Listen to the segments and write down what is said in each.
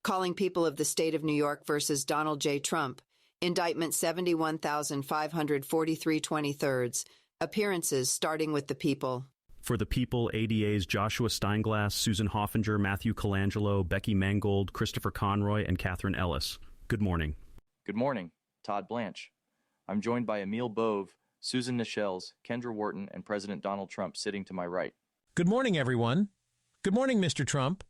Calling people of the state of New York versus Donald J. Trump. Indictment 71,543 23rds. Appearances starting with the people. For the people, ADAs Joshua Steinglass, Susan Hoffinger, Matthew Colangelo, Becky Mangold, Christopher Conroy, and Catherine Ellis. Good morning. Good morning. Todd Blanche. I'm joined by Emil Bove, Susan Nichelles, Kendra Wharton, and President Donald Trump sitting to my right. Good morning, everyone. Good morning, Mr. Trump.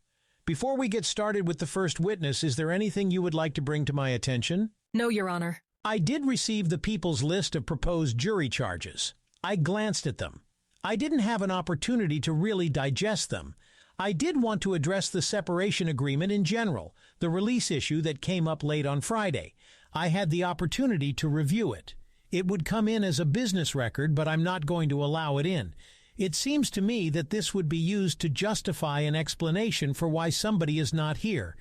Before we get started with the first witness, is there anything you would like to bring to my attention? No, Your Honor. I did receive the people's list of proposed jury charges. I glanced at them. I didn't have an opportunity to really digest them. I did want to address the separation agreement in general, the release issue that came up late on Friday. I had the opportunity to review it. It would come in as a business record, but I'm not going to allow it in. It seems to me that this would be used to justify an explanation for why somebody is not here.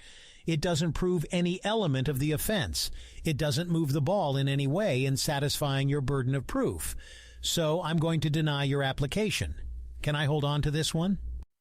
It doesn't prove any element of the offense. It doesn't move the ball in any way in satisfying your burden of proof. So I'm going to deny your application. Can I hold on to this one?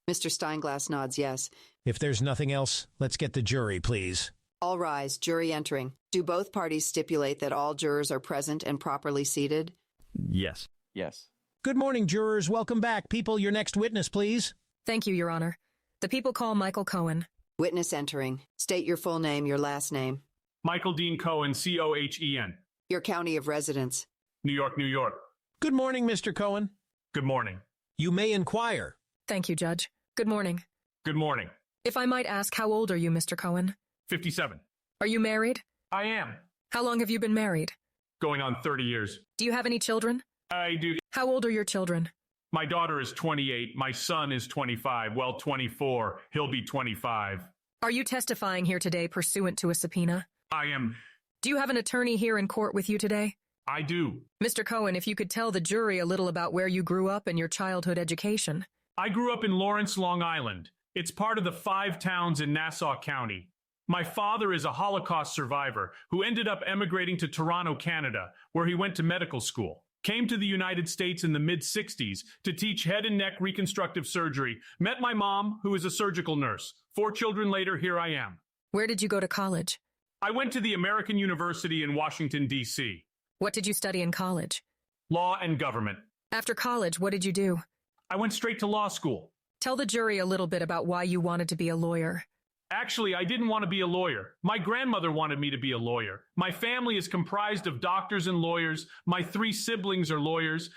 Mr. Steinglass nods yes. If there's nothing else, let's get the jury, please. All rise. Jury entering. Do both parties stipulate that all jurors are present and properly seated? Yes. Yes. Good morning, jurors. Welcome back. People, your next witness, please. Thank you, Your Honor. The people call Michael Cohen. Witness entering. State your full name, your last name. Michael Dean Cohen, Cohen. Your county of residence. New York, New York. Good morning, Mr. Cohen. Good morning. You may inquire. Thank you, Judge. Good morning. Good morning. If I might ask, how old are you, Mr. Cohen? 57. Are you married? I am. How long have you been married? Going on 30 years. Do you have any children? I do. How old are your children? My daughter is 28. My son is 25. Well, 24. He'll be 25. Are you testifying here today pursuant to a subpoena? I am. Do you have an attorney here in court with you today? I do. Mr. Cohen, if you could tell the jury a little about where you grew up and your childhood education. I grew up in Lawrence, Long Island. It's part of the 5 towns in Nassau County. My father is a Holocaust survivor who ended up emigrating to Toronto, Canada, where he went to medical school. Came to the United States in the mid-60s to teach head and neck reconstructive surgery. Met my mom, who is a surgical nurse. 4 children later, here I am. Where did you go to college? I went to the American University in Washington, D.C. What did you study in college? Law and government. After college, what did you do? I went straight to law school. Tell the jury a little bit about why you wanted to be a lawyer. Actually, I didn't want to be a lawyer. My grandmother wanted me to be a lawyer. My family is comprised of doctors and lawyers. My 3 siblings are lawyers.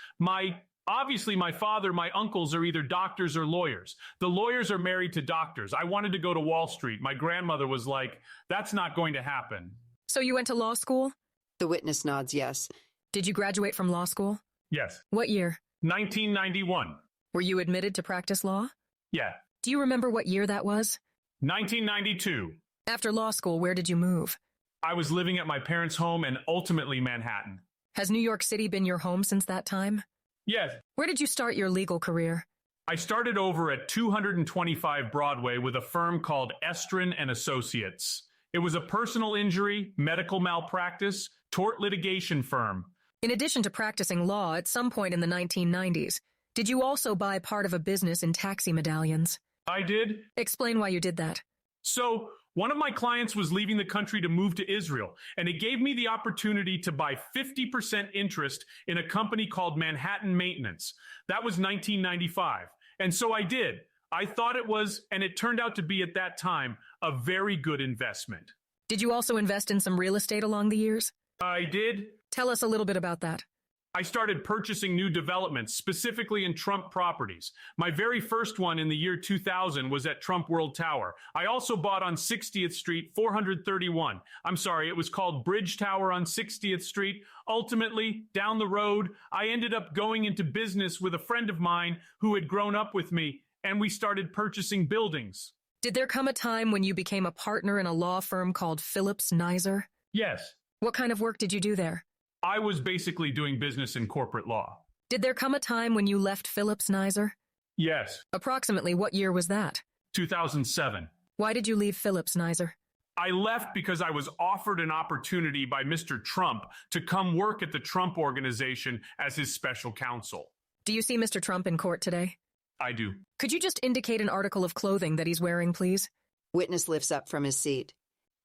Obviously, my father, my uncles are either doctors or lawyers. The lawyers are married to doctors. I wanted to go to Wall Street. My grandmother was like, that's not going to happen. So you went to law school? The witness nods yes. Did you graduate from law school? Yes. What year? 1991. Were you admitted to practice law? Yeah. Do you remember what year that was? 1992. After law school, where did you move? I was living at my parents' home and ultimately Manhattan. Has New York City been your home since that time? Yes. Where did you start your legal career? I started over at 225 Broadway with a firm called Estrin and Associates. It was a personal injury, medical malpractice, tort litigation firm. In addition to practicing law at some point in the 1990s, did you also buy part of a business in taxi medallions? I did. Explain why you did that. So, one of my clients was leaving the country to move to Israel, and it gave me the opportunity to buy 50% interest in a company called Manhattan Maintenance. That was 1995. And so I did. I thought it was, and it turned out to be at that time, a very good investment. Did you also invest in some real estate along the years? I did. Tell us a little bit about that. I started purchasing new developments, specifically in Trump properties. My very first one in the year 2000 was at Trump World Tower. I also bought on 60th Street, 431. I'm sorry, it was called Bridge Tower on 60th Street. Ultimately, down the road, I ended up going into business with a friend of mine who had grown up with me, and we started purchasing buildings. Did there come a time when you became a partner in a law firm called Phillips Nizer? Yes. What kind of work did you do there? I was basically doing business in corporate law. Did there come a time when you left Phillips Nizer? Yes. Approximately what year was that? 2007. Why did you leave Phillips Nizer? I left because I was offered an opportunity by Mr. Trump to come work at the Trump Organization as his special counsel. Do you see Mr. Trump in court today? I do. Could you just indicate an article of clothing that he's wearing, please? Witness lifts up from his seat.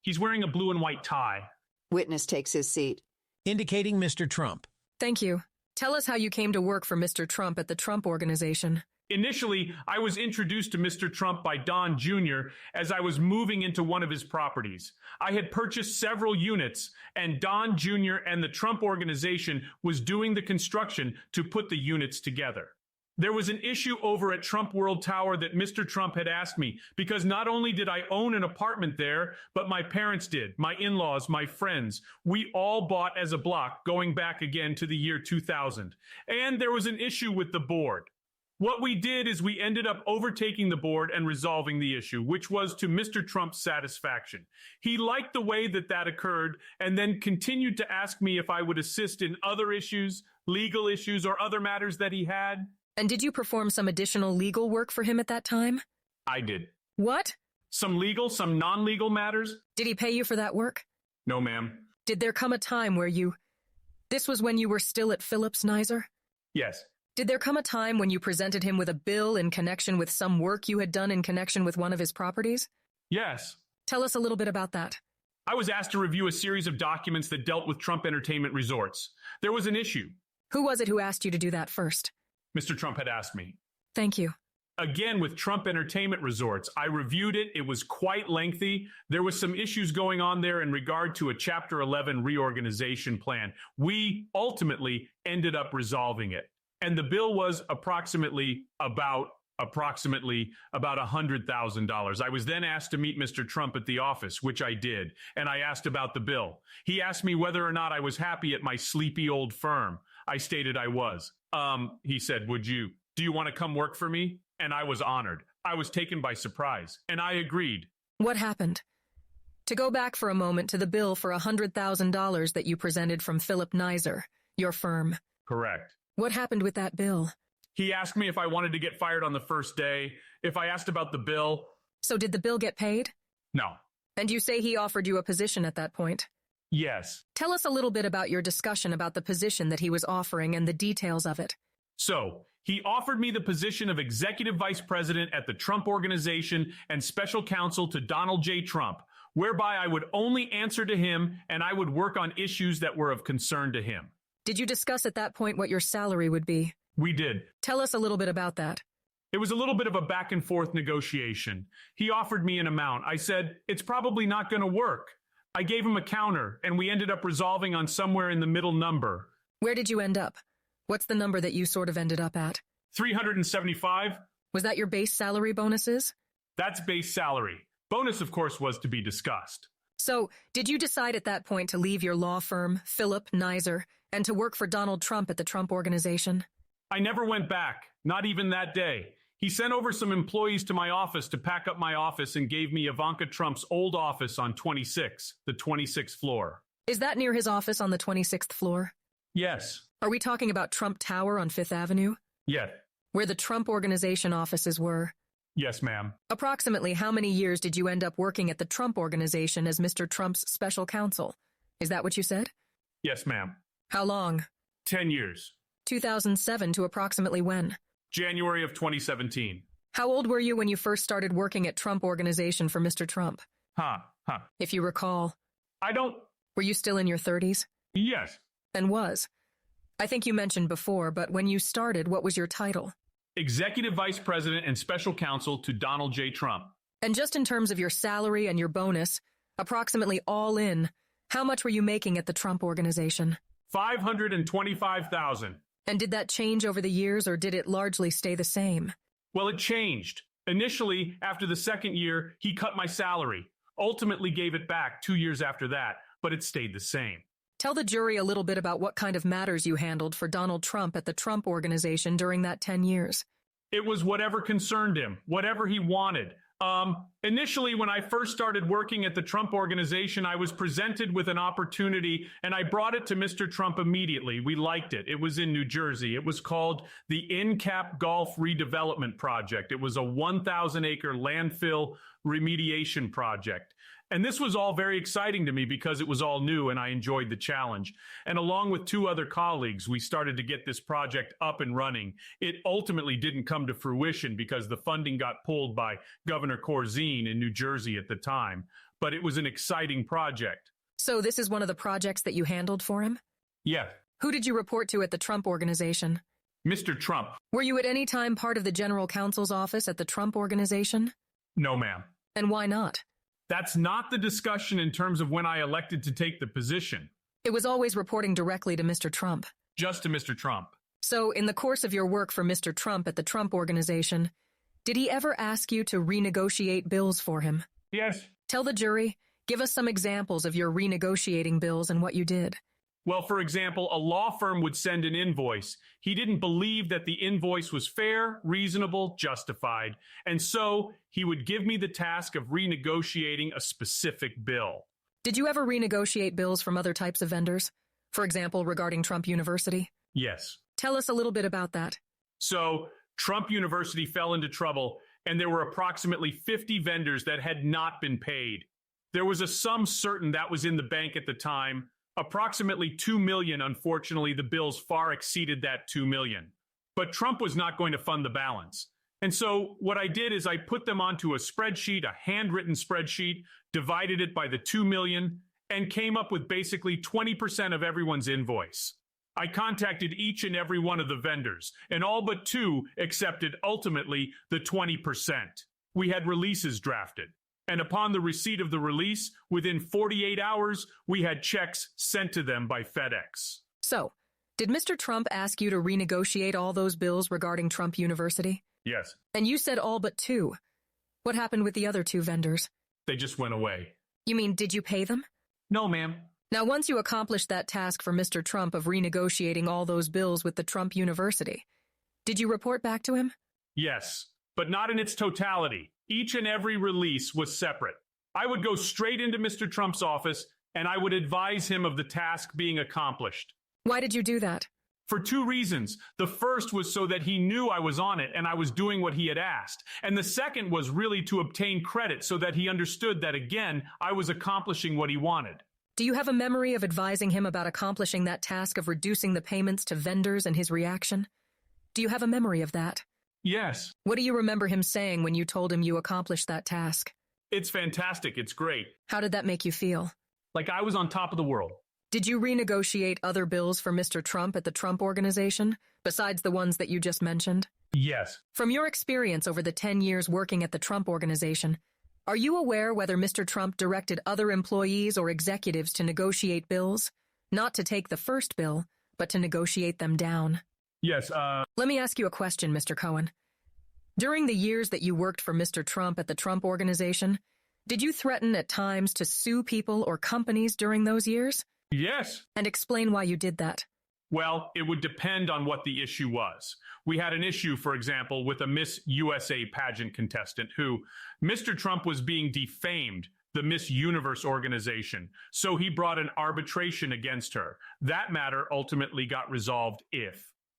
He's wearing a blue and white tie. Witness takes his seat. Indicating Mr. Trump. Thank you. Tell us how you came to work for Mr. Trump at the Trump Organization. Initially, I was introduced to Mr. Trump by Don Jr. as I was moving into one of his properties. I had purchased several units, and Don Jr. and the Trump Organization was doing the construction to put the units together. There was an issue over at Trump World Tower that Mr. Trump had asked me, because not only did I own an apartment there, but my parents did, my in-laws, my friends. We all bought as a block, going back again to the year 2000. And there was an issue with the board. What we did is we ended up overtaking the board and resolving the issue, which was to Mr. Trump's satisfaction. He liked the way that occurred and then continued to ask me if I would assist in other issues, legal issues, or other matters that he had. And did you perform some additional legal work for him at that time? I did. What? Some legal, some non-legal matters? Did he pay you for that work? No, ma'am. Did there come a time where this was when you were still at Phillips Nizer? Yes. Did there come a time when you presented him with a bill in connection with some work you had done in connection with one of his properties? Yes. Tell us a little bit about that. I was asked to review a series of documents that dealt with Trump Entertainment Resorts. There was an issue. Who was it who asked you to do that first? Mr. Trump had asked me. Thank you. Again, with Trump Entertainment Resorts, I reviewed it. It was quite lengthy. There was some issues going on there in regard to a Chapter 11 reorganization plan. We ultimately ended up resolving it. And the bill was approximately about $100,000. I was then asked to meet Mr. Trump at the office, which I did, and I asked about the bill. He asked me whether or not I was happy at my sleepy old firm. I stated I was. He said, do you want to come work for me? And I was honored. I was taken by surprise, and I agreed. What happened? To go back for a moment to the bill for $100,000 that you presented from Philip Nizer, your firm. Correct. What happened with that bill? He asked me if I wanted to get fired on the first day, if I asked about the bill. So did the bill get paid? No. And you say he offered you a position at that point? Yes. Tell us a little bit about your discussion about the position that he was offering and the details of it. So, he offered me the position of Executive Vice President at the Trump Organization and Special Counsel to Donald J. Trump, whereby I would only answer to him and I would work on issues that were of concern to him. Did you discuss at that point what your salary would be? We did. Tell us a little bit about that. It was a little bit of a back and forth negotiation. He offered me an amount. I said, it's probably not going to work. I gave him a counter, and we ended up resolving on somewhere in the middle number. Where did you end up? What's the number that you sort of ended up at? 375. Was that your base salary bonuses? That's base salary. Bonus, of course, was to be discussed. So, did you decide at that point to leave your law firm, Philip Nizer, and to work for Donald Trump at the Trump Organization? I never went back, not even that day. He sent over some employees to my office to pack up my office and gave me Ivanka Trump's old office on 26, the 26th floor. Is that near his office on the 26th floor? Yes. Are we talking about Trump Tower on Fifth Avenue? Yes. Where the Trump Organization offices were? Yes, ma'am. Approximately how many years did you end up working at the Trump Organization as Mr. Trump's special counsel? Is that what you said? Yes, ma'am. How long? 10 years. 2007 to approximately when? January of 2017. How old were you when you first started working at Trump Organization for Mr. Trump? If you recall. I don't... Were you still in your 30s? Yes. And was? I think you mentioned before, but when you started, what was your title? Executive Vice President and Special Counsel to Donald J. Trump. And just in terms of your salary and your bonus, approximately all in, how much were you making at the Trump Organization? $525,000. And did that change over the years, or did it largely stay the same? Well, it changed. Initially, after the second year, he cut my salary. Ultimately gave it back 2 years after that, but it stayed the same. Tell the jury a little bit about what kind of matters you handled for Donald Trump at the Trump Organization during that 10 years. It was whatever concerned him, whatever he wanted. Initially, when I first started working at the Trump Organization, I was presented with an opportunity and I brought it to Mr. Trump immediately. We liked it. It was in New Jersey. It was called the In-Cap Gulf Redevelopment Project. It was a 1,000-acre landfill remediation project. And this was all very exciting to me because it was all new and I enjoyed the challenge. And along with two other colleagues, we started to get this project up and running. It ultimately didn't come to fruition because the funding got pulled by Governor Corzine in New Jersey at the time. but it was an exciting project. So this is one of the projects that you handled for him? Yeah, Who did you report to at the Trump Organization? Mr. Trump. Were you at any time part of the General Counsel's office at the Trump Organization? No, ma'am. And why not? That's not the discussion in terms of when I elected to take the position. It was always reporting directly to Mr. Trump. Just to Mr. Trump. So, in the course of your work for Mr. Trump at the Trump Organization, did he ever ask you to renegotiate bills for him? Yes. Tell the jury, give us some examples of your renegotiating bills and what you did. Well, for example, a law firm would send an invoice. He didn't believe that the invoice was fair, reasonable, justified, and so he would give me the task of renegotiating a specific bill. Did you ever renegotiate bills from other types of vendors? For example, regarding Trump University? Yes. Tell us a little bit about that. So, Trump University fell into trouble, and there were approximately 50 vendors that had not been paid. There was a sum certain that was in the bank at the time, approximately $2 million. Unfortunately, the bills far exceeded that $2 million. But Trump was not going to fund the balance. And so what I did is I put them onto a spreadsheet, a handwritten spreadsheet, divided it by the $2 million, and came up with basically 20% of everyone's invoice. I contacted each and every one of the vendors, and all but two accepted ultimately the 20%. We had releases drafted. And upon the receipt of the release, within 48 hours, we had checks sent to them by FedEx. So, did Mr. Trump ask you to renegotiate all those bills regarding Trump University? Yes. And you said all but two. What happened with the other two vendors? They just went away. You mean, did you pay them? No, ma'am. Now, once you accomplished that task for Mr. Trump of renegotiating all those bills with the Trump University, did you report back to him? Yes, but not in its totality. Each and every release was separate. I would go straight into Mr. Trump's office, and I would advise him of the task being accomplished. Why did you do that? For two reasons. The first was so that he knew I was on it and I was doing what he had asked. And the second was really to obtain credit so that he understood that, again, I was accomplishing what he wanted. Do you have a memory of advising him about accomplishing that task of reducing the payments to vendors and his reaction? Do you have a memory of that? Yes. What do you remember him saying when you told him you accomplished that task? It's fantastic. It's great. How did that make you feel? Like I was on top of the world. Did you renegotiate other bills for Mr. Trump at the Trump Organization, besides the ones that you just mentioned? Yes. From your experience over the 10 years working at the Trump Organization, are you aware whether Mr. Trump directed other employees or executives to negotiate bills? Not to take the first bill, but to negotiate them down. Yes, Let me ask you a question, Mr. Cohen. During the years that you worked for Mr. Trump at the Trump Organization, did you threaten at times to sue people or companies during those years? yes. And explain why you did that. Well, it would depend on what the issue was. We had an issue, for example, with a Miss USA pageant contestant who, Mr. Trump was being defamed, the Miss Universe organization, so he brought an arbitration against her. That matter ultimately got resolved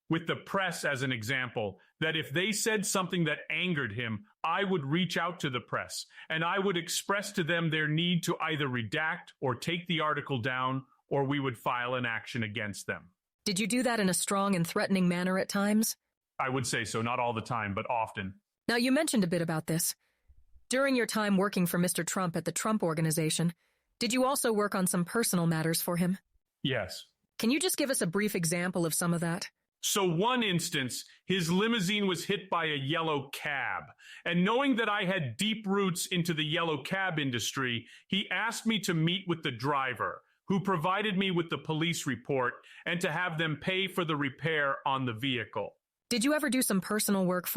with the press as an example, that if they said something that angered him, I would reach out to the press, and I would express to them their need to either redact or take the article down, or we would file an action against them. Did you do that in a strong and threatening manner at times? I would say so, not all the time, but often. Now, you mentioned a bit about this. During your time working for Mr. Trump at the Trump Organization, did you also work on some personal matters for him? Yes. Can you just give us a brief example of some of that? So one instance, his limousine was hit by a yellow cab. And knowing that I had deep roots into the yellow cab industry, he asked me to meet with the driver, who provided me with the police report, and to have them pay for the repair on the vehicle. Did you ever do some personal work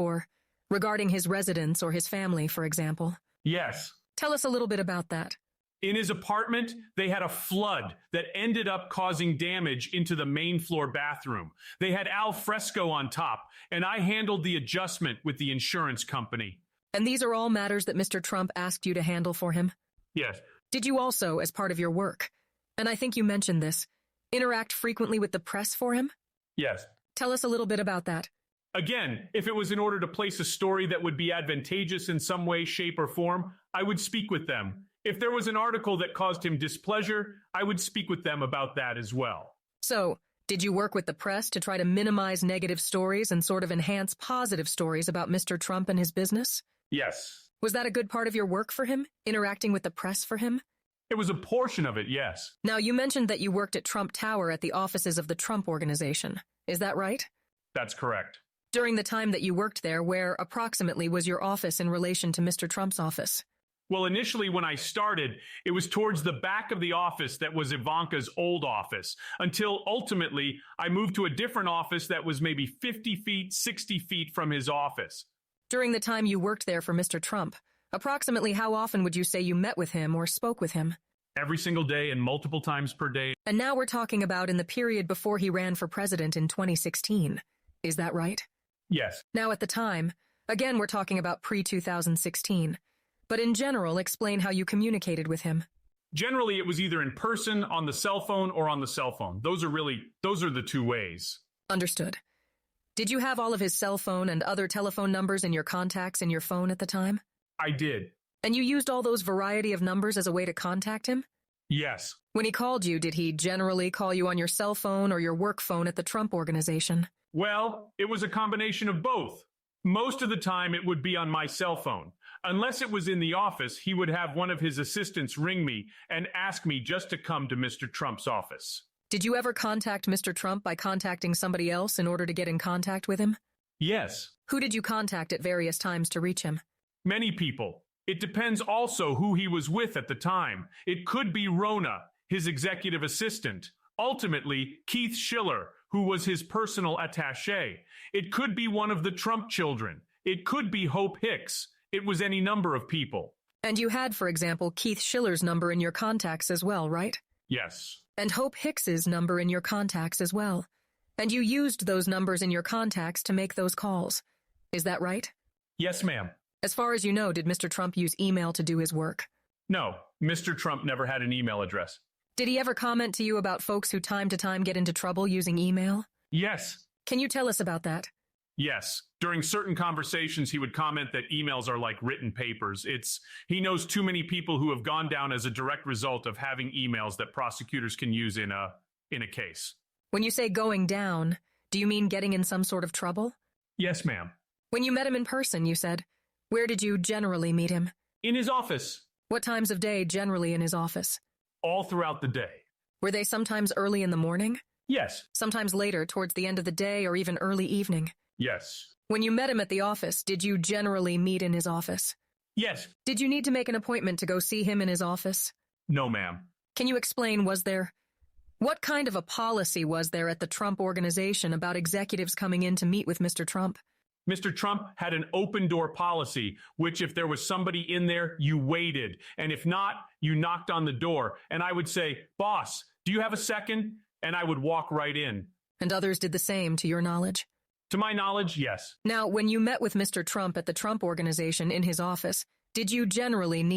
regarding his residence or his family, for example? Yes. Tell us a little bit about that. In his apartment, they had a flood that ended up causing damage into the main floor bathroom. They had al fresco on top, and I handled the adjustment with the insurance company. And these are all matters that Mr. Trump asked you to handle for him? Yes. Did you also, as part of your work, and I think you mentioned this, interact frequently with the press for him? Yes. Tell us a little bit about that. Again, if it was in order to place a story that would be advantageous in some way, shape, or form, I would speak with them. If there was an article that caused him displeasure, I would speak with them about that as well. So, did you work with the press to try to minimize negative stories and sort of enhance positive stories about Mr. Trump and his business? Yes. Was that a good part of your work for him, interacting with the press for him? It was a portion of it, yes. Now, you mentioned that you worked at Trump Tower at the offices of the Trump Organization. Is that right? That's correct. During the time that you worked there, where approximately was your office in relation to Mr. Trump's office? Well, initially when I started, it was towards the back of the office that was Ivanka's old office, until ultimately I moved to a different office that was maybe 50 feet, 60 feet from his office. During the time you worked there for Mr. Trump, approximately how often would you say you met with him or spoke with him? Every single day and multiple times per day. And now we're talking about in the period before he ran for president in 2016. Is that right? Yes. Now at the time, again we're talking about pre-2016, but in general explain how you communicated with him. Generally, it was either in person, on the cell phone, or on the cell phone. Those are the two ways. Understood. Did you have all of his cell phone and other telephone numbers in your contacts in your phone at the time? I did. And you used all those variety of numbers as a way to contact him? Yes. When he called you, did he generally call you on your cell phone or your work phone at the Trump Organization? Well, it was a combination of both. Most of the time, it would be on my cell phone. Unless it was in the office, he would have one of his assistants ring me and ask me just to come to Mr. Trump's office. Did you ever contact Mr. Trump by contacting somebody else in order to get in contact with him? Yes. Who did you contact at various times to reach him? Many people. It depends also who he was with at the time. It could be Rona, his executive assistant. Ultimately, Keith Schiller, who was his personal attaché. It could be one of the Trump children. It could be Hope Hicks. It was any number of people. And you had, for example, Keith Schiller's number in your contacts as well, right? Yes. And Hope Hicks's number in your contacts as well. And you used those numbers in your contacts to make those calls. Is that right? Yes, ma'am. As far as you know, did Mr. Trump use email to do his work? No, Mr. Trump never had an email address. Did he ever comment to you about folks who time to time get into trouble using email? Yes. Can you tell us about that? Yes. During certain conversations, he would comment that emails are like written papers. He knows too many people who have gone down as a direct result of having emails that prosecutors can use in a case. When you say going down, do you mean getting in some sort of trouble? Yes, ma'am. When you met him in person, you said. Where did you generally meet him? In his office. What times of day generally in his office? All throughout the day. Were they sometimes early in the morning? Yes. Sometimes later, towards the end of the day, or even early evening? Yes. When you met him at the office, did you generally meet in his office? Yes. Did you need to make an appointment to go see him in his office? No, ma'am. Can you explain, what kind of a policy was there at the Trump Organization about executives coming in to meet with Mr. Trump? Mr. Trump had an open door policy, which if there was somebody in there, you waited. And if not, you knocked on the door. And I would say, boss, do you have a second? And I would walk right in. And others did the same, to your knowledge? To my knowledge, yes. Now, when you met with Mr. Trump at the Trump Organization in his office, did you generally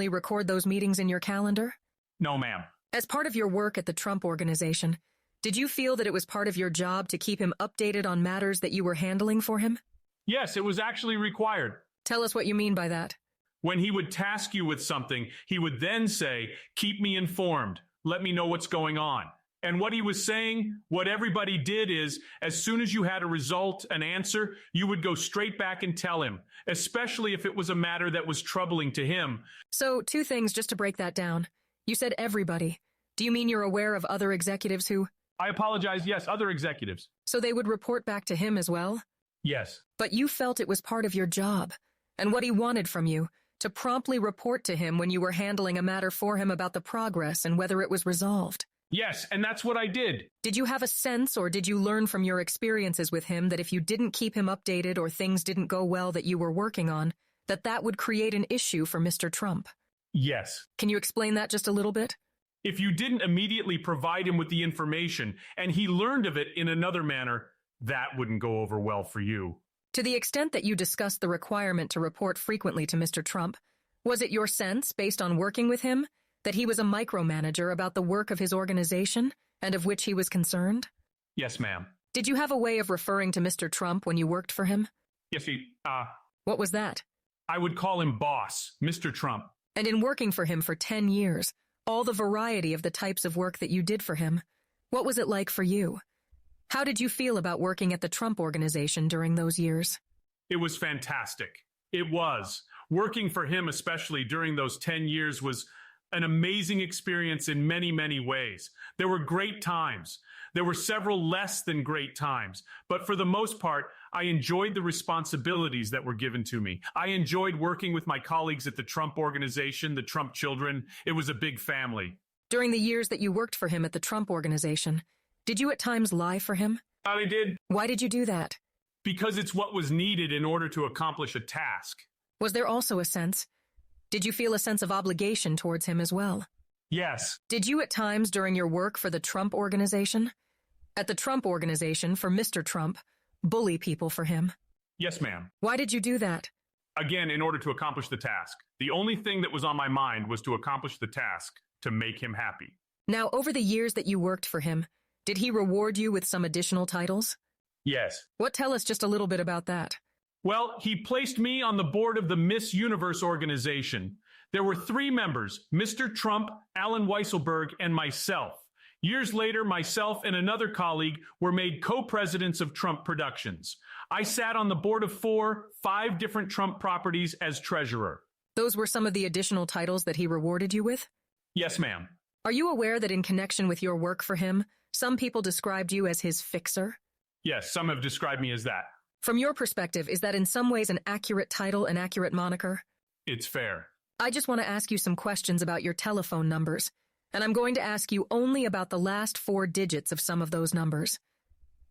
record those meetings in your calendar? No, ma'am. As part of your work at the Trump Organization, did you feel that it was part of your job to keep him updated on matters that you were handling for him? Yes, it was actually required. Tell us what you mean by that. When he would task you with something, he would then say, keep me informed. Let me know what's going on. And what he was saying, what everybody did is, as soon as you had a result, an answer, you would go straight back and tell him, especially if it was a matter that was troubling to him. So, two things just to break that down. You said everybody. Do you mean you're aware of other executives who... I apologize, yes, other executives. So they would report back to him as well? Yes. But you felt it was part of your job, and what he wanted from you, to promptly report to him when you were handling a matter for him about the progress and whether it was resolved. Yes, and that's what I did. Did you have a sense or did you learn from your experiences with him that if you didn't keep him updated or things didn't go well that you were working on, that would create an issue for Mr. Trump? Yes. Can you explain that just a little bit? If you didn't immediately provide him with the information and he learned of it in another manner, that wouldn't go over well for you. To the extent that you discussed the requirement to report frequently to Mr. Trump, was it your sense, based on working with him, that he was a micromanager about the work of his organization and of which he was concerned? Yes, ma'am. Did you have a way of referring to Mr. Trump when you worked for him? Yes, What was that? I would call him boss, Mr. Trump. And in working for him for 10 years, all the variety of the types of work that you did for him, what was it like for you? How did you feel about working at the Trump Organization during those years? It was fantastic. It was. Working for him, especially during those 10 years, was an amazing experience in many, many ways. There were great times. There were several less than great times. But for the most part, I enjoyed the responsibilities that were given to me. I enjoyed working with my colleagues at the Trump Organization, the Trump Children. It was a big family. During the years that you worked for him at the Trump Organization, did you at times lie for him? I did. Why did you do that? Because it's what was needed in order to accomplish a task. Was there also a sense? Did you feel a sense of obligation towards him as well? Yes. Did you at times during your work for the Trump Organization, at the Trump Organization for Mr. Trump, bully people for him? Yes, ma'am. Why did you do that? Again, in order to accomplish the task. The only thing that was on my mind was to accomplish the task, to make him happy. Now, over the years that you worked for him, did he reward you with some additional titles? Yes. Tell us just a little bit about that. Well, he placed me on the board of the Miss Universe organization. There were 3 members, Mr. Trump, Alan Weisselberg, and myself. Years later, myself and another colleague were made co-presidents of Trump Productions. I sat on the board of 5 different Trump properties as treasurer. Those were some of the additional titles that he rewarded you with? Yes, ma'am. Are you aware that in connection with your work for him, some people described you as his fixer? Yes, some have described me as that. From your perspective, is that in some ways an accurate title, an accurate moniker? It's fair. I just want to ask you some questions about your telephone numbers, and I'm going to ask you only about the last 4 digits of some of those numbers.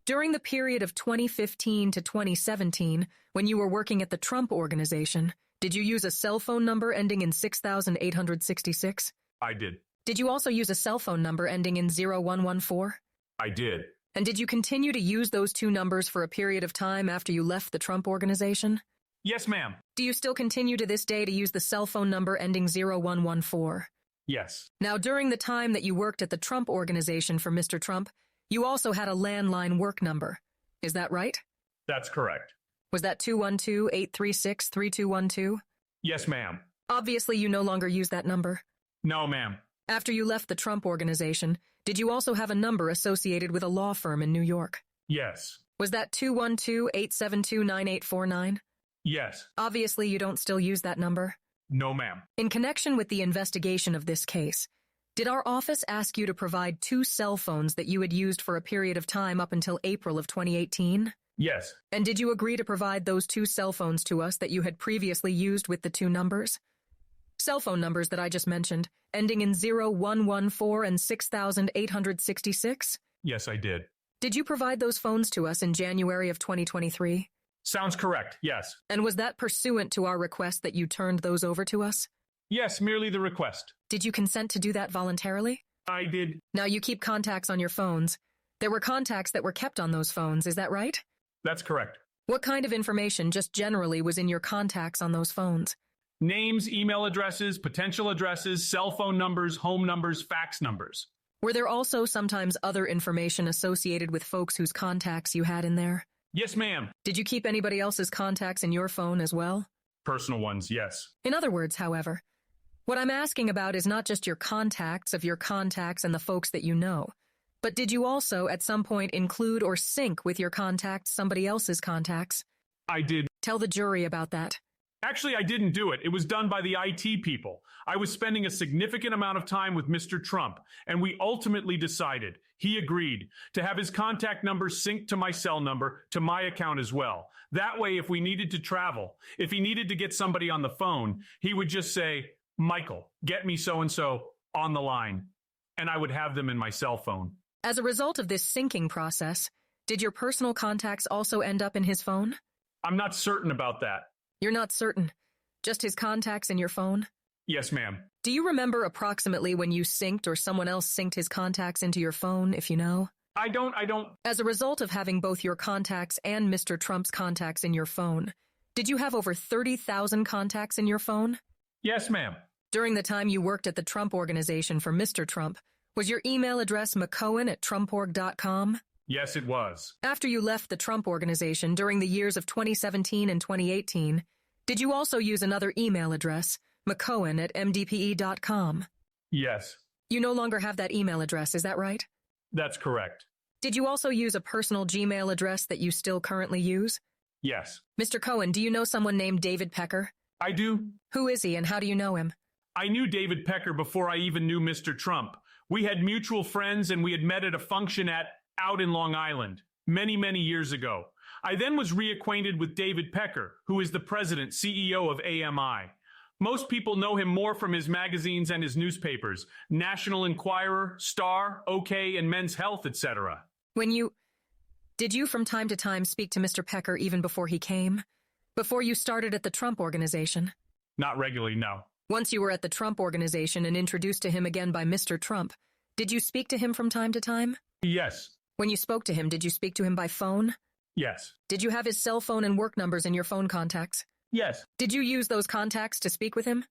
During the period of 2015 to 2017, when you were working at the Trump Organization, did you use a cell phone number ending in 6866? I did. Did you also use a cell phone number ending in 0114? I did. And did you continue to use those 2 numbers for a period of time after you left the Trump Organization? Yes, ma'am. Do you still continue to this day to use the cell phone number ending 0114? Yes. Now, during the time that you worked at the Trump Organization for Mr. Trump, you also had a landline work number. Is that right? That's correct. Was that 212-836-3212? Yes, ma'am. Obviously, you no longer use that number. No, ma'am. After you left the Trump Organization, did you also have a number associated with a law firm in New York? Yes. Was that 212-872-9849? Yes. Obviously, you don't still use that number. No, ma'am. In connection with the investigation of this case, did our office ask you to provide 2 cell phones that you had used for a period of time up until April of 2018? Yes. And did you agree to provide those 2 cell phones to us that you had previously used with the 2 numbers? Cell phone numbers that I just mentioned, ending in 0114 and 6866? Yes, I did. Did you provide those phones to us in January of 2023? Sounds correct, yes. And was that pursuant to our request that you turned those over to us? Yes, merely the request. Did you consent to do that voluntarily? I did. Now you keep contacts on your phones. There were contacts that were kept on those phones, is that right? That's correct. What kind of information just generally was in your contacts on those phones? Names, email addresses, potential addresses, cell phone numbers, home numbers, fax numbers. Were there also sometimes other information associated with folks whose contacts you had in there? Yes, ma'am. Did you keep anybody else's contacts in your phone as well? Personal ones, yes. In other words, however, what I'm asking about is not just your contacts of your contacts and the folks that you know, but did you also at some point include or sync with your contacts somebody else's contacts? I did. Tell the jury about that. Actually, I didn't do it. It was done by the IT people. I was spending a significant amount of time with Mr. Trump, and we ultimately decided, he agreed, to have his contact number synced to my cell number, to my account as well. That way, if we needed to travel, if he needed to get somebody on the phone, he would just say, Michael, get me so-and-so on the line, and I would have them in my cell phone. As a result of this syncing process, did your personal contacts also end up in his phone? I'm not certain about that. You're not certain. Just his contacts in your phone? Yes, ma'am. Do you remember approximately when you synced or someone else synced his contacts into your phone, if you know? I don't. As a result of having both your contacts and Mr. Trump's contacts in your phone, did you have over 30,000 contacts in your phone? Yes, ma'am. During the time you worked at the Trump Organization for Mr. Trump, was your email address mccohen@trumporg.com? Yes, it was. After you left the Trump Organization during the years of 2017 and 2018, did you also use another email address, mccohen@mdpe.com? Yes. You no longer have that email address, is that right? That's correct. Did you also use a personal Gmail address that you still currently use? Yes. Mr. Cohen, do you know someone named David Pecker? I do. Who is he and how do you know him? I knew David Pecker before I even knew Mr. Trump. We had mutual friends and we had met at a function out in Long Island many, many years ago. I then was reacquainted with David Pecker, who is the president, CEO of AMI. Most people know him more from his magazines and his newspapers, National Enquirer, Star, OK, and Men's Health, etc. Did you from time to time speak to Mr. Pecker even before he came? Before you started at the Trump Organization? Not regularly, no. Once you were at the Trump Organization and introduced to him again by Mr. Trump, did you speak to him from time to time? Yes. When you spoke to him, did you speak to him by phone? Yes. Did you have his cell phone and work numbers in your phone contacts? Yes. Did you use those contacts to speak with him?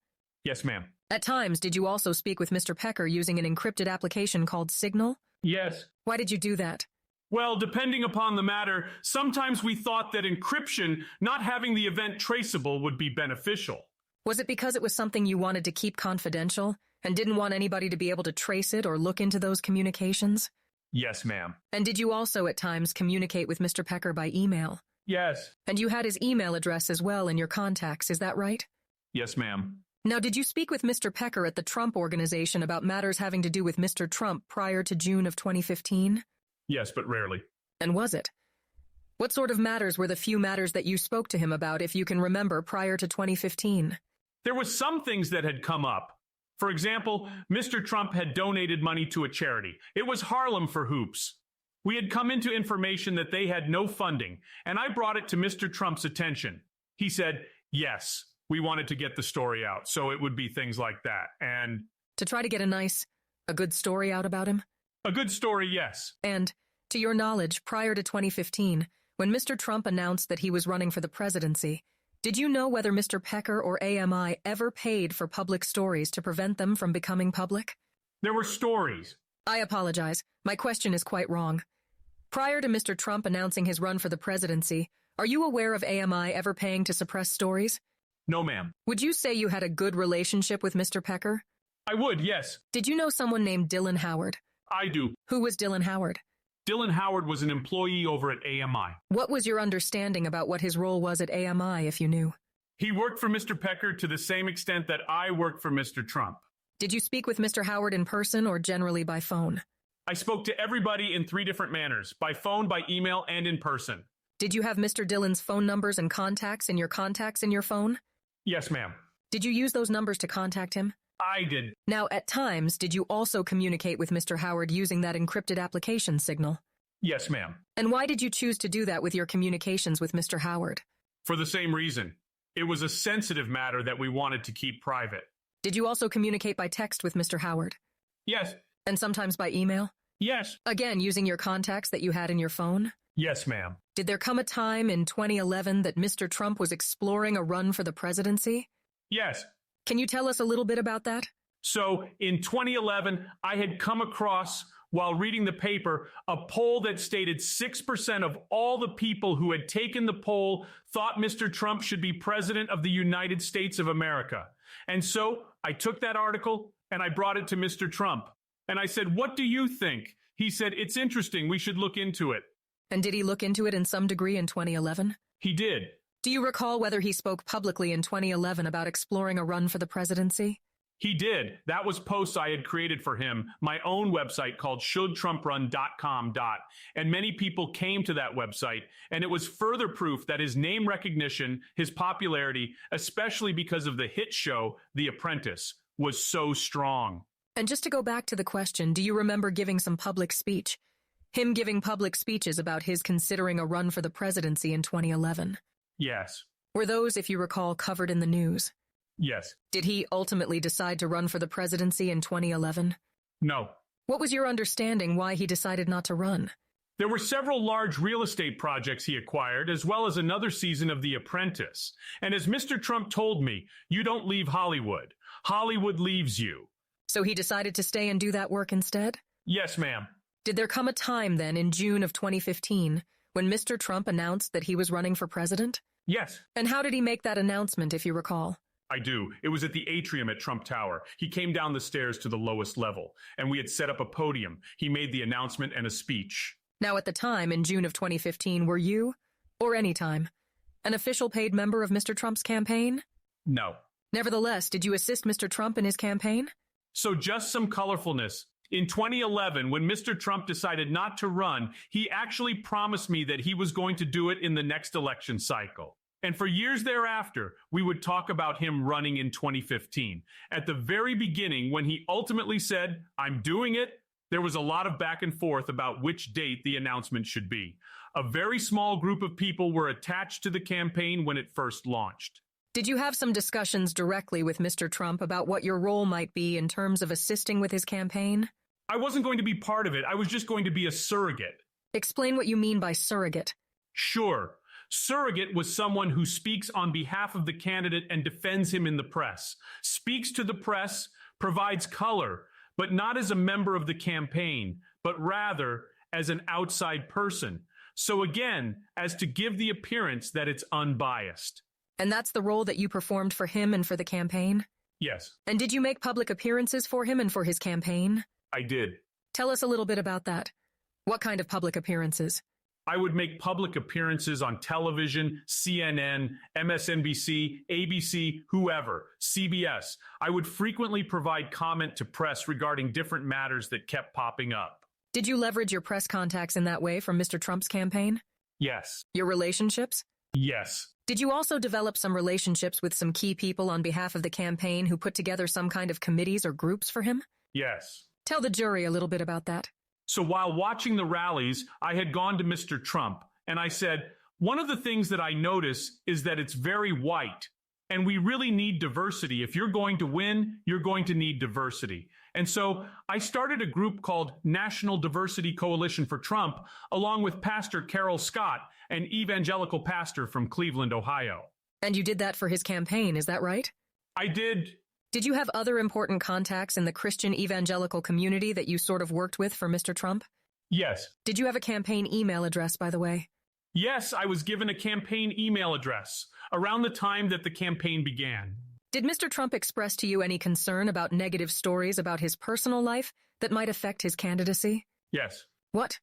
Yes, ma'am. At times, did you also speak with Mr. Pecker using an encrypted application called Signal? Yes. Why did you do that? Well, depending upon the matter, sometimes we thought that encryption, not having the event traceable, would be beneficial. Was it because it was something you wanted to keep confidential and didn't want anybody to be able to trace it or look into those communications? Yes, ma'am. And did you also at times communicate with Mr. Pecker by email? Yes. And you had his email address as well in your contacts, is that right? Yes, ma'am. Now, did you speak with Mr. Pecker at the Trump Organization about matters having to do with Mr. Trump prior to June of 2015? Yes, but rarely. And was it? What sort of matters were the few matters that you spoke to him about, if you can remember, prior to 2015? There were some things that had come up. For example, Mr. Trump had donated money to a charity. It was Harlem for Hoops. We had come into information that they had no funding, and I brought it to Mr. Trump's attention. He said, yes, we wanted to get the story out, so it would be things like that. And to try to get a good story out about him? A good story, yes. And, to your knowledge, prior to 2015, when Mr. Trump announced that he was running for the presidency, did you know whether Mr. Pecker or AMI ever paid for public stories to prevent them from becoming public? There were stories. I apologize. My question is quite wrong. Prior to Mr. Trump announcing his run for the presidency, are you aware of AMI ever paying to suppress stories? No, ma'am. Would you say you had a good relationship with Mr. Pecker? I would, yes. Did you know someone named Dylan Howard? I do. Who was Dylan Howard? Dylan Howard was an employee over at AMI. What was your understanding about what his role was at AMI, if you knew? He worked for Mr. Pecker to the same extent that I worked for Mr. Trump. Did you speak with Mr. Howard in person or generally by phone? I spoke to everybody in 3 different manners, by phone, by email, and in person. Did you have Mr. Dillon's phone numbers and contacts in your phone? Yes, ma'am. Did you use those numbers to contact him? I did. Now, at times, did you also communicate with Mr. Howard using that encrypted application Signal? Yes, ma'am. And why did you choose to do that with your communications with Mr. Howard? For the same reason. It was a sensitive matter that we wanted to keep private. Did you also communicate by text with Mr. Howard? Yes. And sometimes by email? Yes. Again, using your contacts that you had in your phone? Yes, ma'am. Did there come a time in 2011 that Mr. Trump was exploring a run for the presidency? Yes. Can you tell us a little bit about that? So, in 2011, I had come across, while reading the paper, a poll that stated 6% of all the people who had taken the poll thought Mr. Trump should be president of the United States of America. And so, I took that article and I brought it to Mr. Trump. And I said, what do you think? He said, it's interesting, we should look into it. And did he look into it in some degree in 2011? He did. Do you recall whether he spoke publicly in 2011 about exploring a run for the presidency? He did. That was posts I had created for him, my own website called shouldtrumprun.com. And many people came to that website, and it was further proof that his name recognition, his popularity, especially because of the hit show, The Apprentice, was so strong. And just to go back to the question, do you remember giving some public speech? Him giving public speeches about his considering a run for the presidency in 2011? Yes. Were those, if you recall, covered in the news? Yes. Did he ultimately decide to run for the presidency in 2011? No. What was your understanding why he decided not to run? There were several large real estate projects he acquired, as well as another season of The Apprentice. And as Mr. Trump told me, you don't leave Hollywood. Hollywood leaves you. So he decided to stay and do that work instead? Yes, ma'am. Did there come a time then in June of 2015 when Mr. Trump announced that he was running for president? Yes. And how did he make that announcement, if you recall? I do. It was at the atrium at Trump Tower. He came down the stairs to the lowest level, and we had set up a podium. He made the announcement and a speech. Now, at the time, in June of 2015, were you, or any time, An official paid member of Mr. Trump's campaign? No. Nevertheless, did you assist Mr. Trump in his campaign? So just some colorfulness. In 2011, when Mr. Trump decided not to run, he actually promised me that he was going to do it in the next election cycle. And for years thereafter, we would talk about him running in 2015. At the very beginning, when he ultimately said, "I'm doing it," there was a lot of back and forth about which date the announcement should be. A very small group of people were attached to the campaign when it first launched. Did you have some discussions directly with Mr. Trump about what your role might be in terms of assisting with his campaign? I wasn't going to be part of it. I was just going to be a surrogate. Explain what you mean by surrogate. Sure. Surrogate was someone who speaks on behalf of the candidate and defends him in the press, speaks to the press, provides color, but not as a member of the campaign, but rather as an outside person. So again, as to give the appearance that it's unbiased. And that's the role that you performed for him and for the campaign? Yes, And did you make public appearances for him and for his campaign? I did. Tell us a little bit about that. What kind of public appearances? I would make public appearances on television, CNN, MSNBC, ABC, whoever, CBS. I would frequently provide comment to press regarding different matters that kept popping up. Did you leverage your press contacts in that way from Mr. Trump's campaign? Yes. Your relationships? Yes. Did you also develop some relationships with some key people on behalf of the campaign who put together some kind of committees or groups for him? Yes. Tell the jury a little bit about that. So while watching the rallies, I had gone to Mr. Trump and I said, one of the things that I notice is that it's very white. And we really need diversity. If you're going to win, you're going to need diversity. And so I started a group called National Diversity Coalition for Trump, along with Pastor Carol Scott, an evangelical pastor from Cleveland, Ohio. And you did that for his campaign, is that right? I did. Did you have other important contacts in the Christian evangelical community that you sort of worked with for Mr. Trump? Yes. Did you have a campaign email address, by the way? Yes, I was given a campaign email address around the time that the campaign began. Did Mr. Trump express to you any concern about negative stories about his personal life that might affect his candidacy? Yes. What?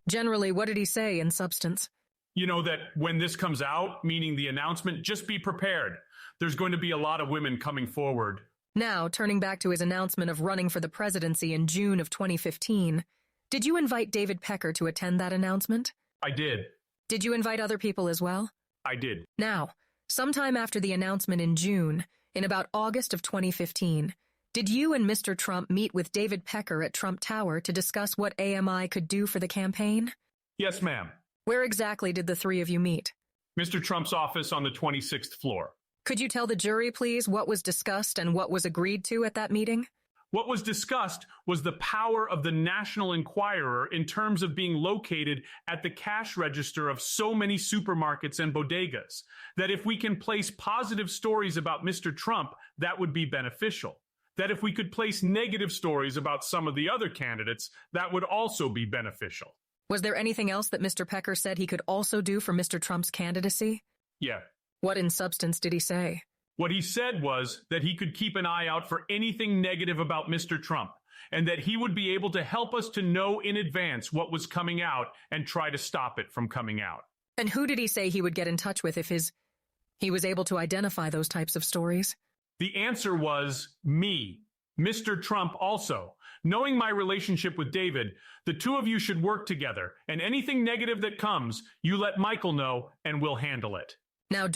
Generally, what did he say in substance? You know that when this comes out, meaning the announcement, just be prepared. There's going to be a lot of women coming forward. Now, turning back to his announcement of running for the presidency in June of 2015, did you invite David Pecker to attend that announcement? I did. Did you invite other people as well? I did. Now, sometime after the announcement in June, in about August of 2015, did you and Mr. Trump meet with David Pecker at Trump Tower to discuss what AMI could do for the campaign? Yes, ma'am. Where exactly did the three of you meet? Mr. Trump's office on the 26th floor. Could you tell the jury, please, what was discussed and what was agreed to at that meeting? What was discussed was the power of the National Enquirer in terms of being located at the cash register of so many supermarkets and bodegas, that if we can place positive stories about Mr. Trump, that would be beneficial. That if we could place negative stories about some of the other candidates, that would also be beneficial. Was there anything else that Mr. Pecker said he could also do for Mr. Trump's candidacy? Yeah. What in substance did he say? What he said was that he could keep an eye out for anything negative about Mr. Trump, and that he would be able to help us to know in advance what was coming out and try to stop it from coming out. And who did he say he would get in touch with if he was able to identify those types of stories? The answer was me, Mr. Trump also. Knowing my relationship with David, the two of you should work together, and anything negative that comes, you let Michael know, and we'll handle it. Now,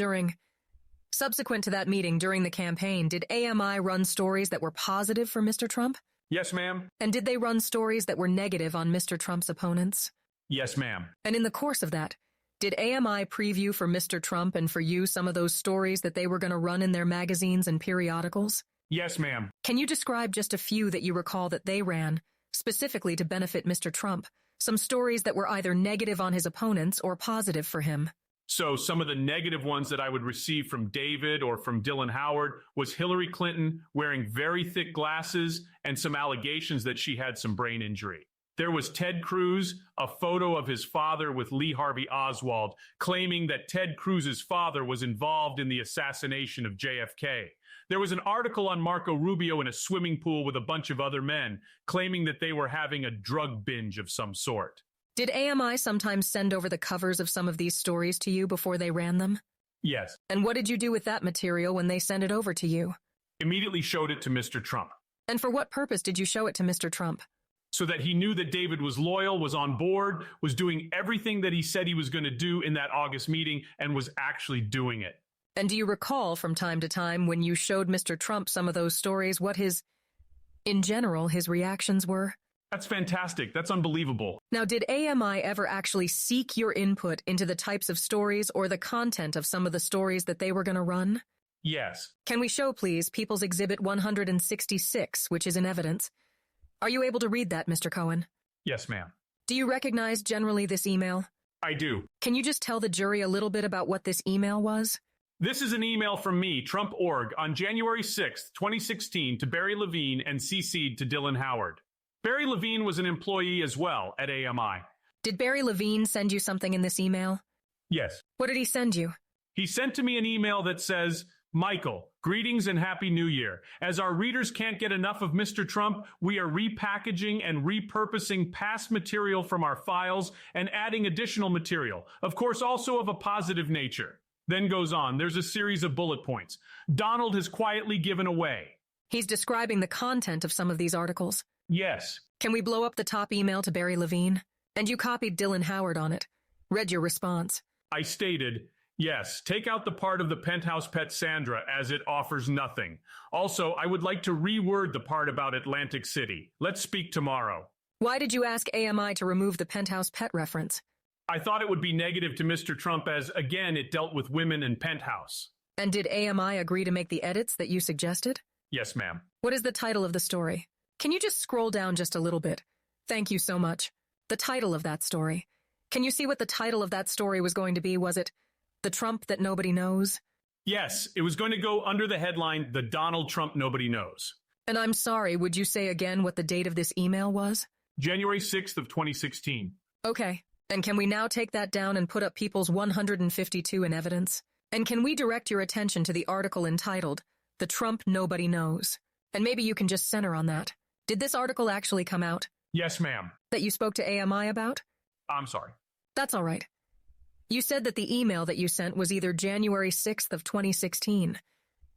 subsequent to that meeting during the campaign, did AMI run stories that were positive for Mr. Trump? Yes, ma'am. And did they run stories that were negative on Mr. Trump's opponents? Yes, ma'am. And in the course of that, did AMI preview for Mr. Trump and for you some of those stories that they were going to run in their magazines and periodicals? Yes, ma'am. Can you describe just a few that you recall that they ran, specifically to benefit Mr. Trump? Some stories that were either negative on his opponents or positive for him. So some of the negative ones that I would receive from David or from Dylan Howard was Hillary Clinton wearing very thick glasses and some allegations that she had some brain injury. There was Ted Cruz, a photo of his father with Lee Harvey Oswald, claiming that Ted Cruz's father was involved in the assassination of JFK. There was an article on Marco Rubio in a swimming pool with a bunch of other men, claiming that they were having a drug binge of some sort. Did AMI sometimes send over the covers of some of these stories to you before they ran them? Yes. And what did you do with that material when they sent it over to you? Immediately showed it to Mr. Trump, And for what purpose did you show it to Mr. Trump? so that he knew that David was loyal, was on board, was doing everything that he said he was going to do in that August meeting, and was actually doing it. And do you recall from time to time when you showed Mr. Trump some of those stories what in general, his reactions were? That's fantastic. That's unbelievable. Now, did AMI ever actually seek your input into the types of stories or the content of some of the stories that they were going to run? Yes. Can we show, please, People's Exhibit 166, which is in evidence? Are you able to read that, Mr. Cohen? Yes, ma'am. Do you recognize generally this email? I do. Can you just tell the jury a little bit about what this email was? This is an email from me, Trump Org, on January 6th, 2016, to Barry Levine and CC'd to Dylan Howard. Barry Levine was an employee as well at AMI. Did Barry Levine send you something in this email? Yes. What did he send you? He sent to me an email that says, Michael, greetings and Happy New Year. As our readers can't get enough of Mr. Trump, we are repackaging and repurposing past material from our files and adding additional material, of course also of a positive nature. Then goes on, there's a series of bullet points. Donald has quietly given away. He's describing the content of some of these articles. Yes. Can we blow up the top email to Barry Levine? And you copied Dylan Howard on it. Read your response. I stated, yes, take out the part of the penthouse pet Sandra as it offers nothing. Also, I would like to reword the part about Atlantic City. Let's speak tomorrow. Why did you ask AMI to remove the penthouse pet reference? I thought it would be negative to Mr. Trump as, again, it dealt with women and penthouse. And did AMI agree to make the edits that you suggested? Yes, ma'am. What is the title of the story? Can you just scroll down just a little bit? Thank you so much. The title of that story. Can you see what the title of that story was going to be? Was it The Trump That Nobody Knows? Yes, it was going to go under the headline, The Donald Trump Nobody Knows. And I'm sorry, would you say again what the date of this email was? January 6th of 2016. Okay. And can we now take that down and put up People's 152 in evidence? And can we direct your attention to the article entitled, The Trump Nobody Knows? And maybe you can just center on that. Did this article actually come out? Yes, ma'am. That you spoke to AMI about? I'm sorry. That's all right. You said that the email that you sent was either January 6th of 2016.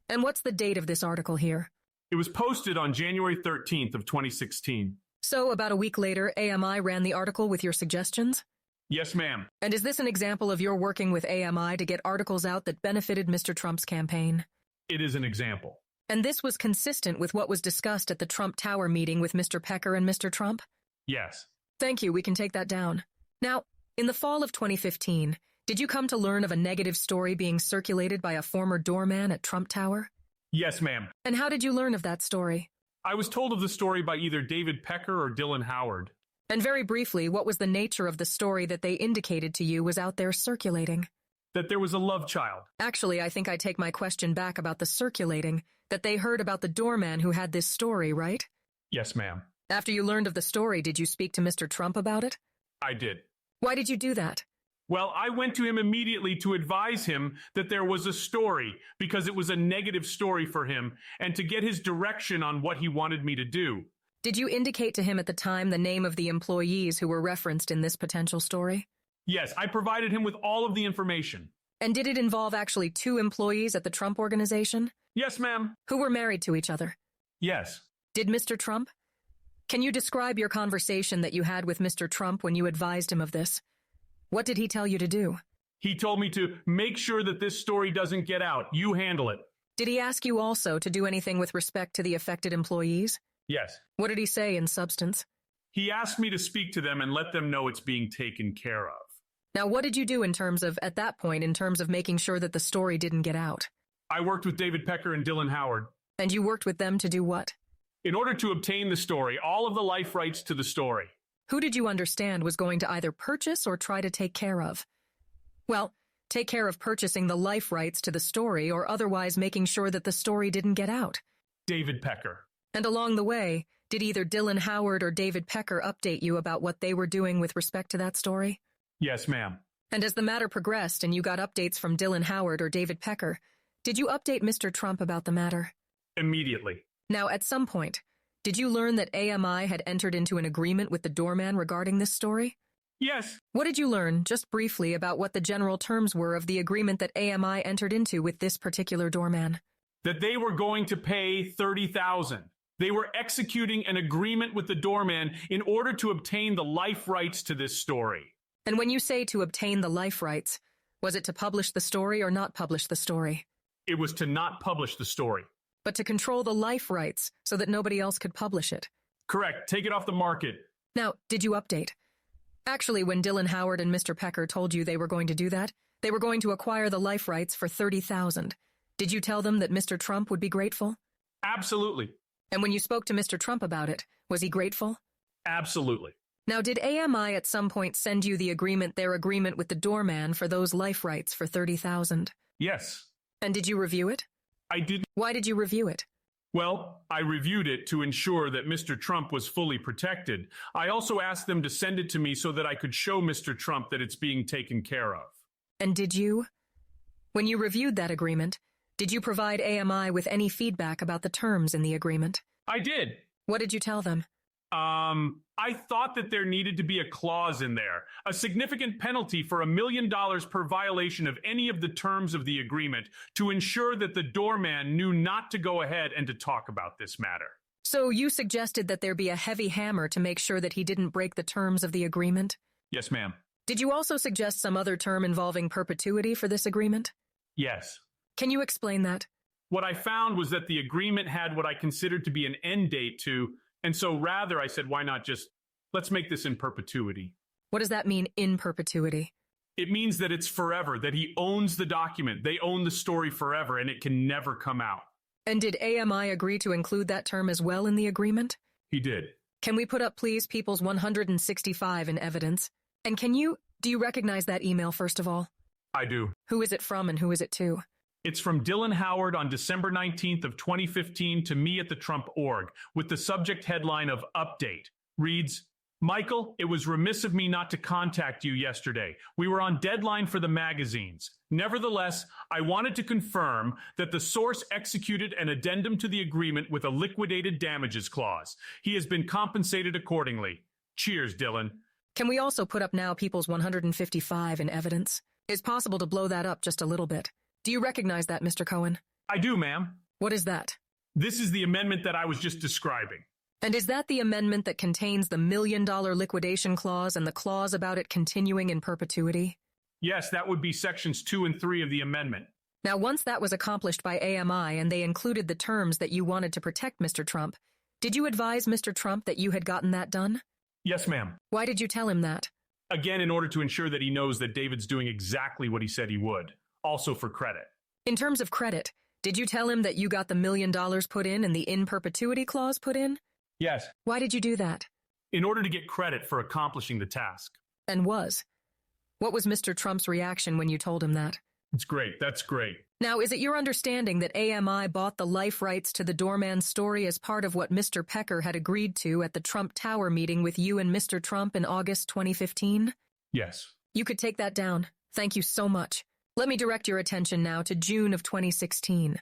And what's the date of this article here? It was posted on January 13th of 2016. So, about a week later, AMI ran the article with your suggestions? Yes, ma'am. And is this an example of your working with AMI to get articles out that benefited Mr. Trump's campaign? It is an example. And this was consistent with what was discussed at the Trump Tower meeting with Mr. Pecker and Mr. Trump? Yes. Thank you, we can take that down. Now, in the fall of 2015, did you come to learn of a negative story being circulated by a former doorman at Trump Tower? Yes, ma'am. And how did you learn of that story? I was told of the story by either David Pecker or Dylan Howard. And very briefly, what was the nature of the story that they indicated to you was out there circulating? That there was a love child. Actually, I think I take my question back about the circulating, that they heard about the doorman who had this story, right? Yes, ma'am. After you learned of the story, did you speak to Mr. Trump about it? I did. Why did you do that? Well, I went to him immediately to advise him that there was a story because it was a negative story for him and to get his direction on what he wanted me to do. Did you indicate to him at the time the name of the employees who were referenced in this potential story? Yes, I provided him with all of the information. And did it involve actually 2 employees at the Trump Organization? Yes, ma'am. Who were married to each other? Yes. Did Mr. Trump? Can you describe your conversation that you had with Mr. Trump when you advised him of this? What did he tell you to do? He told me to make sure that this story doesn't get out. You handle it. Did he ask you also to do anything with respect to the affected employees? Yes. What did he say in substance? He asked me to speak to them and let them know it's being taken care of. Now, what did you do at that point, in terms of making sure that the story didn't get out? I worked with David Pecker and Dylan Howard. And you worked with them to do what? In order to obtain the story, all of the life rights to the story. Who did you understand was going to either purchase or try to take care of? Well, take care of purchasing the life rights to the story or otherwise making sure that the story didn't get out. David Pecker. And along the way, did either Dylan Howard or David Pecker update you about what they were doing with respect to that story? Yes, ma'am. And as the matter progressed and you got updates from Dylan Howard or David Pecker, did you update Mr. Trump about the matter? Immediately. Now, at some point, did you learn that AMI had entered into an agreement with the doorman regarding this story? Yes. What did you learn, just briefly, about what the general terms were of the agreement that AMI entered into with this particular doorman? That they were going to pay $30,000. They were executing an agreement with the doorman in order to obtain the life rights to this story. And when you say to obtain the life rights, was it to publish the story or not publish the story? It was to not publish the story. But to control the life rights so that nobody else could publish it. Correct. Take it off the market. Now, did you update? Actually, when Dylan Howard and Mr. Pecker told you they were going to do that, they were going to acquire the life rights for $30,000. Did you tell them that Mr. Trump would be grateful? Absolutely. And when you spoke to Mr. Trump about it, was he grateful? Absolutely. Now, did AMI at some point send you their agreement with the doorman for those life rights for $30,000? Yes. And did you review it? I did. Why did you review it? Well, I reviewed it to ensure that Mr. Trump was fully protected. I also asked them to send it to me so that I could show Mr. Trump that it's being taken care of. And did you? When you reviewed that agreement, did you provide AMI with any feedback about the terms in the agreement? I did. What did you tell them? I thought that there needed to be a clause in there, a significant penalty for $1 million per violation of any of the terms of the agreement to ensure that the doorman knew not to go ahead and to talk about this matter. So you suggested that there be a heavy hammer to make sure that he didn't break the terms of the agreement? Yes, ma'am. Did you also suggest some other term involving perpetuity for this agreement? Yes. Can you explain that? What I found was that the agreement had what I considered to be an end date to, and so rather I said, why not just, let's make this in perpetuity. What does that mean, in perpetuity? It means that it's forever, that he owns the document, they own the story forever, and it can never come out. And did AMI agree to include that term as well in the agreement? He did. Can we put up, please, People's 165 in evidence? And do you recognize that email, first of all? I do. Who is it from and who is it to? It's from Dylan Howard on December 19th of 2015 to me at the Trump org, with the subject headline of Update. Reads, Michael, it was remiss of me not to contact you yesterday. We were on deadline for the magazines. Nevertheless, I wanted to confirm that the source executed an addendum to the agreement with a liquidated damages clause. He has been compensated accordingly. Cheers, Dylan. Can we also put up now People's 155 in evidence? It's possible to blow that up just a little bit. Do you recognize that, Mr. Cohen? I do, ma'am. What is that? This is the amendment that I was just describing. And is that the amendment that contains the $1 million liquidation clause and the clause about it continuing in perpetuity? Yes, that would be sections 2 and 3 of the amendment. Now, once that was accomplished by AMI and they included the terms that you wanted to protect Mr. Trump, did you advise Mr. Trump that you had gotten that done? Yes, ma'am. Why did you tell him that? Again, in order to ensure that he knows that David's doing exactly what he said he would. Also for credit. In terms of credit, did you tell him that you got the $1 million put in and the in perpetuity clause put in? Yes. Why did you do that? In order to get credit for accomplishing the task. And was. What was Mr. Trump's reaction when you told him that? It's great. That's great. Now, is it your understanding that AMI bought the life rights to the doorman story as part of what Mr. Pecker had agreed to at the Trump Tower meeting with you and Mr. Trump in August 2015? Yes. You could take that down. Thank you so much. Let me direct your attention now to June of 2016.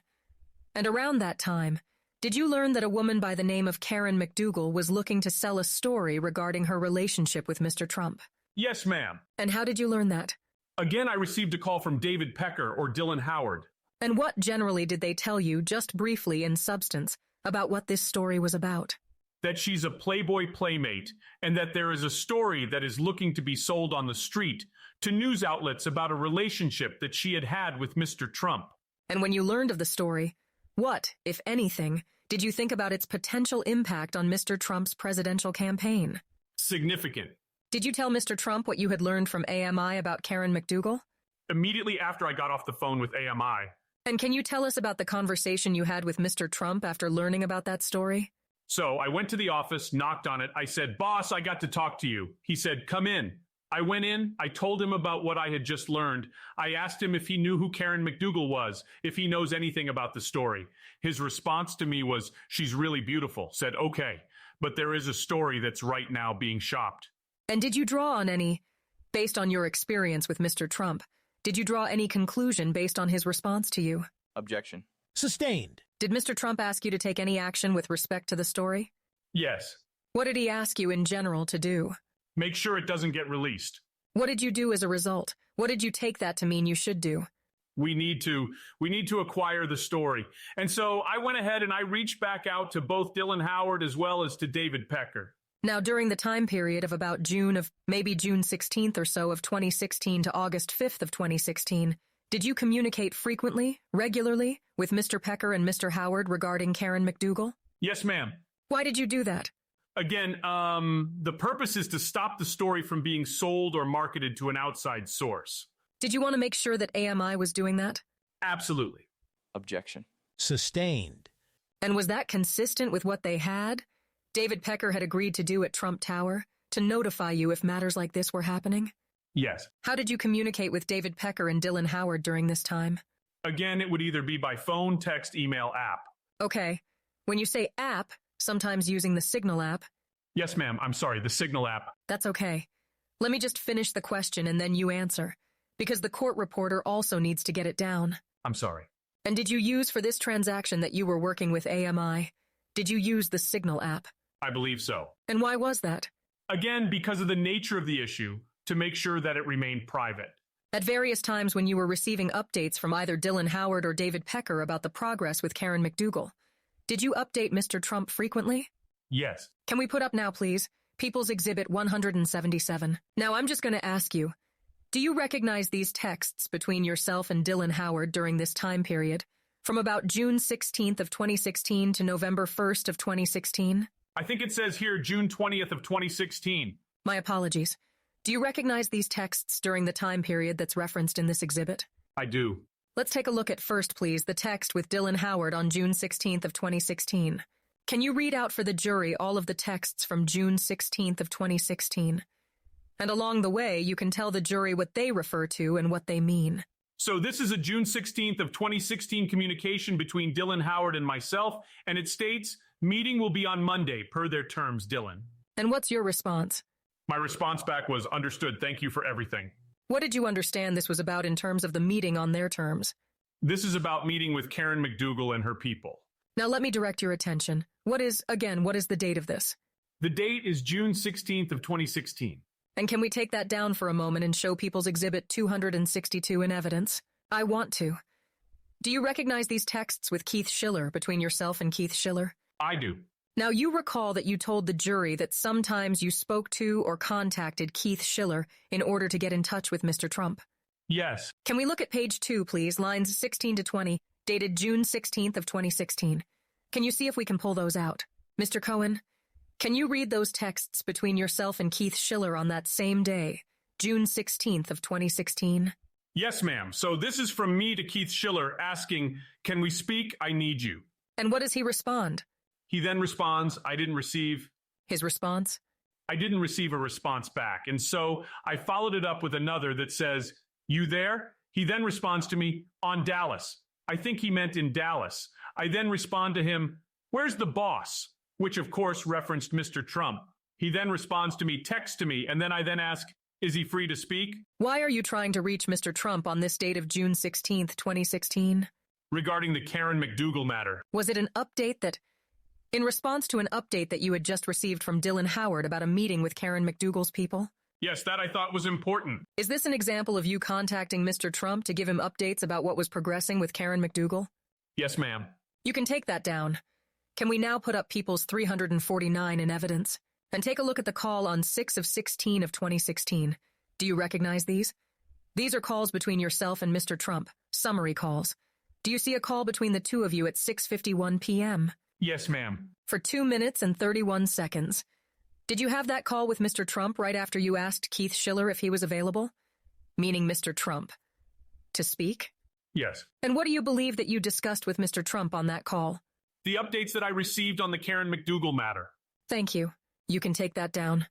And around that time, did you learn that a woman by the name of Karen McDougal was looking to sell a story regarding her relationship with Mr. Trump? Yes, ma'am. And how did you learn that? Again, I received a call from David Pecker or Dylan Howard. And what generally did they tell you, just briefly in substance, about what this story was about? That she's a Playboy playmate, and that there is a story that is looking to be sold on the street to news outlets about a relationship that she had had with Mr. Trump. And when you learned of the story, what, if anything, did you think about its potential impact on Mr. Trump's presidential campaign? Significant. Did you tell Mr. Trump what you had learned from AMI about Karen McDougal? Immediately after I got off the phone with AMI. And can you tell us about the conversation you had with Mr. Trump after learning about that story? So I went to the office, knocked on it. I said, "Boss, I got to talk to you." He said, "Come in." I went in. I told him about what I had just learned. I asked him if he knew who Karen McDougal was, if he knows anything about the story. His response to me was, "She's really beautiful." Said, "Okay, but there is a story that's right now being shopped." And did you draw on any, based on your experience with Mr. Trump, did you draw any conclusion based on his response to you? Objection. Sustained. Did Mr. Trump ask you to take any action with respect to the story? Yes. What did he ask you in general to do? Make sure it doesn't get released. What did you do as a result? What did you take that to mean you should do? We need to acquire the story. And so I went ahead and I reached back out to both Dylan Howard as well as to David Pecker. Now, during the time period of about maybe June 16th or so of 2016 to August 5th of 2016, did you communicate frequently, regularly, with Mr. Pecker and Mr. Howard regarding Karen McDougal? Yes, ma'am. Why did you do that? Again, the purpose is to stop the story from being sold or marketed to an outside source. Did you want to make sure that AMI was doing that? Absolutely. Objection. Sustained. And was that consistent with what they had? David Pecker had agreed to do at Trump Tower, to notify you if matters like this were happening? Yes. How did you communicate with David Pecker and Dylan Howard during this time? Again, it would either be by phone, text, email, app. Okay. When you say app, sometimes using the Signal app. Yes, ma'am. I'm sorry, the Signal app. That's okay. Let me just finish the question and then you answer, because the court reporter also needs to get it down. I'm sorry. And did you use for this transaction that you were working with AMI? Did you use the Signal app? I believe so. And why was that? Again, because of the nature of the issue, to make sure that it remained private. At various times when you were receiving updates from either Dylan Howard or David Pecker about the progress with Karen McDougal, did you update Mr. Trump frequently? Yes. Can we put up now, please? People's Exhibit 177. Now, I'm just going to ask you, do you recognize these texts between yourself and Dylan Howard during this time period, from about June 16th of 2016 to November 1st of 2016? I think it says here June 20th of 2016. My apologies. Do you recognize these texts during the time period that's referenced in this exhibit? I do. Let's take a look at first, please, the text with Dylan Howard on June 16th of 2016. Can you read out for the jury all of the texts from June 16th of 2016? And along the way, you can tell the jury what they refer to and what they mean. So this is a June 16th of 2016 communication between Dylan Howard and myself, and it states, meeting will be on Monday, per their terms, Dylan. And what's your response? My response back was, understood, thank you for everything. What did you understand this was about in terms of the meeting on their terms? This is about meeting with Karen McDougal and her people. Now let me direct your attention. What is the date of this? The date is June 16th of 2016. And can we take that down for a moment and show People's Exhibit 262 in evidence? I want to. Do you recognize these texts with Keith Schiller, between yourself and Keith Schiller? I do. Now, you recall that you told the jury that sometimes you spoke to or contacted Keith Schiller in order to get in touch with Mr. Trump. Yes. Can we look at page 2, please, lines 16 to 20, dated June 16th of 2016? Can you see if we can pull those out? Mr. Cohen, can you read those texts between yourself and Keith Schiller on that same day, June 16th of 2016? Yes, ma'am. So this is from me to Keith Schiller asking, can we speak? I need you. And what does he respond? He then responds, I didn't receive His response? I didn't receive a response back. And so I followed it up with another that says, you there? He then responds to me, on Dallas. I think he meant in Dallas. I then respond to him, where's the boss? Which of course referenced Mr. Trump. He then responds to me, text to me, and then I ask, is he free to speak? Why are you trying to reach Mr. Trump on this date of June 16th, 2016? Regarding the Karen McDougal matter. Was it an update in response to an update that you had just received from Dylan Howard about a meeting with Karen McDougal's people? Yes, that I thought was important. Is this an example of you contacting Mr. Trump to give him updates about what was progressing with Karen McDougal? Yes, ma'am. You can take that down. Can we now put up People's 349 in evidence? And take a look at the call on 6 of 16 of 2016. Do you recognize these? These are calls between yourself and Mr. Trump, summary calls. Do you see a call between the two of you at 6:51 p.m.? Yes, ma'am. For 2 minutes and 31 seconds. Did you have that call with Mr. Trump right after you asked Keith Schiller if he was available? Meaning Mr. Trump. To speak? Yes. And what do you believe that you discussed with Mr. Trump on that call? The updates that I received on the Karen McDougal matter. Thank you. You can take that down.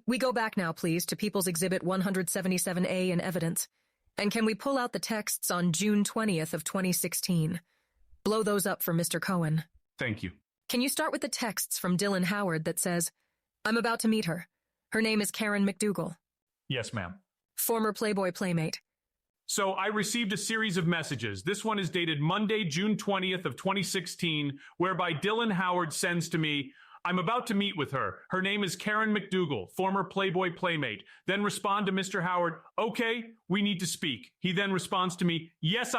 We go back now, please, to People's Exhibit 177A in evidence. And can we pull out the texts on June 20th of 2016? Blow those up for Mr. Cohen. Thank you. Can you start with the texts from Dylan Howard that says, I'm about to meet her. Her name is Karen McDougal. Yes, ma'am. Former Playboy playmate. So I received a series of messages. This one is dated Monday, June 20th of 2016, whereby Dylan Howard sends to me, I'm about to meet with her. Her name is Karen McDougal, former Playboy playmate. Then respond to Mr. Howard, okay, we need to speak. He then responds to me, yes,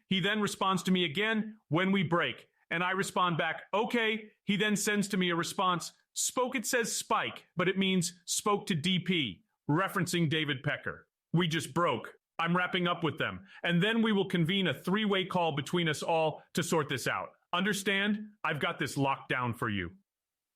He then responds to me again, when we break. And I respond back, okay. He then sends to me a response, spoke, it says spike, but it means spoke to DP, referencing David Pecker. We just broke. I'm wrapping up with them. And then we will convene a three-way call between us all to sort this out. Understand? I've got this locked down for you.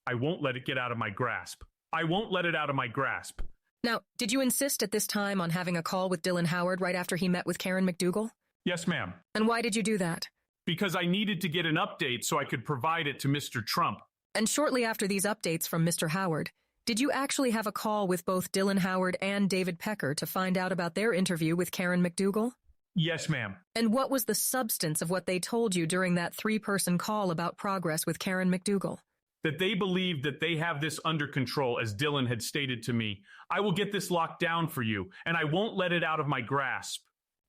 I won't let it get out of my grasp. I won't let it out of my grasp. Now, did you insist at this time on having a call with Dylan Howard right after he met with Karen McDougal? Yes, ma'am. And why did you do that? Because I needed to get an update so I could provide it to Mr. Trump. And shortly after these updates from Mr. Howard, did you actually have a call with both Dylan Howard and David Pecker to find out about their interview with Karen McDougal? Yes, ma'am. And what was the substance of what they told you during that three-person call about progress with Karen McDougal? That they believe that they have this under control, as Dylan had stated to me. I will get this locked down for you, and I won't let it out of my grasp.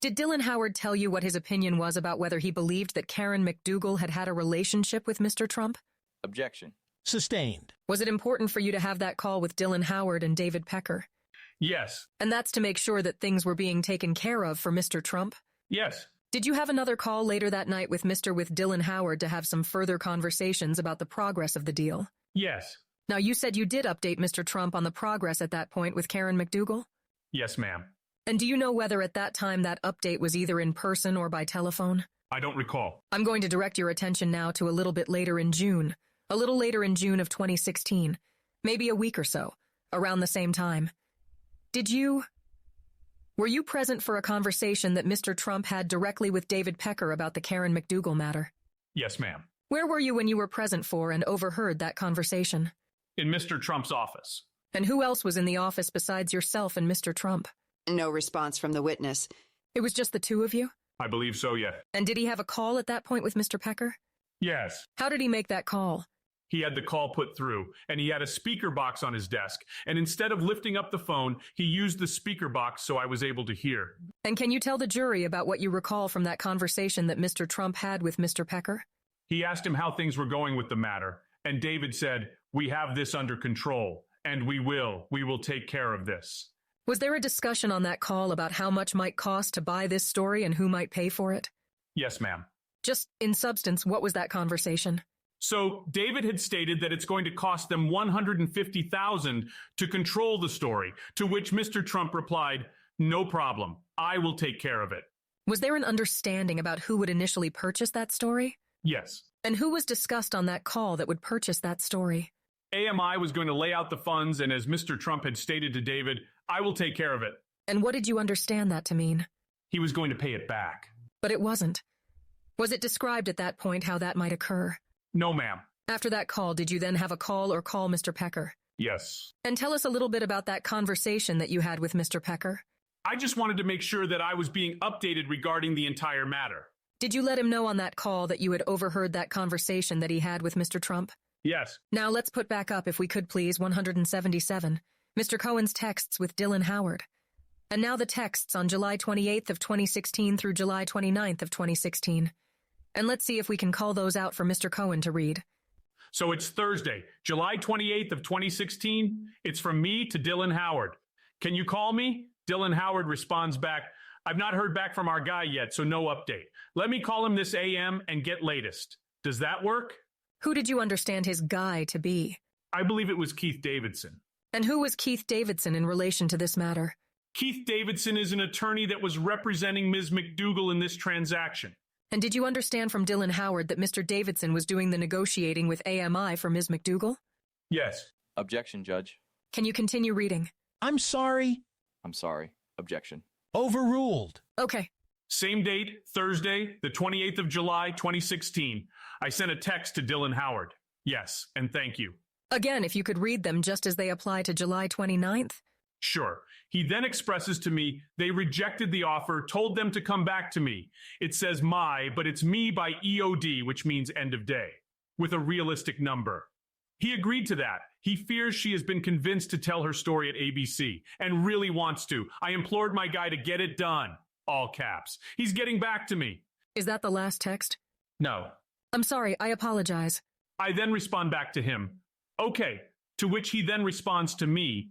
Did Dylan Howard tell you what his opinion was about whether he believed that Karen McDougal had had a relationship with Mr. Trump? Objection. Sustained. Was it important for you to have that call with Dylan Howard and David Pecker? Yes. And that's to make sure that things were being taken care of for Mr. Trump? Yes. Did you have another call later that night with Dylan Howard to have some further conversations about the progress of the deal? Yes. Now, you said you did update Mr. Trump on the progress at that point with Karen McDougal? Yes, ma'am. And do you know whether at that time that update was either in person or by telephone? I don't recall. I'm going to direct your attention now to a little later in June of 2016, maybe a week or so, around the same time. Were you present for a conversation that Mr. Trump had directly with David Pecker about the Karen McDougal matter? Yes, ma'am. Where were you when you were present for and overheard that conversation? In Mr. Trump's office. And who else was in the office besides yourself and Mr. Trump? No response from the witness. It was just the two of you? I believe so, yes. And did he have a call at that point with Mr. Pecker? Yes. How did he make that call? He had the call put through, and he had a speaker box on his desk, and instead of lifting up the phone, he used the speaker box so I was able to hear. And can you tell the jury about what you recall from that conversation that Mr. Trump had with Mr. Pecker? He asked him how things were going with the matter, and David said, "We have this under control, and we will take care of this." Was there a discussion on that call about how much might cost to buy this story and who might pay for it? Yes, ma'am. Just in substance, what was that conversation? So David had stated that it's going to cost them $150,000 to control the story, to which Mr. Trump replied, "No problem. I will take care of it." Was there an understanding about who would initially purchase that story? Yes. And who was discussed on that call that would purchase that story? AMI was going to lay out the funds, and as Mr. Trump had stated to David, "I will take care of it." And what did you understand that to mean? He was going to pay it back. But it wasn't. Was it described at that point how that might occur? No, ma'am. After that call, did you then have a call or call Mr. Pecker? Yes. And tell us a little bit about that conversation that you had with Mr. Pecker. I just wanted to make sure that I was being updated regarding the entire matter. Did you let him know on that call that you had overheard that conversation that he had with Mr. Trump? Yes. Now let's put back up, if we could please, 177, Mr. Cohen's texts with Dylan Howard. And now the texts on July 28th of 2016 through July 29th of 2016. And let's see if we can call those out for Mr. Cohen to read. So it's Thursday, July 28th of 2016. It's from me to Dylan Howard. "Can you call me?" Dylan Howard responds back, "I've not heard back from our guy yet, so no update. Let me call him this AM and get latest. Does that work?" Who did you understand his guy to be? I believe it was Keith Davidson. And who was Keith Davidson in relation to this matter? Keith Davidson is an attorney that was representing Ms. McDougal in this transaction. And did you understand from Dylan Howard that Mr. Davidson was doing the negotiating with AMI for Ms. McDougal? Yes. Objection, Judge. Can you continue reading? I'm sorry. I'm sorry. Objection. Overruled. Okay. Same date, Thursday, the 28th of July, 2016. I sent a text to Dylan Howard. Yes, and thank you. Again, if you could read them just as they apply to July 29th. Sure. He then expresses to me they rejected the offer, told them to come back to me. It says my, but it's me by EOD, which means end of day, with a realistic number. He agreed to that. He fears she has been convinced to tell her story at ABC and really wants to. I implored my guy to get it done. All caps. He's getting back to me. Is that the last text? No. I'm sorry, I apologize. I then respond back to him. Okay, to which he then responds to me,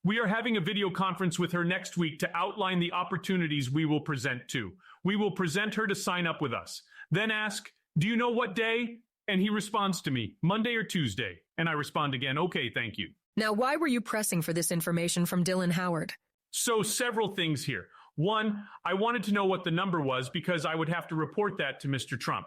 we are having a video conference with her next week to outline the opportunities we will present to. We will present her to sign up with us. Then ask, do you know what day? And he responds to me, Monday or Tuesday. And I respond again, okay, thank you. Now, why were you pressing for this information from Dylan Howard? So several things here. One, I wanted to know what the number was because I would have to report that to Mr. Trump.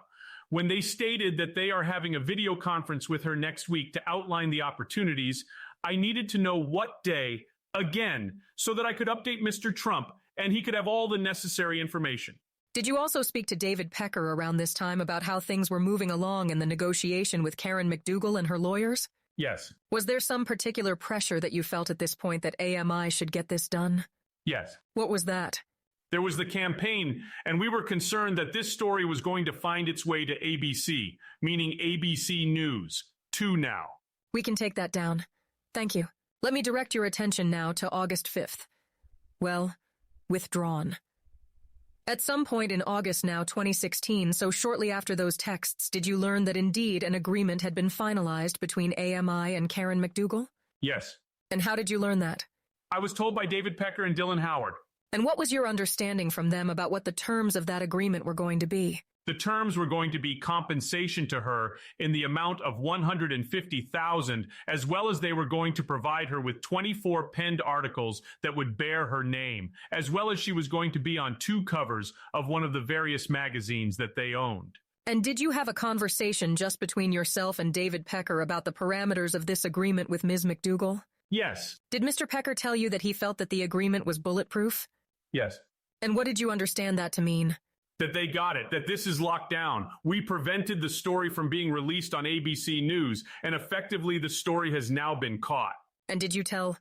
When they stated that they are having a video conference with her next week to outline the opportunities, I needed to know what day, again, so that I could update Mr. Trump and he could have all the necessary information. Did you also speak to David Pecker around this time about how things were moving along in the negotiation with Karen McDougal and her lawyers? Yes. Was there some particular pressure that you felt at this point that AMI should get this done? Yes. What was that? There was the campaign, and we were concerned that this story was going to find its way to ABC, meaning ABC News, 2 now. We can take that down. Thank you. Let me direct your attention now to August 5th. Well, withdrawn. At some point in August now 2016, so shortly after those texts, did you learn that indeed an agreement had been finalized between AMI and Karen McDougal? Yes. And how did you learn that? I was told by David Pecker and Dylan Howard. And what was your understanding from them about what the terms of that agreement were going to be? The terms were going to be compensation to her in the amount of $150,000, as well as they were going to provide her with 24 penned articles that would bear her name, as well as she was going to be on 2 covers of one of the various magazines that they owned. And did you have a conversation just between yourself and David Pecker about the parameters of this agreement with Ms. McDougal? Yes. Did Mr. Pecker tell you that he felt that the agreement was bulletproof? Yes. And what did you understand that to mean? That they got it, that this is locked down. We prevented the story from being released on ABC News, and effectively the story has now been caught. And did you update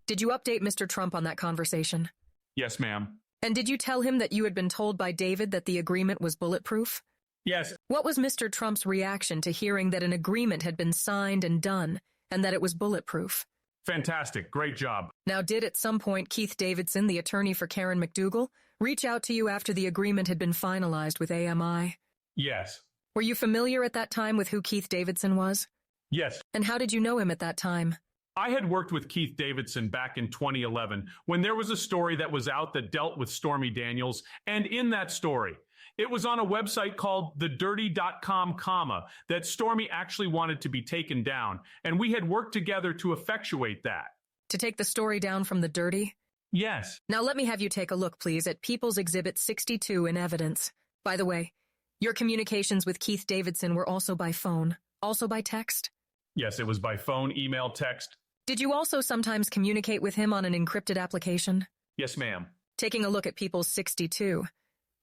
Mr. Trump on that conversation? Yes, ma'am. And did you tell him that you had been told by David that the agreement was bulletproof? Yes. What was Mr. Trump's reaction to hearing that an agreement had been signed and done, and that it was bulletproof? Fantastic. Great job. Now, did at some point Keith Davidson, the attorney for Karen McDougal, reach out to you after the agreement had been finalized with AMI? Yes. Were you familiar at that time with who Keith Davidson was? Yes. And how did you know him at that time? I had worked with Keith Davidson back in 2011 when there was a story that was out that dealt with Stormy Daniels, and in that story, it was on a website called thedirty.com, that Stormy actually wanted to be taken down, and we had worked together to effectuate that. To take the story down from The Dirty? Yes. Now let me have you take a look, please, at People's Exhibit 62 in evidence. By the way, your communications with Keith Davidson were also by phone, also by text? Yes, it was by phone, email, text. Did you also sometimes communicate with him on an encrypted application? Yes, ma'am. Taking a look at People's 62.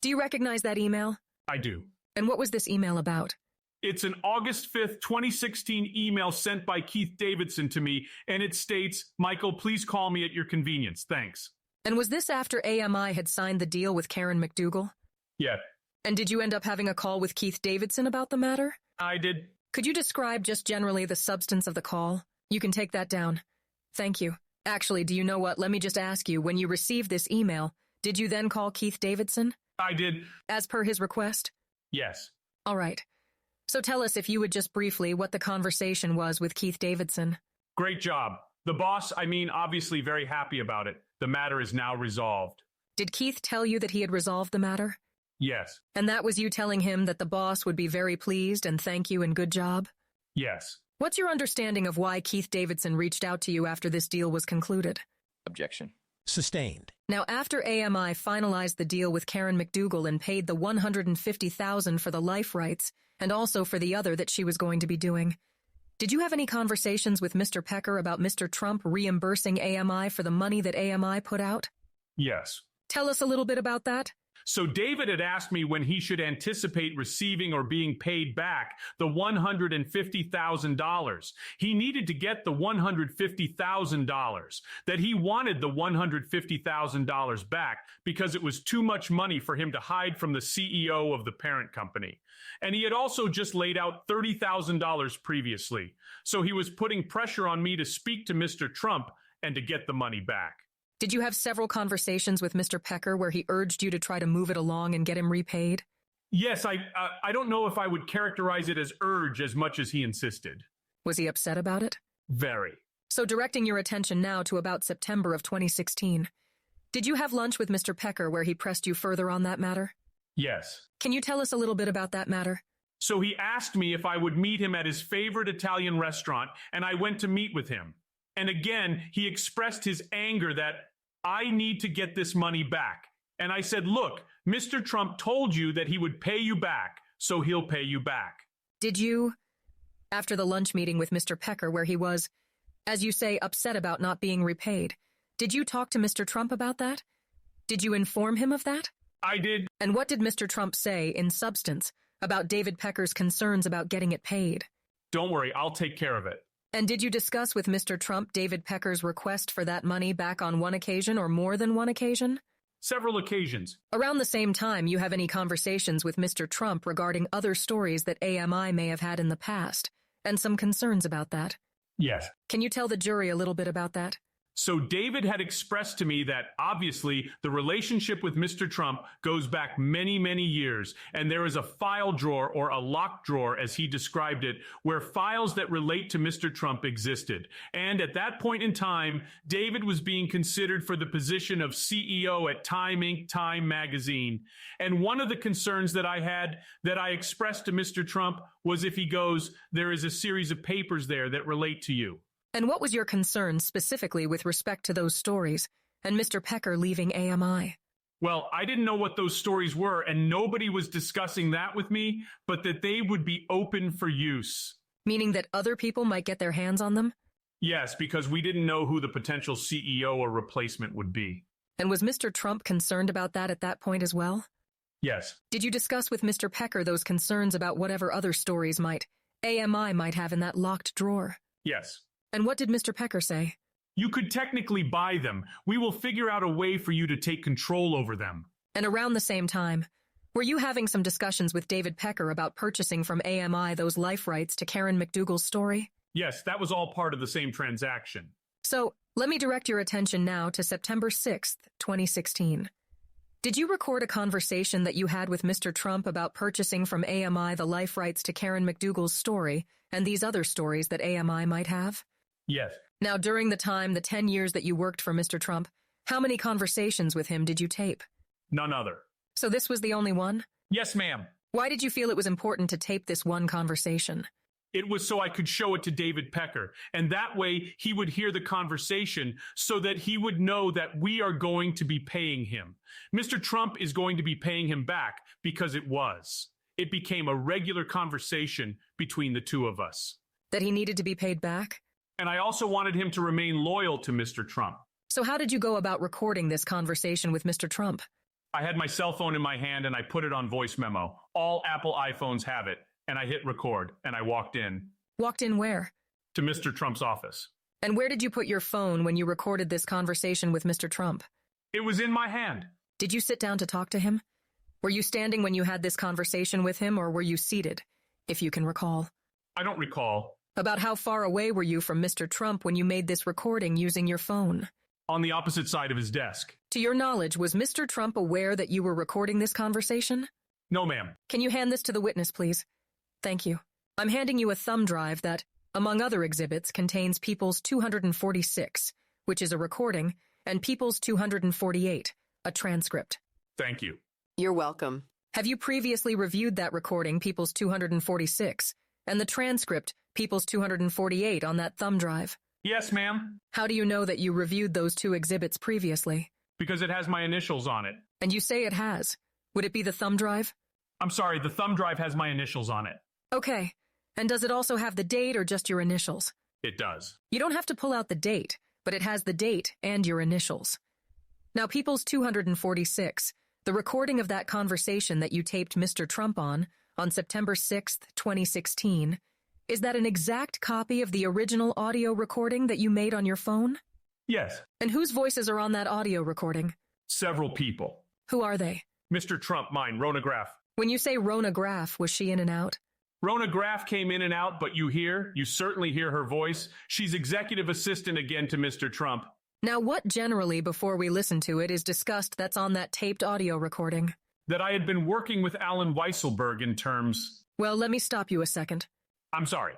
Do you recognize that email? I do. And what was this email about? It's an August 5th, 2016 email sent by Keith Davidson to me, and it states, Michael, please call me at your convenience. Thanks. And was this after AMI had signed the deal with Karen McDougal? Yeah. And did you end up having a call with Keith Davidson about the matter? I did. Could you describe just generally the substance of the call? You can take that down. Thank you. Actually, do you know what? Let me just ask you, when you received this email, did you then call Keith Davidson? I did. As per his request? Yes. All right. So tell us, if you would just briefly, what the conversation was with Keith Davidson. Great job. The boss, obviously very happy about it. The matter is now resolved. Did Keith tell you that he had resolved the matter? Yes. And that was you telling him that the boss would be very pleased and thank you and good job? Yes. What's your understanding of why Keith Davidson reached out to you after this deal was concluded? Objection. Sustained. Now, after AMI finalized the deal with Karen McDougal and paid the $150,000 for the life rights, and also for the other that she was going to be doing, did you have any conversations with Mr. Pecker about Mr. Trump reimbursing AMI for the money that AMI put out? Yes. Tell us a little bit about that. So David had asked me when he should anticipate receiving or being paid back the $150,000. He needed to get the $150,000, that he wanted the $150,000 back because it was too much money for him to hide from the CEO of the parent company. And he had also just laid out $30,000 previously. So he was putting pressure on me to speak to Mr. Trump and to get the money back. Did you have several conversations with Mr. Pecker where he urged you to try to move it along and get him repaid? Yes, I don't know if I would characterize it as urge as much as he insisted. Was he upset about it? Very. So directing your attention now to about September of 2016. Did you have lunch with Mr. Pecker where he pressed you further on that matter? Yes. Can you tell us a little bit about that matter? So he asked me if I would meet him at his favorite Italian restaurant, and I went to meet with him. And again, he expressed his anger that I need to get this money back. And I said, look, Mr. Trump told you that he would pay you back, so he'll pay you back. Did you, after the lunch meeting with Mr. Pecker where he was, as you say, upset about not being repaid, did you talk to Mr. Trump about that? Did you inform him of that? I did. And what did Mr. Trump say, in substance, about David Pecker's concerns about getting it paid? Don't worry, I'll take care of it. And did you discuss with Mr. Trump David Pecker's request for that money back on one occasion or more than one occasion? Several occasions. Around the same time, you have any conversations with Mr. Trump regarding other stories that AMI may have had in the past, and some concerns about that. Yes. Can you tell the jury a little bit about that? So David had expressed to me that obviously the relationship with Mr. Trump goes back many, many years, and there is a file drawer or a locked drawer, as he described it, where files that relate to Mr. Trump existed. And at that point in time, David was being considered for the position of CEO at Time Inc., Time Magazine. And one of the concerns that I had that I expressed to Mr. Trump was if he goes, there is a series of papers there that relate to you. And what was your concern specifically with respect to those stories and Mr. Pecker leaving AMI? Well, I didn't know what those stories were, and nobody was discussing that with me, but that they would be open for use. Meaning that other people might get their hands on them? Yes, because we didn't know who the potential CEO or replacement would be. And was Mr. Trump concerned about that at that point as well? Yes. Did you discuss with Mr. Pecker those concerns about whatever other stories AMI might have in that locked drawer? Yes. And what did Mr. Pecker say? You could technically buy them. We will figure out a way for you to take control over them. And around the same time, were you having some discussions with David Pecker about purchasing from AMI those life rights to Karen McDougal's story? Yes, that was all part of the same transaction. So, let me direct your attention now to September 6th, 2016. Did you record a conversation that you had with Mr. Trump about purchasing from AMI the life rights to Karen McDougal's story and these other stories that AMI might have? Yes. Now, during the 10 years that you worked for Mr. Trump, how many conversations with him did you tape? None other. So this was the only one? Yes, ma'am. Why did you feel it was important to tape this one conversation? It was so I could show it to David Pecker, and that way he would hear the conversation so that he would know that we are going to be paying him. Mr. Trump is going to be paying him back because it was. It became a regular conversation between the two of us. That he needed to be paid back? And I also wanted him to remain loyal to Mr. Trump. So how did you go about recording this conversation with Mr. Trump? I had my cell phone in my hand and I put it on voice memo. All Apple iPhones have it. And I hit record and I walked in. Walked in where? To Mr. Trump's office. And where did you put your phone when you recorded this conversation with Mr. Trump? It was in my hand. Did you sit down to talk to him? Were you standing when you had this conversation with him, or were you seated, if you can recall? I don't recall. About how far away were you from Mr. Trump when you made this recording using your phone? On the opposite side of his desk. To your knowledge, was Mr. Trump aware that you were recording this conversation? No, ma'am. Can you hand this to the witness, please? Thank you. I'm handing you a thumb drive that, among other exhibits, contains People's 246, which is a recording, and People's 248, a transcript. Thank you. You're welcome. Have you previously reviewed that recording, People's 246, and the transcript, People's 248, on that thumb drive? Yes, ma'am. How do you know that you reviewed those two exhibits previously? Because it has my initials on it. And you say it has. Would it be the thumb drive? I'm sorry, the thumb drive has my initials on it. Okay. And does it also have the date or just your initials? It does. You don't have to pull out the date, but it has the date and your initials. Now, People's 246, the recording of that conversation that you taped Mr. Trump on September 6th, 2016, is that an exact copy of the original audio recording that you made on your phone? Yes. And whose voices are on that audio recording? Several people. Who are they? Mr. Trump, mine, Rona Graff. When you say Rona Graff, was she in and out? Rona Graff came in and out, but you certainly hear her voice. She's executive assistant again to Mr. Trump. Now, what generally, before we listen to it, is discussed that's on that taped audio recording? That I had been working with Alan Weisselberg in terms... Well, let me stop you a second. I'm sorry.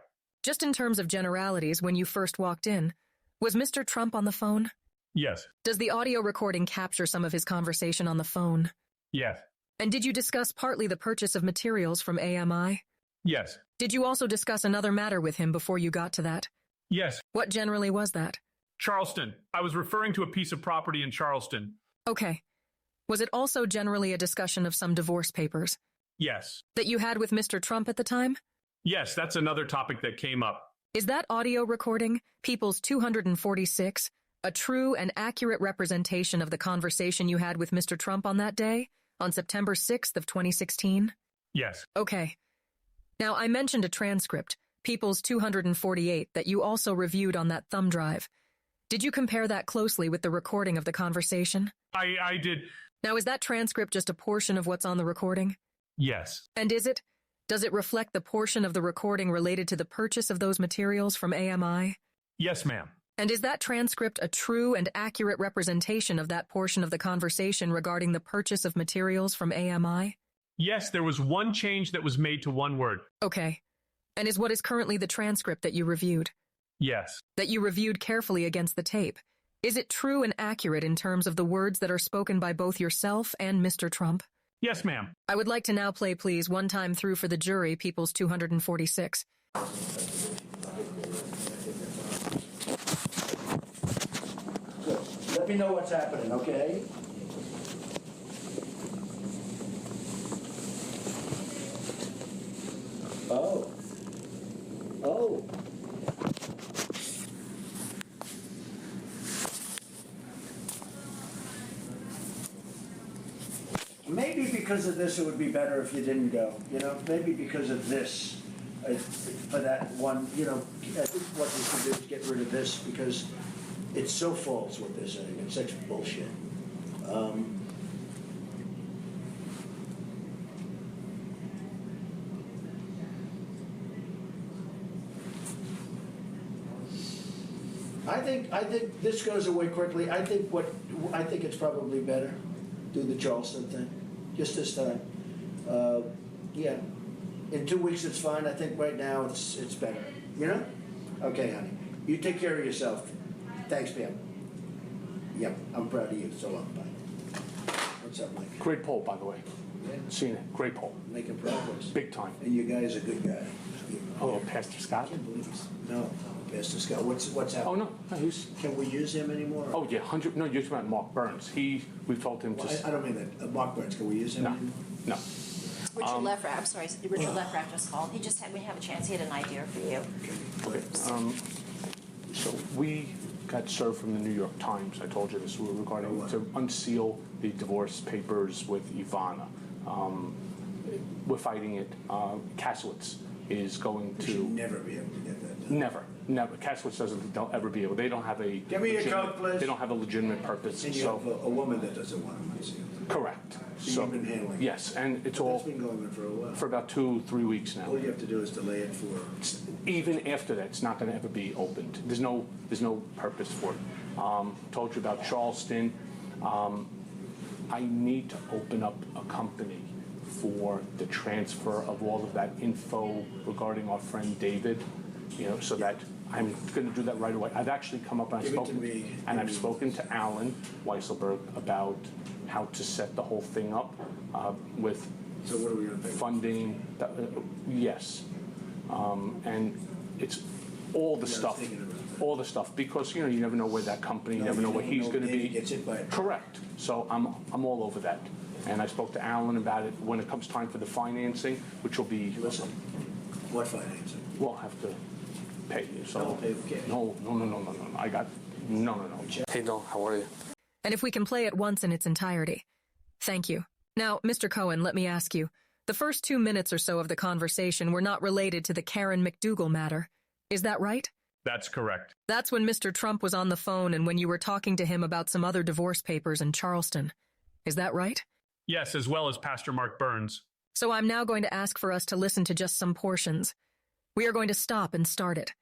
Just in terms of generalities, when you first walked in, was Mr. Trump on the phone? Yes. Does the audio recording capture some of his conversation on the phone? Yes. And did you discuss partly the purchase of materials from AMI? Yes. Did you also discuss another matter with him before you got to that? Yes. What generally was that? Charleston. I was referring to a piece of property in Charleston. Okay. Was it also generally a discussion of some divorce papers? Yes. That you had with Mr. Trump at the time? Yes, that's another topic that came up. Is that audio recording, People's 246, a true and accurate representation of the conversation you had with Mr. Trump on that day, on September 6th of 2016? Yes. Okay. Now, I mentioned a transcript, People's 248, that you also reviewed on that thumb drive. Did you compare that closely with the recording of the conversation? I did. Now, is that transcript just a portion of what's on the recording? Yes. And does it reflect the portion of the recording related to the purchase of those materials from AMI? Yes, ma'am. And is that transcript a true and accurate representation of that portion of the conversation regarding the purchase of materials from AMI? Yes, there was one change that was made to one word. Okay. And is what is currently the transcript that you reviewed? Yes. That you reviewed carefully against the tape. Is it true and accurate in terms of the words that are spoken by both yourself and Mr. Trump? Yes, ma'am. I would like to now play, please, one time through for the jury, People's 246. Let me know what's happening, okay? Oh. Oh. Maybe because of this, it would be better if you didn't go. You know, maybe because of this, for that one. You know, I think what we should do is get rid of this because it's so false what they're saying. It's such bullshit. I think this goes away quickly. I think it's probably better. Do the Charleston thing, just this time. Yeah, in 2 weeks it's fine. I think right now it's better. You know? Okay, honey. You take care of yourself. Thanks, Pam. Yep, I'm proud of you. So long, bye. What's up, Mike? Great poll, by the way. Yeah, Seen it. Great poll. making progress. Big time. And you guys are good guy. Oh, Pastor Scott? I can't believe he's no, Pastor Scott. What's happening? Oh, no. He's. Can we use him anymore? Oh, yeah. 100. No, you're talking about Mark Burns. We've told him Well, to. I don't mean that. Mark Burns. Can we use him No. anymore? No. Richard Lefrak, I'm sorry, Richard Lefrak just called. He just had, we have a chance, he had an idea for you. Okay. So we got served from the New York Times. I told you this regarding to unseal the divorce papers with Ivana. We're fighting it. Kasowitz is going We to should never be able to get that done. never. Kasowitz doesn't think they'll ever be able. They don't have a. Give me your code, please. They don't have a legitimate purpose. And you So have a woman that doesn't want to unseal. correct. So you've been handling it. Yes, and it's That's all been going on for a while. for about 2-3 weeks now. All you have to do is delay it for. Even after that, it's not going to ever be opened. There's no purpose for it. Told you about Charleston. I need to open up a company for the transfer of all of that info regarding our friend David. You know, so that I'm going to do that right away. I've actually come up and Give it to me. I've spoken to Alan Weisselberg about how to set the whole thing up with So what are we going to pay? funding. Yes, and it's all the Yeah, I was stuff. thinking about that. All the stuff, because you never know where that company, you never know where he's going to Maybe be. gets hit by it. Correct. So I'm all over that, and I spoke to Alan about it. When it comes time for the financing, which will be, Listen, what financing? we'll have to pay you. So I'll pay with cash. no. I got no. Hey, no. How are you? And if we can play it once in its entirety. Thank you. Now, Mr. Cohen, let me ask you. The first 2 minutes or so of the conversation were not related to the Karen McDougal matter. Is that right? That's correct. That's when Mr. Trump was on the phone and when you were talking to him about some other divorce papers in Charleston. Is that right? Yes, as well as Pastor Mark Burns. So I'm now going to ask for us to listen to just some portions. We are going to stop and start it.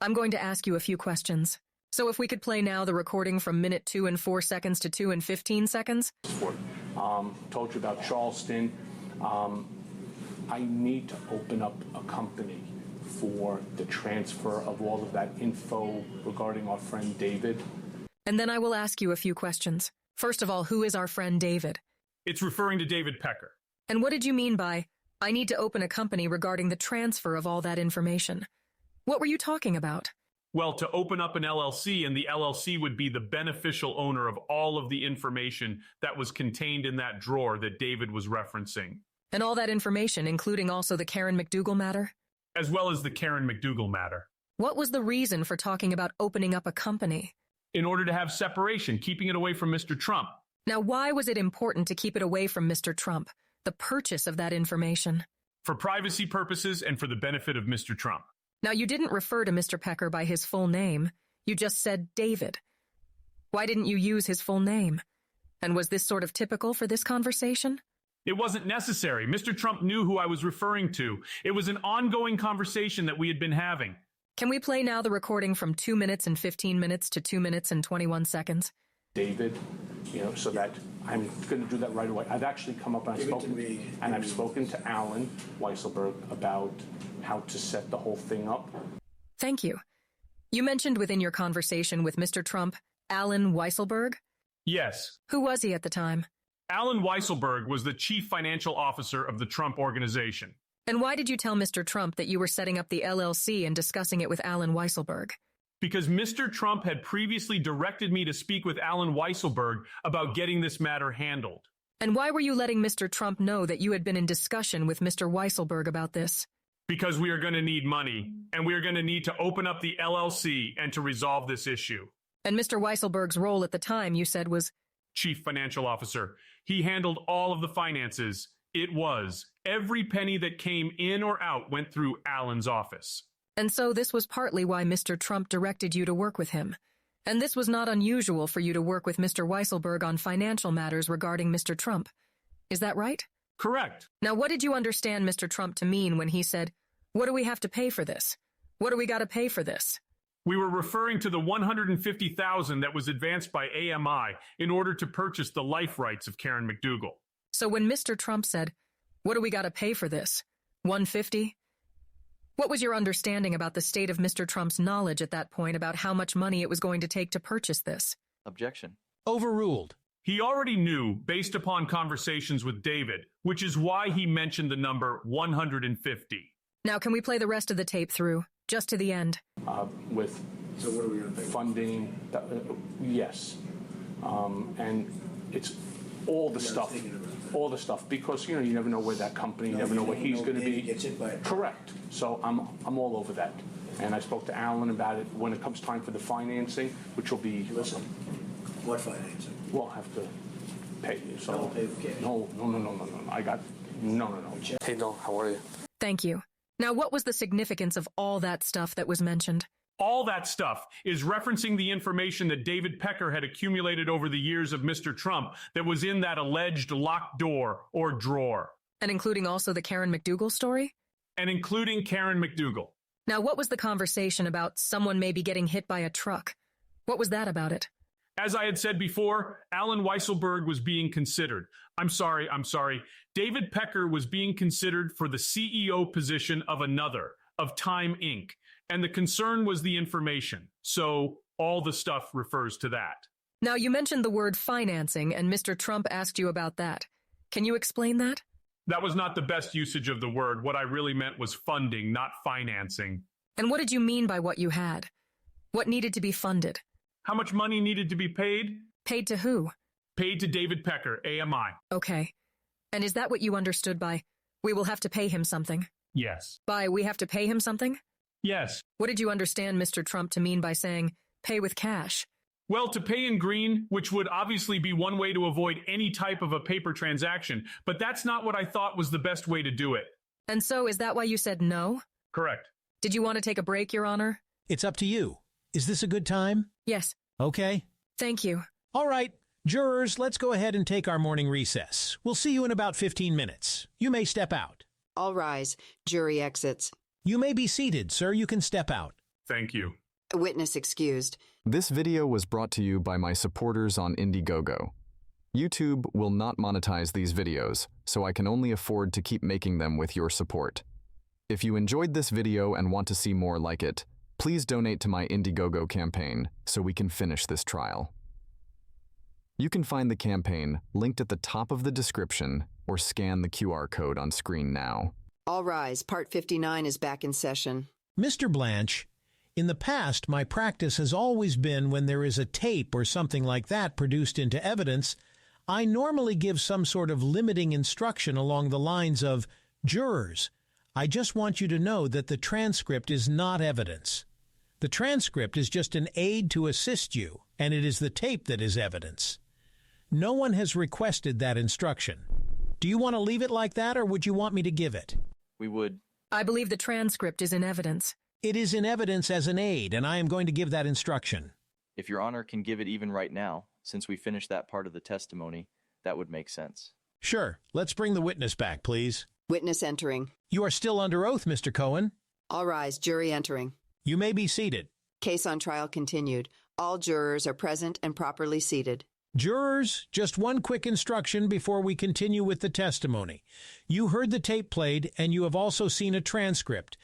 I'm going to ask you a few questions. So if we could play now the recording from minute 2 and 4 seconds to 2 and 15 seconds. Told you about Charleston. I need to open up a company for the transfer of all of that info regarding our friend David. And then I will ask you a few questions. First of all, who is our friend David? It's referring to David Pecker. And what did you mean by, I need to open a company regarding the transfer of all that information? What were you talking about? Well, to open up an LLC, and the LLC would be the beneficial owner of all of the information that was contained in that drawer that David was referencing. And all that information, including also the Karen McDougal matter? As well as the Karen McDougal matter. What was the reason for talking about opening up a company? In order to have separation, keeping it away from Mr. Trump. Now, why was it important to keep it away from Mr. Trump, the purchase of that information? For privacy purposes and for the benefit of Mr. Trump. Now, you didn't refer to Mr. Pecker by his full name. You just said David. Why didn't you use his full name? And was this sort of typical for this conversation? It wasn't necessary. Mr. Trump knew who I was referring to. It was an ongoing conversation that we had been having. Can we play now the recording from 2 minutes and 15 minutes to 2 minutes and 21 seconds? David, so that I'm going to do that right away. I've actually come up and I've spoken to Alan Weisselberg about how to set the whole thing up. Thank you. You mentioned within your conversation with Mr. Trump, Alan Weisselberg? Yes. Who was he at the time? Alan Weisselberg was the chief financial officer of the Trump Organization. And why did you tell Mr. Trump that you were setting up the LLC and discussing it with Alan Weisselberg? Because Mr. Trump had previously directed me to speak with Alan Weisselberg about getting this matter handled. And why were you letting Mr. Trump know that you had been in discussion with Mr. Weisselberg about this? Because we are going to need money, and we are going to need to open up the LLC and to resolve this issue. And Mr. Weisselberg's role at the time, you said, was? Chief financial officer. He handled all of the finances. It was. Every penny that came in or out went through Alan's office. And so this was partly why Mr. Trump directed you to work with him. And this was not unusual for you to work with Mr. Weisselberg on financial matters regarding Mr. Trump. Is that right? Correct. Now, what did you understand Mr. Trump to mean when he said, what do we have to pay for this? What do we got to pay for this? We were referring to the $150,000 that was advanced by AMI in order to purchase the life rights of Karen McDougal. So when Mr. Trump said, what do we got to pay for this? $150? What was your understanding about the state of Mr. Trump's knowledge at that point about how much money it was going to take to purchase this? Objection. Overruled. He already knew based upon conversations with David, which is why he mentioned the number 150. Now, can we play the rest of the tape through, just to the end? With So what are we going to pay? funding, yes. And it's all the stuff. All the stuff, because you never know where that company, you never know where he's going to be. Gets hit by it. Correct. So I'm all over that. And I spoke to Alan about it when it comes time for the financing, which will be. Listen, what financing? We'll have to pay you. So Don't pay with cash. No. I got no. Hey, Noel, how are you? Thank you. Now, what was the significance of all that stuff that was mentioned? All that stuff is referencing the information that David Pecker had accumulated over the years of Mr. Trump that was in that alleged locked door or drawer. And including also the Karen McDougal story? And including Karen McDougal. Now, what was the conversation about someone maybe getting hit by a truck? What was that about it? As I had said before, Alan Weisselberg was being considered. I'm sorry. David Pecker was being considered for the CEO position of another, of Time Inc., and the concern was the information. So all the stuff refers to that. Now, you mentioned the word financing, and Mr. Trump asked you about that. Can you explain that? That was not the best usage of the word. What I really meant was funding, not financing. And what did you mean by what you had? What needed to be funded? How much money needed to be paid? Paid to who? Paid to David Pecker, AMI. Okay. And is that what you understood by, we will have to pay him something? Yes. By, we have to pay him something? Yes. What did you understand Mr. Trump to mean by saying, pay with cash? Well, to pay in green, which would obviously be one way to avoid any type of a paper transaction, but that's not what I thought was the best way to do it. And so, is that why you said no? Correct. Did you want to take a break, Your Honor? It's up to you. Is this a good time? Yes. Okay. Thank you. All right. Jurors, let's go ahead and take our morning recess. We'll see you in about 15 minutes. You may step out. All rise. Jury exits. You may be seated, sir. You can step out. Thank you. Witness excused. This video was brought to you by my supporters on Indiegogo. YouTube will not monetize these videos, so I can only afford to keep making them with your support. If you enjoyed this video and want to see more like it, please donate to my Indiegogo campaign so we can finish this trial. You can find the campaign linked at the top of the description or scan the QR code on screen now. All rise. Part 59 is back in session. Mr. Blanche, in the past, my practice has always been when there is a tape or something like that produced into evidence, I normally give some sort of limiting instruction along the lines of, jurors, I just want you to know that the transcript is not evidence. The transcript is just an aid to assist you, and it is the tape that is evidence. No one has requested that instruction. Do you want to leave it like that, or would you want me to give it? We would. I believe the transcript is in evidence. It is in evidence as an aid, and I am going to give that instruction. If Your Honor can give it even right now, since we finished that part of the testimony, that would make sense. Sure. Let's bring the witness back, please. Witness entering. You are still under oath, Mr. Cohen. All rise. Jury entering. You may be seated. Case on trial continued. All jurors are present and properly seated. Jurors, just one quick instruction before we continue with the testimony. You heard the tape played, and you have also seen a transcript.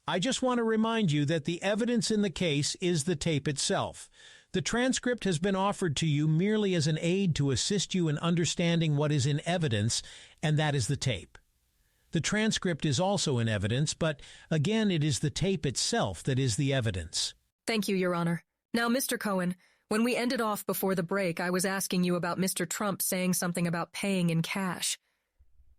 I just want to remind you that the evidence in the case is the tape itself. The transcript has been offered to you merely as an aid to assist you in understanding what is in evidence, and that is the tape. The transcript is also in evidence, but again, it is the tape itself that is the evidence. Thank you, Your Honor. Now, Mr. Cohen, when we ended off before the break, I was asking you about Mr. Trump saying something about paying in cash.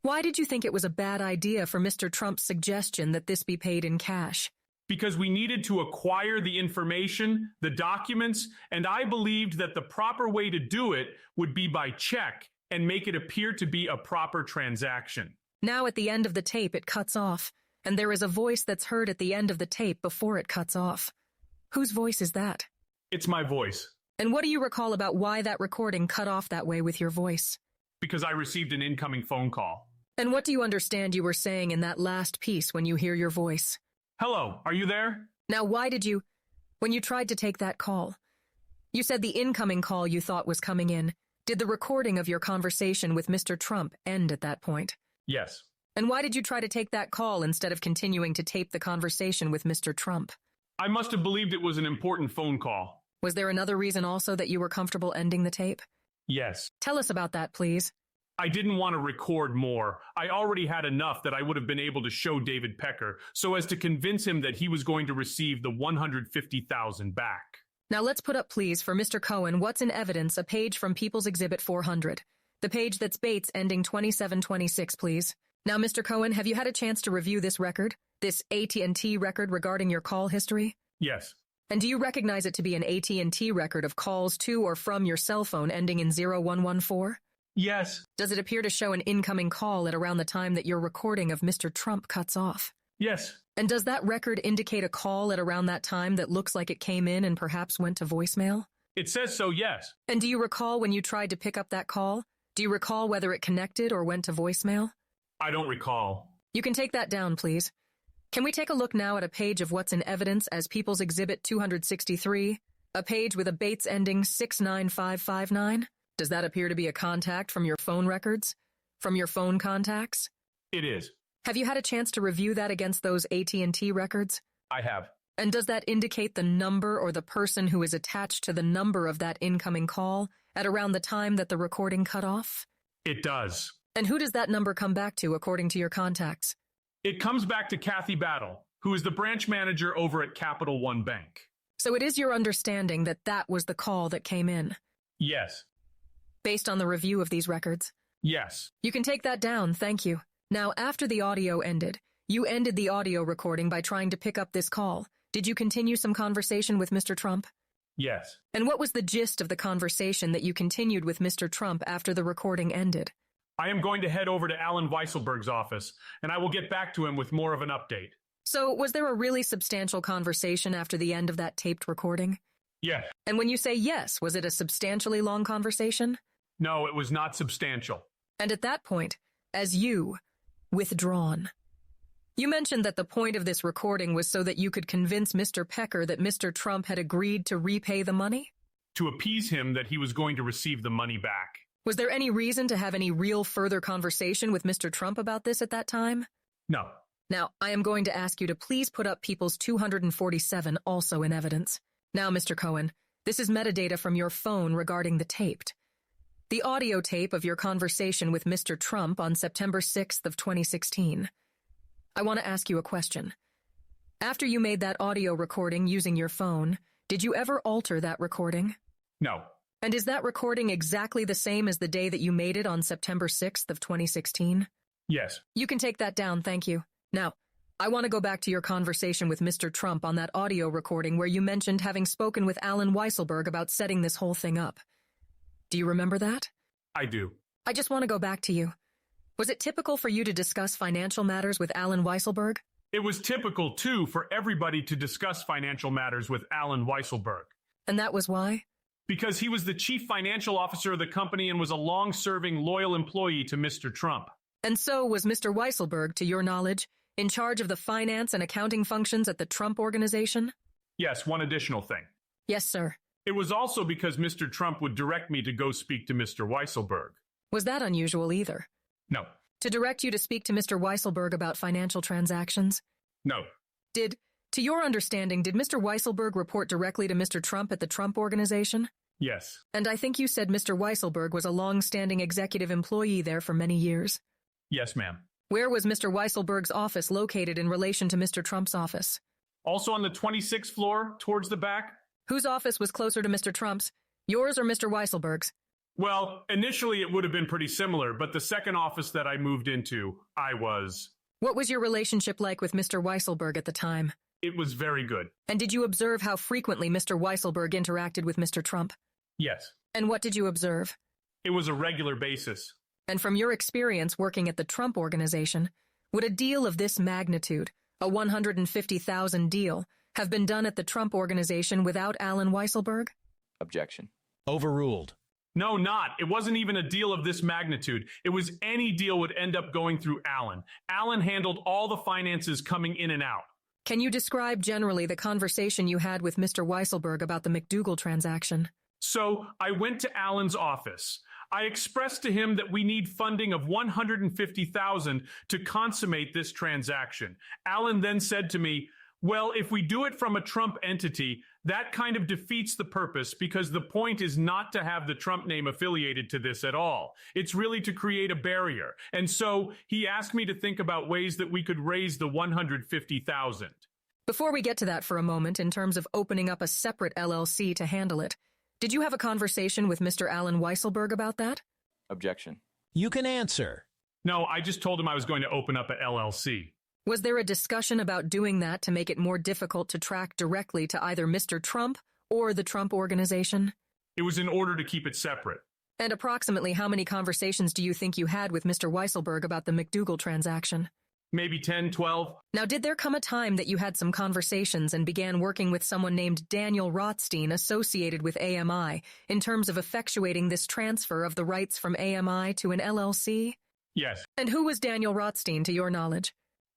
Why did you think it was a bad idea for Mr. Trump's suggestion that this be paid in cash? Because we needed to acquire the information, the documents, and I believed that the proper way to do it would be by check and make it appear to be a proper transaction. Now at the end of the tape, it cuts off, and there is a voice that's heard at the end of the tape before it cuts off. Whose voice is that? It's my voice. And what do you recall about why that recording cut off that way with your voice? Because I received an incoming phone call. And what do you understand you were saying in that last piece when you hear your voice? Hello, are you there? Now, why did you, when you tried to take that call, you said the incoming call you thought was coming in. Did the recording of your conversation with Mr. Trump end at that point? Yes. And why did you try to take that call instead of continuing to tape the conversation with Mr. Trump? I must have believed it was an important phone call. Was there another reason also that you were comfortable ending the tape? Yes. Tell us about that, please. I didn't want to record more. I already had enough that I would have been able to show David Pecker so as to convince him that he was going to receive the $150,000 back. Now let's put up, please, for Mr. Cohen, what's in evidence, a page from People's Exhibit 400. The page that's Bates ending 2726, please. Now, Mr. Cohen, have you had a chance to review this record? This AT&T record regarding your call history? Yes. And do you recognize it to be an AT&T record of calls to or from your cell phone ending in 0114? Yes. Does it appear to show an incoming call at around the time that your recording of Mr. Trump cuts off? Yes. And does that record indicate a call at around that time that looks like it came in and perhaps went to voicemail? It says so, yes. And do you recall when you tried to pick up that call? Do you recall whether it connected or went to voicemail? I don't recall. You can take that down, please. Can we take a look now at a page of what's in evidence as People's Exhibit 263, a page with a Bates ending 69559? Does that appear to be a contact from your phone records? From your phone contacts? It is. Have you had a chance to review that against those AT&T records? I have. And does that indicate the number or the person who is attached to the number of that incoming call at around the time that the recording cut off? It does. And who does that number come back to according to your contacts? It comes back to Kathy Battle, who is the branch manager over at Capital One Bank. So it is your understanding that that was the call that came in? Yes. Based on the review of these records? Yes. You can take that down, thank you. Now, after the audio ended, you ended the audio recording by trying to pick up this call. Did you continue some conversation with Mr. Trump? Yes. And what was the gist of the conversation that you continued with Mr. Trump after the recording ended? I am going to head over to Alan Weisselberg's office, and I will get back to him with more of an update. So, was there a really substantial conversation after the end of that taped recording? Yes. And when you say yes, was it a substantially long conversation? No, it was not substantial. And at that point, as you withdrawn. You mentioned that the point of this recording was so that you could convince Mr. Pecker that Mr. Trump had agreed to repay the money? To appease him that he was going to receive the money back. Was there any reason to have any real further conversation with Mr. Trump about this at that time? No. Now, I am going to ask you to please put up People's 247 also in evidence. Now, Mr. Cohen, this is metadata from your phone regarding the taped. The audio tape of your conversation with Mr. Trump on September 6th of 2016. I want to ask you a question. After you made that audio recording using your phone, did you ever alter that recording? No. And is that recording exactly the same as the day that you made it on September 6th of 2016? Yes. You can take that down, thank you. Now, I want to go back to your conversation with Mr. Trump on that audio recording where you mentioned having spoken with Alan Weisselberg about setting this whole thing up. Do you remember that? I do. I just want to go back to you. Was it typical for you to discuss financial matters with Alan Weisselberg? It was typical, too, for everybody to discuss financial matters with Alan Weisselberg. And that was why? Because he was the chief financial officer of the company and was a long-serving, loyal employee to Mr. Trump. And so was Mr. Weisselberg, to your knowledge, in charge of the finance and accounting functions at the Trump Organization? Yes, one additional thing. Yes, sir. It was also because Mr. Trump would direct me to go speak to Mr. Weisselberg. Was that unusual either? No. To direct you to speak to Mr. Weisselberg about financial transactions? No. To your understanding, did Mr. Weisselberg report directly to Mr. Trump at the Trump Organization? Yes. And I think you said Mr. Weisselberg was a long-standing executive employee there for many years. Yes, ma'am. Where was Mr. Weisselberg's office located in relation to Mr. Trump's office? Also on the 26th floor, towards the back? Whose office was closer to Mr. Trump's? Yours or Mr. Weisselberg's? Well, initially it would have been pretty similar, but the second office that I moved into, I was. What was your relationship like with Mr. Weisselberg at the time? It was very good. And did you observe how frequently Mr. Weisselberg interacted with Mr. Trump? Yes. And what did you observe? It was a regular basis. And from your experience working at the Trump Organization, would a deal of this magnitude, a $150,000 deal, have been done at the Trump Organization without Alan Weisselberg? Objection. Overruled. No, not. It wasn't even a deal of this magnitude. It was any deal would end up going through Alan. Alan handled all the finances coming in and out. Can you describe generally the conversation you had with Mr. Weisselberg about the McDougal transaction? So I went to Alan's office. I expressed to him that we need funding of $150,000 to consummate this transaction. Alan then said to me, well, if we do it from a Trump entity, that kind of defeats the purpose because the point is not to have the Trump name affiliated to this at all. It's really to create a barrier. And so he asked me to think about ways that we could raise the $150,000. Before we get to that for a moment, in terms of opening up a separate LLC to handle it, did you have a conversation with Mr. Alan Weisselberg about that? Objection. You can answer. No, I just told him I was going to open up a LLC. Was there a discussion about doing that to make it more difficult to track directly to either Mr. Trump or the Trump Organization? It was in order to keep it separate. And approximately how many conversations do you think you had with Mr. Weisselberg about the McDougal transaction? Maybe 10, 12. Now, did there come a time that you had some conversations and began working with someone named Daniel Rothstein associated with AMI in terms of effectuating this transfer of the rights from AMI to an LLC? Yes. And who was Daniel Rothstein, to your knowledge?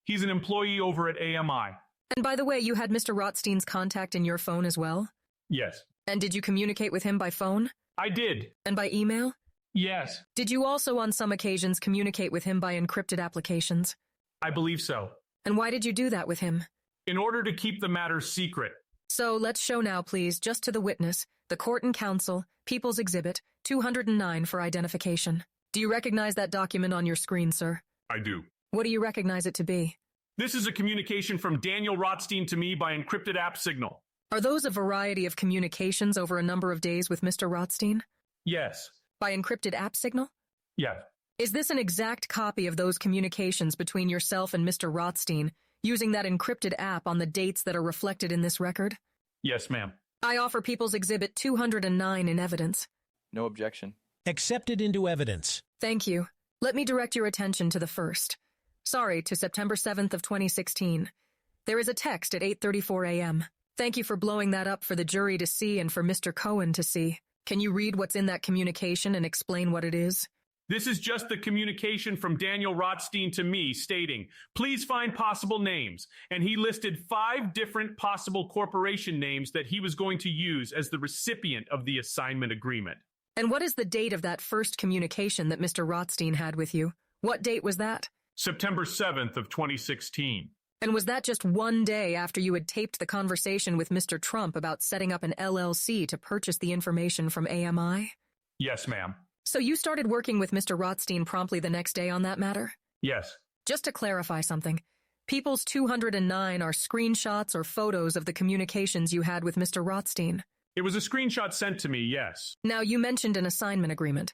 He's an employee over at AMI. And by the way, you had Mr. Rothstein's contact in your phone as well? Yes. And did you communicate with him by phone? I did. And by email? Yes. Did you also on some occasions communicate with him by encrypted applications? I believe so. And why did you do that with him? In order to keep the matter secret. So let's show now, please, just to the witness, the court and counsel, People's Exhibit 209 for identification. Do you recognize that document on your screen, sir? I do. What do you recognize it to be? This is a communication from Daniel Rothstein to me by encrypted app signal. Are those a variety of communications over a number of days with Mr. Rothstein? Yes. By encrypted app signal? Yes. Is this an exact copy of those communications between yourself and Mr. Rothstein, using that encrypted app on the dates that are reflected in this record? Yes, ma'am. I offer People's Exhibit 209 in evidence. No objection. Accepted into evidence. Thank you. Let me direct your attention to the first. Sorry, to September 7th of 2016. There is a text at 8:34 a.m. Thank you for blowing that up for the jury to see and for Mr. Cohen to see. Can you read what's in that communication and explain what it is? This is just the communication from Daniel Rothstein to me stating, please find possible names. And he listed 5 different possible corporation names that he was going to use as the recipient of the assignment agreement. And what is the date of that first communication that Mr. Rothstein had with you? What date was that? September 7th of 2016. And was that just one day after you had taped the conversation with Mr. Trump about setting up an LLC to purchase the information from AMI? Yes, ma'am. So you started working with Mr. Rothstein promptly the next day on that matter? Yes. Just to clarify something, People's 209 are screenshots or photos of the communications you had with Mr. Rothstein. It was a screenshot sent to me, yes. Now, you mentioned an assignment agreement.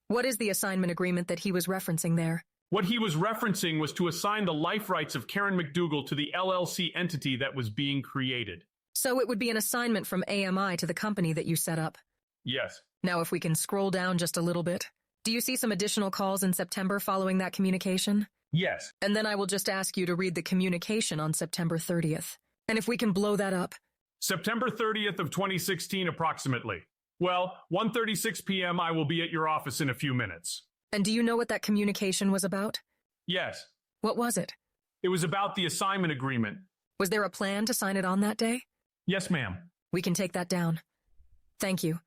What is the assignment agreement that he was referencing there? What he was referencing was to assign the life rights of Karen McDougal to the LLC entity that was being created. So it would be an assignment from AMI to the company that you set up. Yes. Now, if we can scroll down just a little bit, do you see some additional calls in September following that communication? Yes. And then I will just ask you to read the communication on September 30th. And if we can blow that up. September 30th of 2016, approximately. Well, 1:36 p.m. I will be at your office in a few minutes. And do you know what that communication was about? Yes. What was it? It was about the assignment agreement. Was there a plan to sign it on that day? Yes, ma'am. We can take that down. Thank you.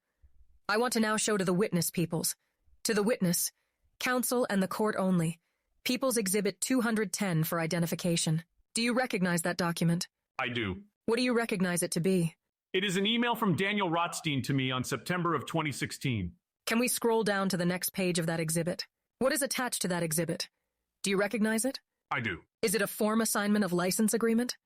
I want to now show to the witness peoples. To the witness, counsel and the court only. People's Exhibit 210 for identification. Do you recognize that document? I do. What do you recognize it to be? It is an email from Daniel Rothstein to me on September of 2016. Can we scroll down to the next page of that exhibit? What is attached to that exhibit? Do you recognize it? I do. Is it a form assignment of license agreement?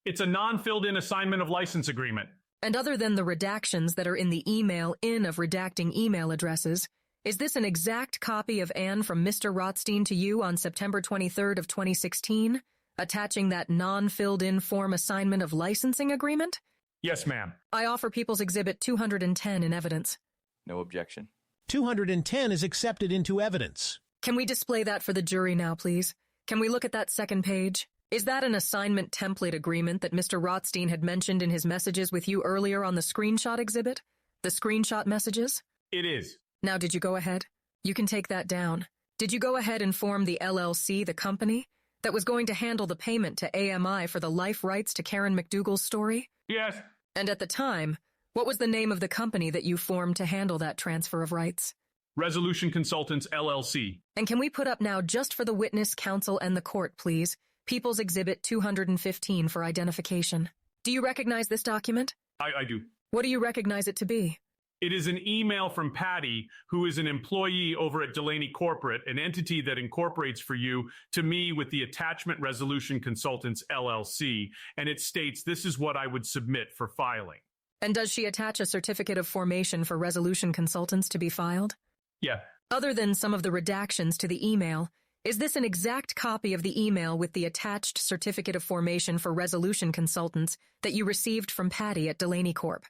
It's a non-filled-in assignment of license agreement. And other than the redactions that are in the email of redacting email addresses, is this an exact copy of Anne from Mr. Rothstein to you on September 23rd of 2016, attaching that non-filled-in form assignment of licensing agreement? Yes, ma'am. I offer People's Exhibit 210 in evidence. No objection. 210 is accepted into evidence. Can we display that for the jury now, please? Can we look at that second page? Is that an assignment template agreement that Mr. Rothstein had mentioned in his messages with you earlier on the screenshot exhibit? The screenshot messages? It is. Now, did you go ahead? You can take that down. Did you go ahead and form the LLC, the company, that was going to handle the payment to AMI for the life rights to Karen McDougal's story? Yes. And at the time, what was the name of the company that you formed to handle that transfer of rights? Resolution Consultants, LLC. And can we put up now, just for the witness, counsel, and the court, please, People's Exhibit 215 for identification? Do you recognize this document? I do. What do you recognize it to be? It is an email from Patty, who is an employee over at Delaney Corporate, an entity that incorporates for you, to me with the attachment Resolution Consultants, LLC, and it states this is what I would submit for filing. And does she attach a certificate of formation for Resolution Consultants to be filed? Yeah. Other than some of the redactions to the email, is this an exact copy of the email with the attached certificate of formation for Resolution Consultants that you received from Patty at Delaney Corp?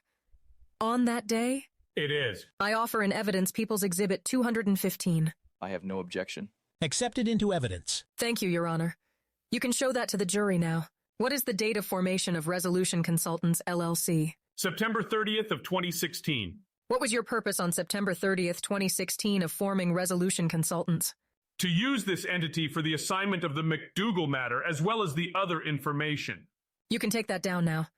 On that day? It is. I offer in evidence People's Exhibit 215. I have no objection. Accepted into evidence. Thank you, Your Honor. You can show that to the jury now. What is the date of formation of Resolution Consultants, LLC? September 30th of 2016. What was your purpose on September 30th, 2016 of forming Resolution Consultants? To use this entity for the assignment of the McDougal matter as well as the other information. You can take that down now.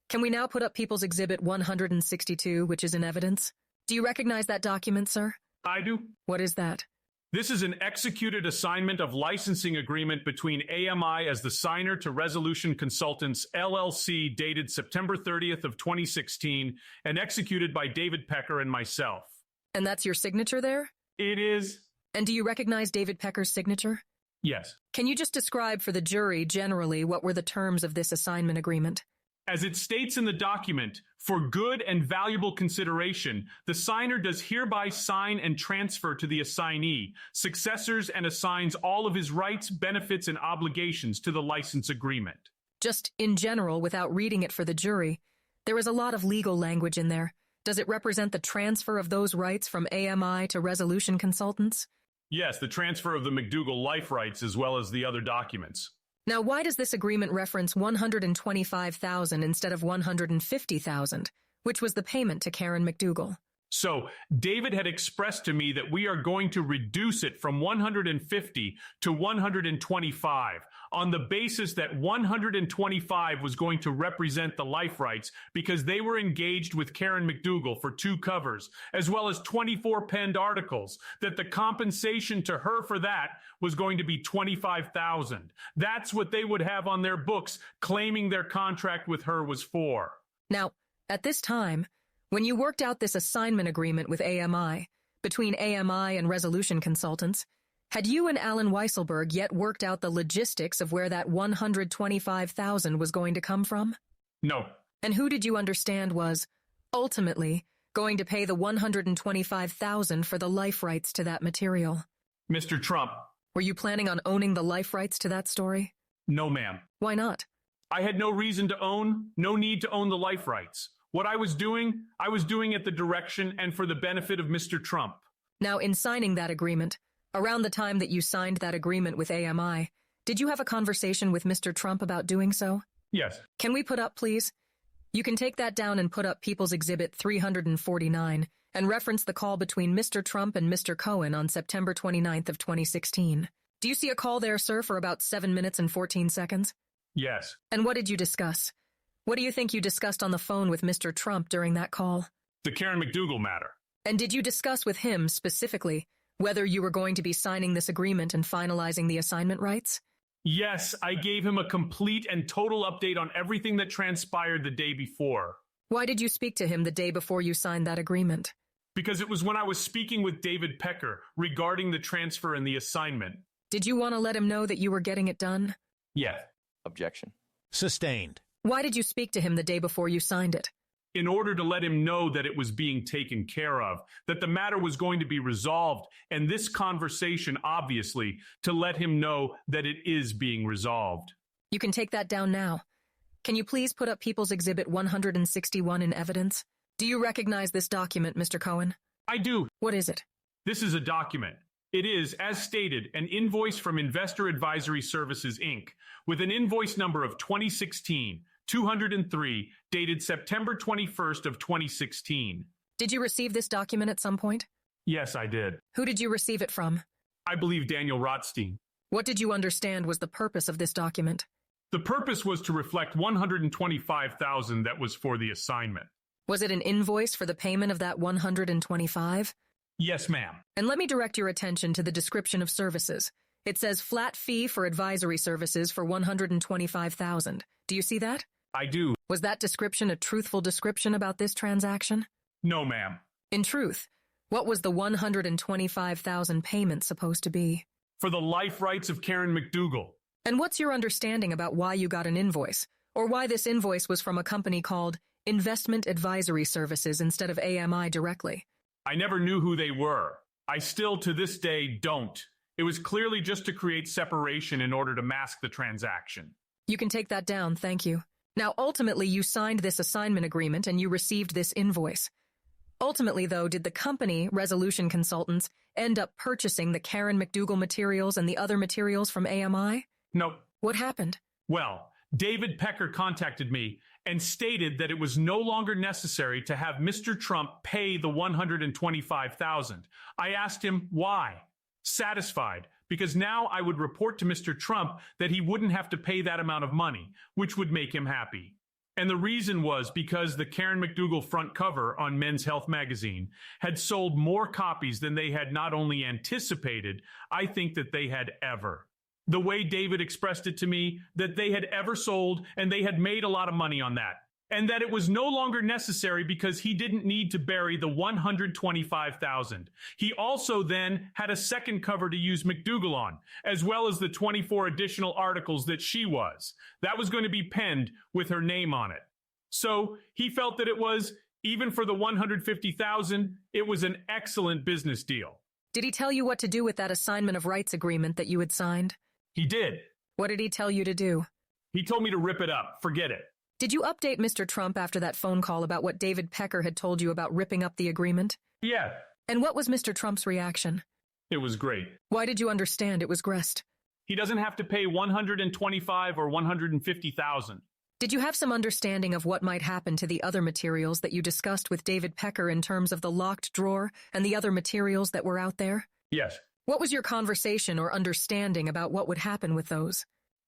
Can we now put up People's Exhibit 162, which is in evidence? Do you recognize that document, sir? I do. What is that? This is an executed assignment of licensing agreement between AMI as the signer to Resolution Consultants, LLC, dated September 30th of 2016, and executed by David Pecker and myself. And that's your signature there? It is. And do you recognize David Pecker's signature? Yes. Can you just describe for the jury generally what were the terms of this assignment agreement? As it states in the document, for good and valuable consideration, the signer does hereby sign and transfer to the assignee, successors, and assigns all of his rights, benefits, and obligations to the license agreement. Just in general, without reading it for the jury, there is a lot of legal language in there. Does it represent the transfer of those rights from AMI to Resolution Consultants? Yes, the transfer of the McDougal life rights as well as the other documents. Now, why does this agreement reference $125,000 instead of $150,000, which was the payment to Karen McDougal? So, David had expressed to me that we are going to reduce it from 150 to 125. on the basis that 125 was going to represent the life rights because they were engaged with Karen McDougal for 2 covers, as well as 24 penned articles, that the compensation to her for that was going to be $25,000. That's what they would have on their books, claiming their contract with her was for. Now, at this time, when you worked out this assignment agreement with AMI, between AMI and Resolution Consultants, had you and Alan Weisselberg yet worked out the logistics of where that $125,000 was going to come from? No. And who did you understand was, ultimately, going to pay the $125,000 for the life rights to that material? Mr. Trump. Were you planning on owning the life rights to that story? No, ma'am. Why not? I had no reason to own, no need to own the life rights. What I was doing at the direction and for the benefit of Mr. Trump. Now, in signing that agreement, around the time that you signed that agreement with AMI, did you have a conversation with Mr. Trump about doing so? Yes. Can we put up, please? You can take that down and put up People's Exhibit 349 and reference the call between Mr. Trump and Mr. Cohen on September 29th of 2016. Do you see a call there, sir, for about 7 minutes and 14 seconds? Yes. And what did you discuss? What do you think you discussed on the phone with Mr. Trump during that call? The Karen McDougal matter. And did you discuss with him, specifically, whether you were going to be signing this agreement and finalizing the assignment rights? Yes, I gave him a complete and total update on everything that transpired the day before. Why did you speak to him the day before you signed that agreement? Because it was when I was speaking with David Pecker regarding the transfer and the assignment. Did you want to let him know that you were getting it done? Yes. Objection. Sustained. Why did you speak to him the day before you signed it? In order to let him know that it was being taken care of, that the matter was going to be resolved, and this conversation, obviously, to let him know that it is being resolved. You can take that down now. Can you please put up People's Exhibit 161 in evidence? Do you recognize this document, Mr. Cohen? I do. What is it? This is a document. It is, as stated, an invoice from Investor Advisory Services, Inc., with an invoice number of 2016-203, dated September 21st of 2016. Did you receive this document at some point? Yes, I did. Who did you receive it from? I believe Daniel Rothstein. What did you understand was the purpose of this document? The purpose was to reflect $125,000 that was for the assignment. Was it an invoice for the payment of that $125,000? Yes, ma'am. And let me direct your attention to the description of services. It says flat fee for advisory services for $125,000. Do you see that? I do. Was that description a truthful description about this transaction? No, ma'am. In truth, what was the $125,000 payment supposed to be? For the life rights of Karen McDougal. And what's your understanding about why you got an invoice, or why this invoice was from a company called Investment Advisory Services instead of AMI directly? I never knew who they were. I still, to this day, don't. It was clearly just to create separation in order to mask the transaction. You can take that down, thank you. Now, ultimately, you signed this assignment agreement and you received this invoice. Ultimately, though, did the company, Resolution Consultants, end up purchasing the Karen McDougal materials and the other materials from AMI? No. What happened? Well, David Pecker contacted me and stated that it was no longer necessary to have Mr. Trump pay the $125,000. I asked him why. Satisfied, because now I would report to Mr. Trump that he wouldn't have to pay that amount of money, which would make him happy. And the reason was because the Karen McDougal front cover on Men's Health magazine had sold more copies than they had not only anticipated, I think that they had ever. The way David expressed it to me, that they had ever sold and they had made a lot of money on that. And that it was no longer necessary because he didn't need to bury the $125,000. He also then had a second cover to use McDougal on, as well as the 24 additional articles that she was. That was going to be penned with her name on it. So he felt that it was, even for the $150,000, it was an excellent business deal. Did he tell you what to do with that assignment of rights agreement that you had signed? He did. What did he tell you to do? He told me to rip it up. Forget it. Did you update Mr. Trump after that phone call about what David Pecker had told you about ripping up the agreement? Yeah. And what was Mr. Trump's reaction? It was great. Why did you understand it was Grest? He doesn't have to pay $125,000 or $150,000. Did you have some understanding of what might happen to the other materials that you discussed with David Pecker in terms of the locked drawer and the other materials that were out there? Yes. What was your conversation or understanding about what would happen with those?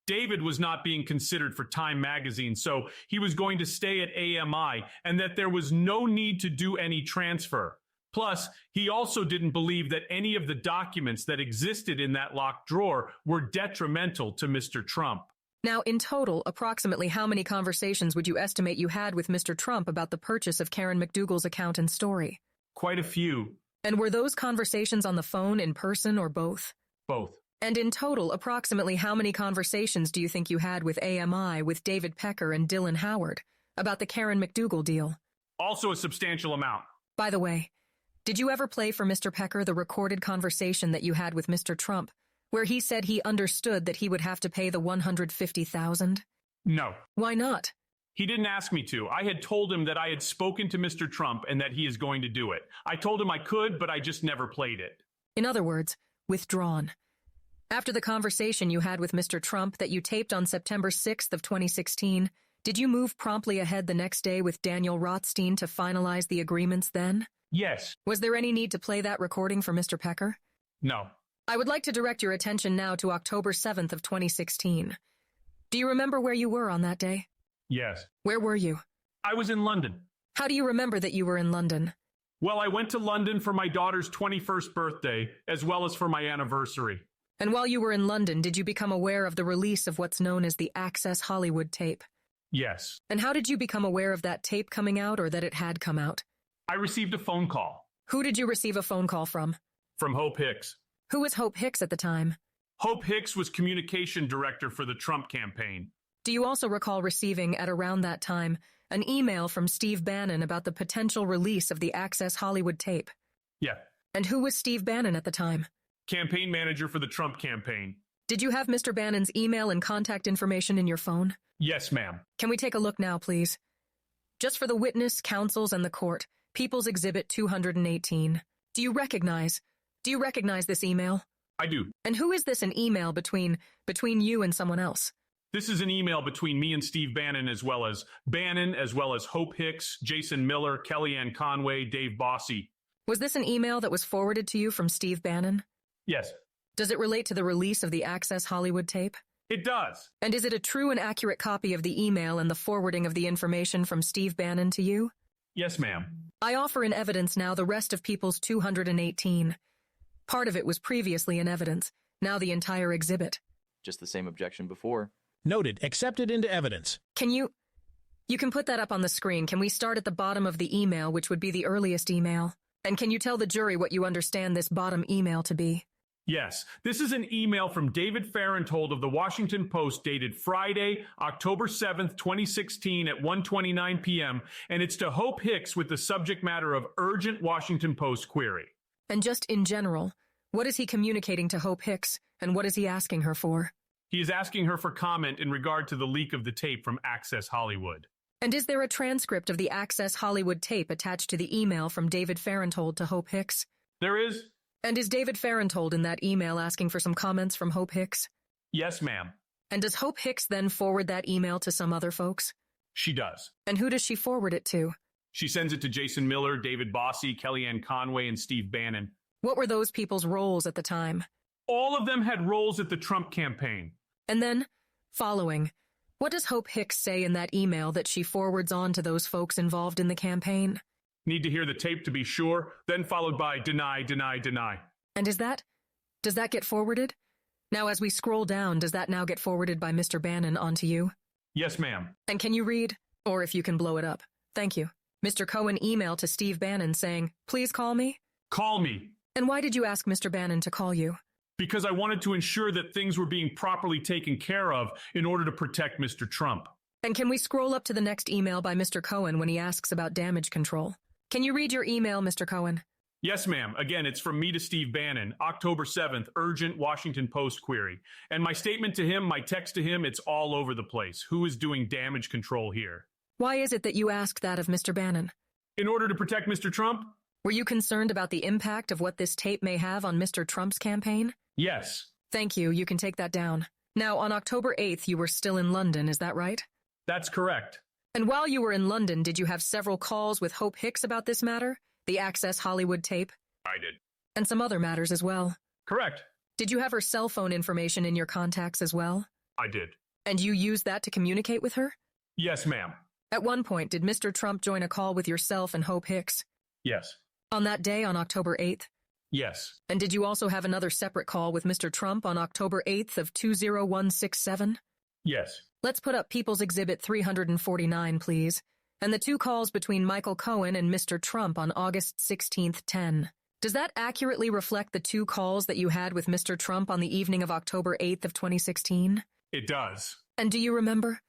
David was not being considered for Time magazine, so he was going to stay at AMI and that there was no need to do any transfer. Plus, he also didn't believe that any of the documents that existed in that locked drawer were detrimental to Mr. Trump. Now, in total, approximately how many conversations would you estimate you had with Mr. Trump about the purchase of Karen McDougal's account and story? Quite a few. And were those conversations on the phone, in person, or both? Both. And in total, approximately how many conversations do you think you had with AMI, with David Pecker and Dylan Howard, about the Karen McDougal deal? Also a substantial amount. By the way, did you ever play for Mr. Pecker the recorded conversation that you had with Mr. Trump, where he said he understood that he would have to pay the $150,000? No. Why not? He didn't ask me to. I had told him that I had spoken to Mr. Trump and that he is going to do it. I told him I could, but I just never played it. In other words, withdrawn. After the conversation you had with Mr. Trump that you taped on September 6th of 2016, did you move promptly ahead the next day with Daniel Rothstein to finalize the agreements then? Yes. Was there any need to play that recording for Mr. Pecker? No. I would like to direct your attention now to October 7th of 2016. Do you remember where you were on that day? Yes. Where were you? I was in London. How do you remember that you were in London? Well, I went to London for my daughter's 21st birthday, as well as for my anniversary. And while you were in London, did you become aware of the release of what's known as the Access Hollywood tape? Yes. And how did you become aware of that tape coming out or that it had come out? I received a phone call. Who did you receive a phone call from? From Hope Hicks. Who was Hope Hicks at the time? Hope Hicks was communication director for the Trump campaign. Do you also recall receiving, at around that time, an email from Steve Bannon about the potential release of the Access Hollywood tape? Yeah. And who was Steve Bannon at the time? Campaign manager for the Trump campaign. Did you have Mr. Bannon's email and contact information in your phone? Yes, ma'am. Can we take a look now, please? Just for the witness, counsels, and the court, People's Exhibit 218. Do you recognize this email? I do. And who is this an email between you and someone else? This is an email between me and Steve Bannon, as well as Hope Hicks, Jason Miller, Kellyanne Conway, Dave Bossy. Was this an email that was forwarded to you from Steve Bannon? Yes. Does it relate to the release of the Access Hollywood tape? It does. And is it a true and accurate copy of the email and the forwarding of the information from Steve Bannon to you? Yes, ma'am. I offer in evidence now the rest of People's 218. Part of it was previously in evidence, now the entire exhibit. Just the same objection before. Noted. Accepted into evidence. Can you can put that up on the screen. Can we start at the bottom of the email, which would be the earliest email? And can you tell the jury what you understand this bottom email to be? Yes, this is an email from David Farenthold of the Washington Post dated Friday, October 7th, 2016 at 1:29 p.m., and it's to Hope Hicks with the subject matter of urgent Washington Post query. And just in general, what is he communicating to Hope Hicks, and what is he asking her for? He is asking her for comment in regard to the leak of the tape from Access Hollywood. And is there a transcript of the Access Hollywood tape attached to the email from David Farenthold to Hope Hicks? There is. And is David Farenthold in that email asking for some comments from Hope Hicks? Yes, ma'am. And does Hope Hicks then forward that email to some other folks? She does. And who does she forward it to? She sends it to Jason Miller, David Bossy, Kellyanne Conway, and Steve Bannon. What were those people's roles at the time? All of them had roles at the Trump campaign. And then, following, what does Hope Hicks say in that email that she forwards on to those folks involved in the campaign? Need to hear the tape to be sure, then followed by deny, deny, deny. And does that get forwarded? Now, as we scroll down, does that now get forwarded by Mr. Bannon onto you? Yes, ma'am. And can you read? Or if you can blow it up. Thank you. Mr. Cohen email to Steve Bannon saying, please call me? Call me. And why did you ask Mr. Bannon to call you? Because I wanted to ensure that things were being properly taken care of in order to protect Mr. Trump. And can we scroll up to the next email by Mr. Cohen when he asks about damage control? Can you read your email, Mr. Cohen? Yes, ma'am. Again, it's from me to Steve Bannon, October 7th, urgent Washington Post query. And my statement to him, my text to him, it's all over the place. Who is doing damage control here? Why is it that you asked that of Mr. Bannon? In order to protect Mr. Trump? Were you concerned about the impact of what this tape may have on Mr. Trump's campaign? Yes. Thank you. You can take that down. Now, on October 8th, you were still in London, is that right? That's correct. And while you were in London, did you have several calls with Hope Hicks about this matter? The Access Hollywood tape? I did. And some other matters as well? Correct. Did you have her cell phone information in your contacts as well? I did. And you used that to communicate with her? Yes, ma'am. At one point, did Mr. Trump join a call with yourself and Hope Hicks? Yes. On that day, on October 8th? Yes. And did you also have another separate call with Mr. Trump on October 8th of 20167? Yes. Let's put up People's Exhibit 349, please, and the 2 calls between Michael Cohen and Mr. Trump on August 16th, 10. Does that accurately reflect the 2 calls that you had with Mr. Trump on the evening of October 8th of 2016? It does. And do you remember?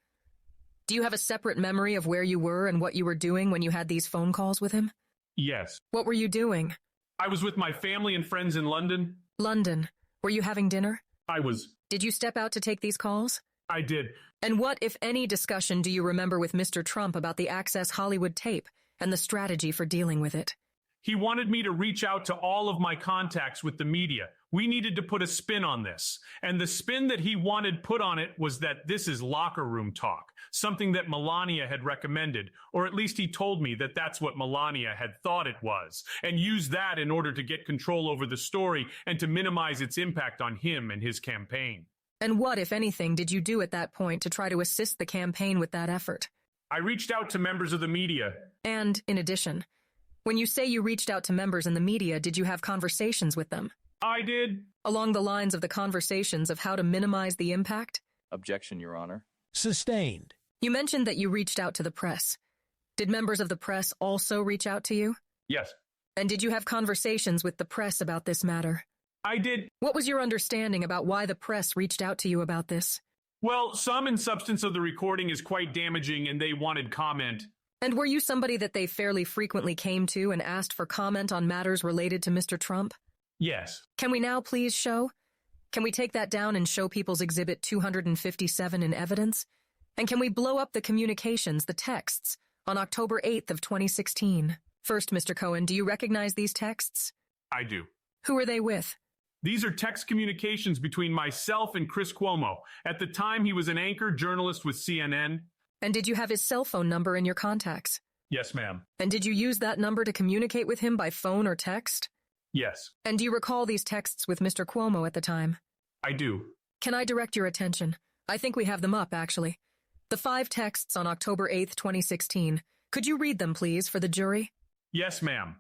Do you have a separate memory of where you were and what you were doing when you had these phone calls with him? Yes. What were you doing? I was with my family and friends in London. London. Were you having dinner? I was. Did you step out to take these calls? I did. And what, if any, discussion do you remember with Mr. Trump about the Access Hollywood tape and the strategy for dealing with it? He wanted me to reach out to all of my contacts with the media. We needed to put a spin on this. And the spin that he wanted put on it was that this is locker room talk, something that Melania had recommended, or at least he told me that that's what Melania had thought it was, and used that in order to get control over the story and to minimize its impact on him and his campaign. And what, if anything, did you do at that point to try to assist the campaign with that effort? I reached out to members of the media. And, in addition, when you say you reached out to members in the media, did you have conversations with them? I did. Along the lines of the conversations of how to minimize the impact? Objection, Your Honor. Sustained. You mentioned that you reached out to the press. Did members of the press also reach out to you? Yes. And did you have conversations with the press about this matter? I did. What was your understanding about why the press reached out to you about this? Well, some and substance of the recording is quite damaging and they wanted comment. And were you somebody that they fairly frequently came to and asked for comment on matters related to Mr. Trump? Yes. Can we now please show? Can we take that down and show People's Exhibit 257 in evidence? And can we blow up the communications, the texts, on October 8th of 2016? First, Mr. Cohen, do you recognize these texts? I do. Who are they with? These are text communications between myself and Chris Cuomo. At the time, he was an anchor journalist with CNN. And did you have his cell phone number in your contacts? Yes, ma'am. And did you use that number to communicate with him by phone or text? Yes. And do you recall these texts with Mr. Cuomo at the time? I do. Can I direct your attention? I think we have them up, actually. The 5 texts on October 8th, 2016. Could you read them, please, for the jury? Yes, ma'am.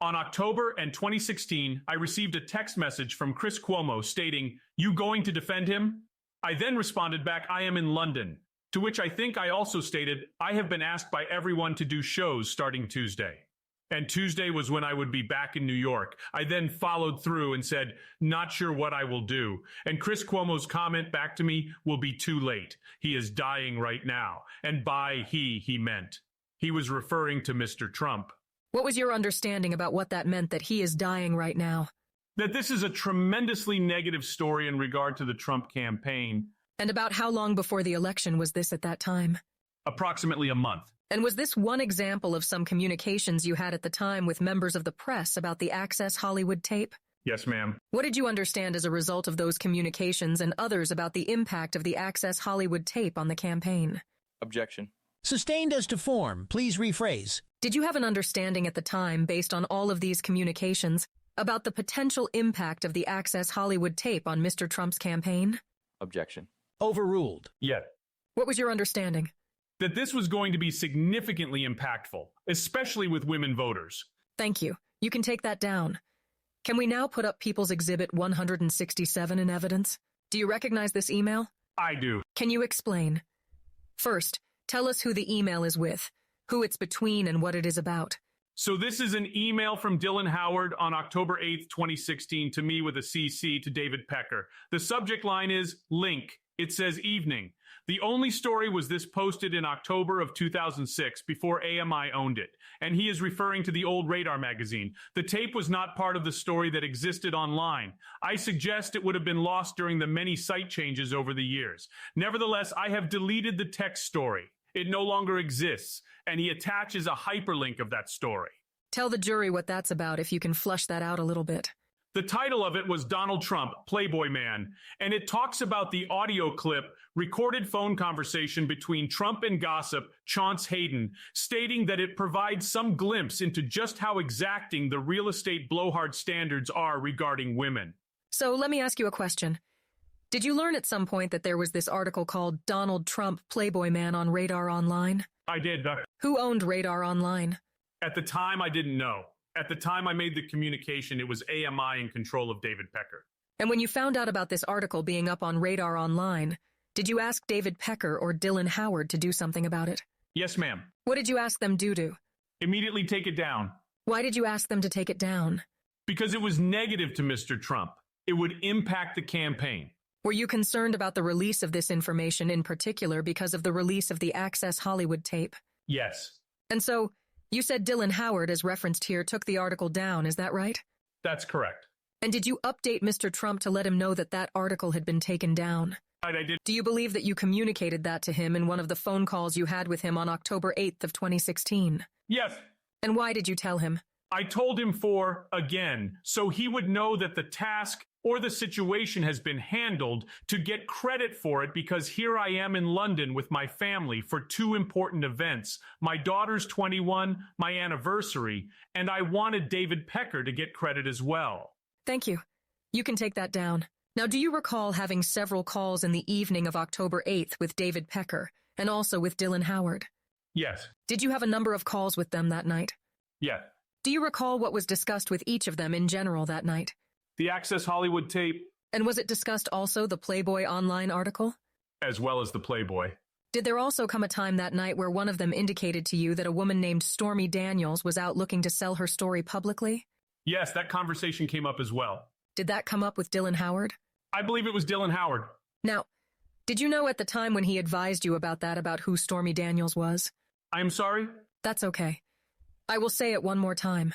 On October and 2016, I received a text message from Chris Cuomo stating, "You going to defend him?" I then responded back, "I am in London." To which I think I also stated, "I have been asked by everyone to do shows starting Tuesday." And Tuesday was when I would be back in New York. I then followed through and said, "Not sure what I will do." And Chris Cuomo's comment back to me, "Will be too late. He is dying right now." And by he meant. He was referring to Mr. Trump. What was your understanding about what that meant, that he is dying right now? That this is a tremendously negative story in regard to the Trump campaign. And about how long before the election was this at that time? Approximately a month. And was this one example of some communications you had at the time with members of the press about the Access Hollywood tape? Yes, ma'am. What did you understand as a result of those communications and others about the impact of the Access Hollywood tape on the campaign? Objection. Sustained as to form. Please rephrase. Did you have an understanding at the time, based on all of these communications, about the potential impact of the Access Hollywood tape on Mr. Trump's campaign? Objection. Overruled. Yet. What was your understanding? That this was going to be significantly impactful, especially with women voters. Thank you. You can take that down. Can we now put up People's Exhibit 167 in evidence? Do you recognize this email? I do. Can you explain? First, tell us who the email is with, who it's between, and what it is about. So this is an email from Dylan Howard on October 8th, 2016 to me with a CC to David Pecker. The subject line is link. It says evening. The only story was this posted in October of 2006 before AMI owned it. And he is referring to the old Radar magazine. The tape was not part of the story that existed online. I suggest it would have been lost during the many site changes over the years. Nevertheless, I have deleted the text story. It no longer exists. And he attaches a hyperlink of that story. Tell the jury what that's about, if you can flush that out a little bit. The title of it was Donald Trump, Playboy Man, and it talks about the audio clip, recorded phone conversation between Trump and gossip Chance Hayden, stating that it provides some glimpse into just how exacting the real estate blowhard standards are regarding women. So let me ask you a question. Did you learn at some point that there was this article called Donald Trump, Playboy Man on Radar Online? I did. Who owned Radar Online? At the time, I didn't know. At the time I made the communication, it was AMI in control of David Pecker. And when you found out about this article being up on Radar Online, did you ask David Pecker or Dylan Howard to do something about it? Yes, ma'am. What did you ask them to? Immediately take it down. Why did you ask them to take it down? Because it was negative to Mr. Trump. It would impact the campaign. Were you concerned about the release of this information in particular because of the release of the Access Hollywood tape? Yes. And so, you said Dylan Howard, as referenced here, took the article down, is that right? That's correct. And did you update Mr. Trump to let him know that that article had been taken down? I did. Do you believe that you communicated that to him in one of the phone calls you had with him on October 8th of 2016? Yes. And why did you tell him? I told him again, so he would know that the task or the situation has been handled to get credit for it, because here I am in London with my family for two important events. My daughter's 21, my anniversary, and I wanted David Pecker to get credit as well. Thank you. You can take that down. Now, do you recall having several calls in the evening of October 8th with David Pecker and also with Dylan Howard? Yes. Did you have a number of calls with them that night? Yes. Do you recall what was discussed with each of them in general that night? The Access Hollywood tape. And was it discussed also the Playboy Online article? As well as the Playboy. Did there also come a time that night where one of them indicated to you that a woman named Stormy Daniels was out looking to sell her story publicly? Yes, that conversation came up as well. Did that come up with Dylan Howard? I believe it was Dylan Howard. Now, did you know at the time when he advised you about that about who Stormy Daniels was? I'm sorry? That's okay. I will say it one more time.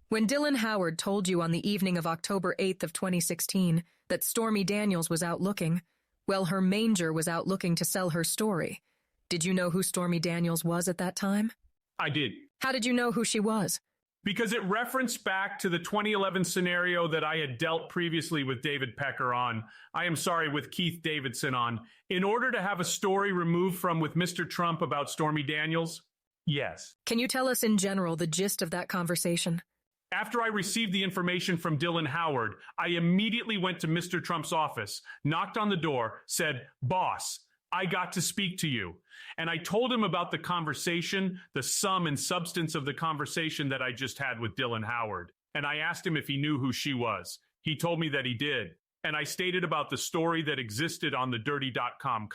When Dylan Howard told you on the evening of October 8th of 2016 that Stormy Daniels was out looking, well, her manger was out looking to sell her story. Did you know who Stormy Daniels was at that time? I did. How did you know who she was? Because it referenced back to the 2011 scenario that I had dealt previously with David Pecker on, with Keith Davidson on, in order to have a story removed from with Mr. Trump about Stormy Daniels. Yes. Can you tell us in general the gist of that conversation? After I received the information from Dylan Howard, I immediately went to Mr. Trump's office, knocked on the door, said, "Boss, I got to speak to you." And I told him about the conversation, the sum and substance of the conversation that I just had with Dylan Howard. And I asked him if he knew who she was. He told me that he did. And I stated about the story that existed on the dirty.com,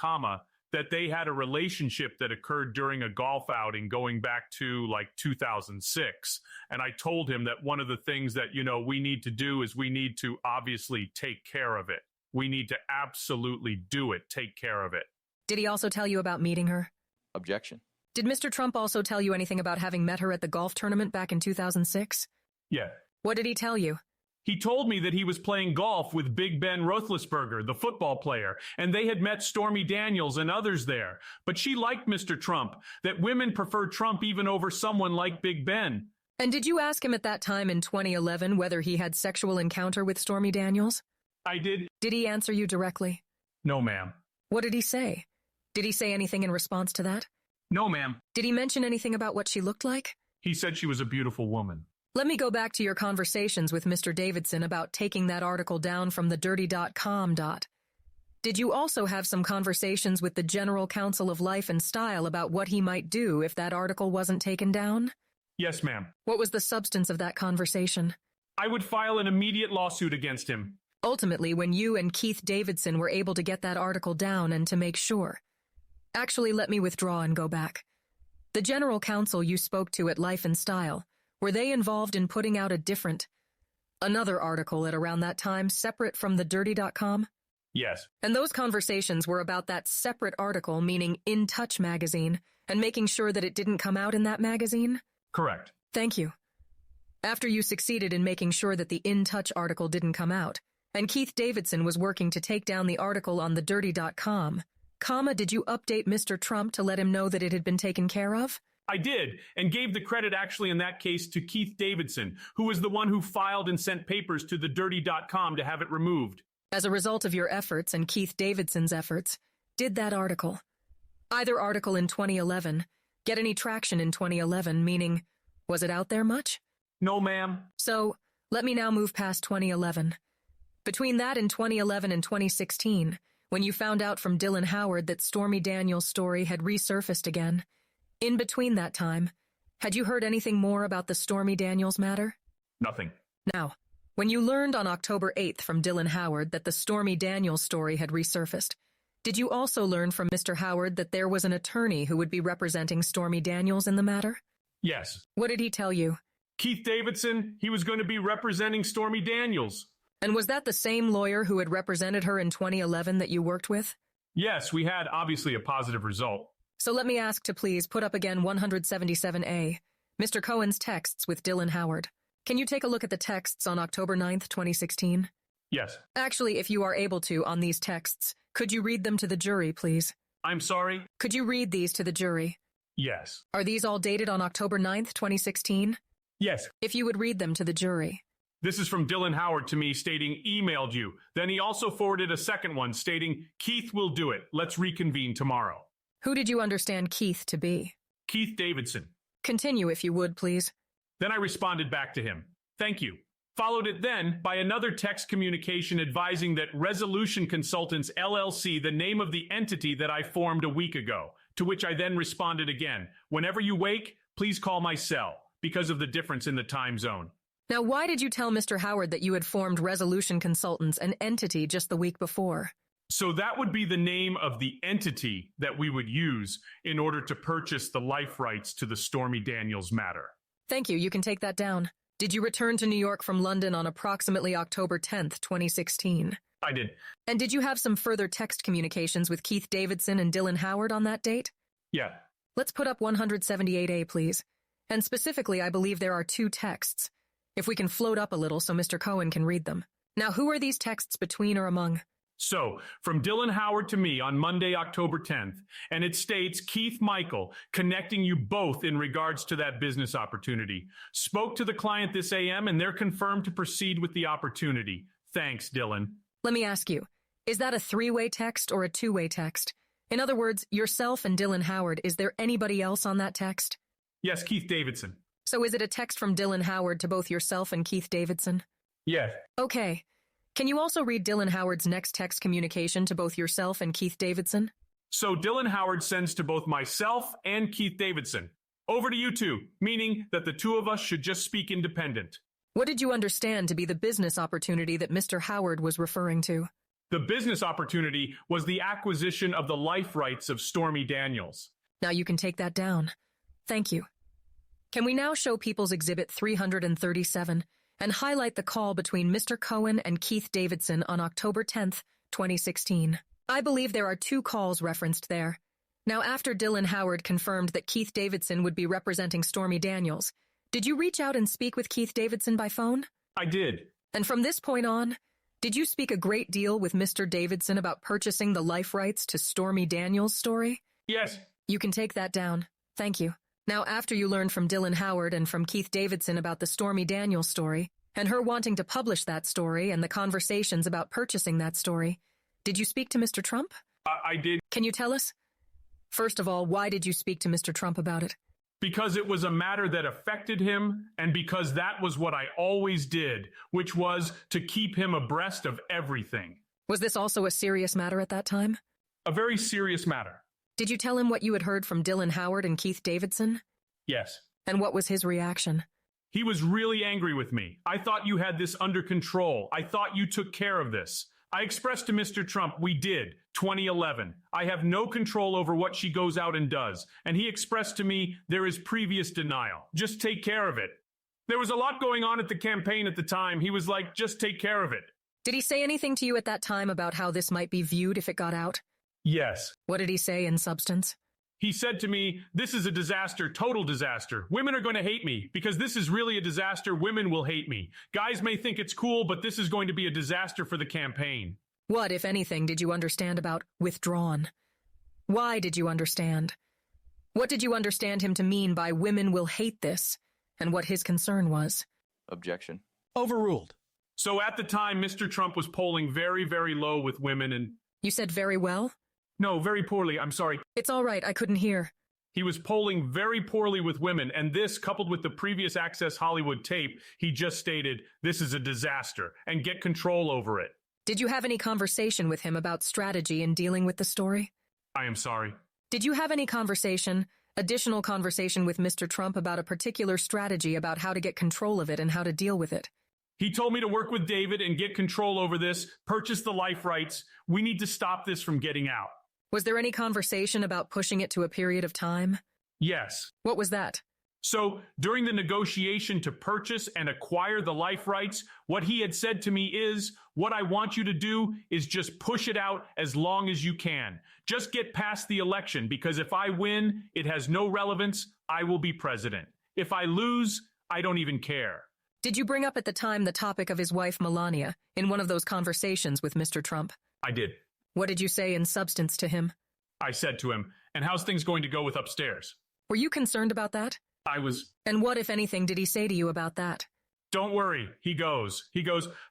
that they had a relationship that occurred during a golf outing going back to like 2006. And I told him that one of the things that, we need to do is we need to obviously take care of it. We need to absolutely do it, take care of it. Did he also tell you about meeting her? Objection. Did Mr. Trump also tell you anything about having met her at the golf tournament back in 2006? Yeah. What did he tell you? He told me that he was playing golf with Big Ben Roethlisberger, the football player, and they had met Stormy Daniels and others there. But she liked Mr. Trump, that women prefer Trump even over someone like Big Ben. And did you ask him at that time in 2011 whether he had sexual encounter with Stormy Daniels? I did. Did he answer you directly? No, ma'am. What did he say? Did he say anything in response to that? No, ma'am. Did he mention anything about what she looked like? He said she was a beautiful woman. Let me go back to your conversations with Mr. Davidson about taking that article down from the dirty.com. Did you also have some conversations with the General Counsel of Life and Style about what he might do if that article wasn't taken down? Yes, ma'am. What was the substance of that conversation? I would file an immediate lawsuit against him. Ultimately, when you and Keith Davidson were able to get that article down and to make sure. Actually, let me withdraw and go back. The General Counsel you spoke to at Life and Style, were they involved in putting out another article at around that time, separate from the dirty.com? Yes. And those conversations were about that separate article, meaning In Touch magazine, and making sure that it didn't come out in that magazine? Correct. Thank you. After you succeeded in making sure that the In Touch article didn't come out, and Keith Davidson was working to take down the article on the dirty.com, did you update Mr. Trump to let him know that it had been taken care of? I did, and gave the credit actually in that case to Keith Davidson, who was the one who filed and sent papers to the dirty.com to have it removed. As a result of your efforts and Keith Davidson's efforts, did that article, either article in 2011, get any traction in 2011, meaning, was it out there much? No, ma'am. So, let me now move past 2011. Between that and 2011 and 2016, when you found out from Dylan Howard that Stormy Daniels' story had resurfaced again, in between that time, had you heard anything more about the Stormy Daniels matter? Nothing. Now, when you learned on October 8th from Dylan Howard that the Stormy Daniels story had resurfaced, did you also learn from Mr. Howard that there was an attorney who would be representing Stormy Daniels in the matter? Yes. What did he tell you? Keith Davidson, he was going to be representing Stormy Daniels. And was that the same lawyer who had represented her in 2011 that you worked with? Yes, we had obviously a positive result. So let me ask to please put up again 177A, Mr. Cohen's texts with Dylan Howard. Can you take a look at the texts on October 9th, 2016? Yes. Actually, if you are able to, on these texts, could you read them to the jury, please? I'm sorry? Could you read these to the jury? Yes. Are these all dated on October 9th, 2016? Yes. If you would read them to the jury. This is from Dylan Howard to me stating, emailed you. Then he also forwarded a second one stating, Keith will do it. Let's reconvene tomorrow. Who did you understand Keith to be? Keith Davidson. Continue if you would, please. Then I responded back to him. Thank you. Followed it then by another text communication advising that Resolution Consultants LLC, the name of the entity that I formed a week ago, to which I then responded again, whenever you wake, please call my cell, because of the difference in the time zone. Now, why did you tell Mr. Howard that you had formed Resolution Consultants, an entity, just the week before? So that would be the name of the entity that we would use in order to purchase the life rights to the Stormy Daniels matter. Thank you. You can take that down. Did you return to New York from London on approximately October 10th, 2016? I did. And did you have some further text communications with Keith Davidson and Dylan Howard on that date? Yeah. Let's put up 178A, please. And specifically, I believe there are 2 texts. If we can float up a little so Mr. Cohen can read them. Now, who are these texts between or among? So, from Dylan Howard to me on Monday, October 10th, and it states, Keith Michael, connecting you both in regards to that business opportunity. Spoke to the client this AM, and they're confirmed to proceed with the opportunity. Thanks, Dylan. Let me ask you, is that a 3-way text or a 2-way text? In other words, yourself and Dylan Howard, is there anybody else on that text? Yes, Keith Davidson. So is it a text from Dylan Howard to both yourself and Keith Davidson? Yes. Okay. Can you also read Dylan Howard's next text communication to both yourself and Keith Davidson? So Dylan Howard sends to both myself and Keith Davidson. Over to you two, meaning that the two of us should just speak independent. What did you understand to be the business opportunity that Mr. Howard was referring to? The business opportunity was the acquisition of the life rights of Stormy Daniels. Now you can take that down. Thank you. Can we now show People's Exhibit 337 and highlight the call between Mr. Cohen and Keith Davidson on October 10th, 2016? I believe there are 2 calls referenced there. Now, after Dylan Howard confirmed that Keith Davidson would be representing Stormy Daniels, did you reach out and speak with Keith Davidson by phone? I did. And from this point on, did you speak a great deal with Mr. Davidson about purchasing the life rights to Stormy Daniels' story? Yes. You can take that down. Thank you. Now, after you learned from Dylan Howard and from Keith Davidson about the Stormy Daniels story, and her wanting to publish that story and the conversations about purchasing that story, did you speak to Mr. Trump? I did. Can you tell us? First of all, why did you speak to Mr. Trump about it? Because it was a matter that affected him, and because that was what I always did, which was to keep him abreast of everything. Was this also a serious matter at that time? A very serious matter. Did you tell him what you had heard from Dylan Howard and Keith Davidson? Yes. And what was his reaction? He was really angry with me. I thought you had this under control. I thought you took care of this. I expressed to Mr. Trump, we did, 2011. I have no control over what she goes out and does. And he expressed to me, there is previous denial. Just take care of it. There was a lot going on at the campaign at the time. He was like, just take care of it. Did he say anything to you at that time about how this might be viewed if it got out? Yes. What did he say in substance? He said to me, this is a disaster, total disaster. Women are going to hate me because this is really a disaster. Women will hate me. Guys may think it's cool, but this is going to be a disaster for the campaign. What, if anything, did you understand about withdrawn? Why did you understand? What did you understand him to mean by women will hate this, and what his concern was? Objection. Overruled. So at the time, Mr. Trump was polling very, very low with women and... You said very well? No, very poorly. I'm sorry. It's all right. I couldn't hear. He was polling very poorly with women, and this, coupled with the previous Access Hollywood tape, he just stated, this is a disaster, and get control over it. Did you have any conversation with him about strategy in dealing with the story? I am sorry. Did you have any additional conversation with Mr. Trump about a particular strategy about how to get control of it and how to deal with it? He told me to work with David and get control over this, purchase the life rights. We need to stop this from getting out. Was there any conversation about pushing it to a period of time? Yes. What was that? So, during the negotiation to purchase and acquire the life rights, what he had said to me is, what I want you to do is just push it out as long as you can. Just get past the election, because if I win, it has no relevance. I will be president. If I lose, I don't even care. Did you bring up at the time the topic of his wife Melania in one of those conversations with Mr. Trump? I did. What did you say in substance to him? I said to him, and how's things going to go with upstairs? Were you concerned about that? I was. And what, if anything, did he say to you about that? Don't worry, he goes,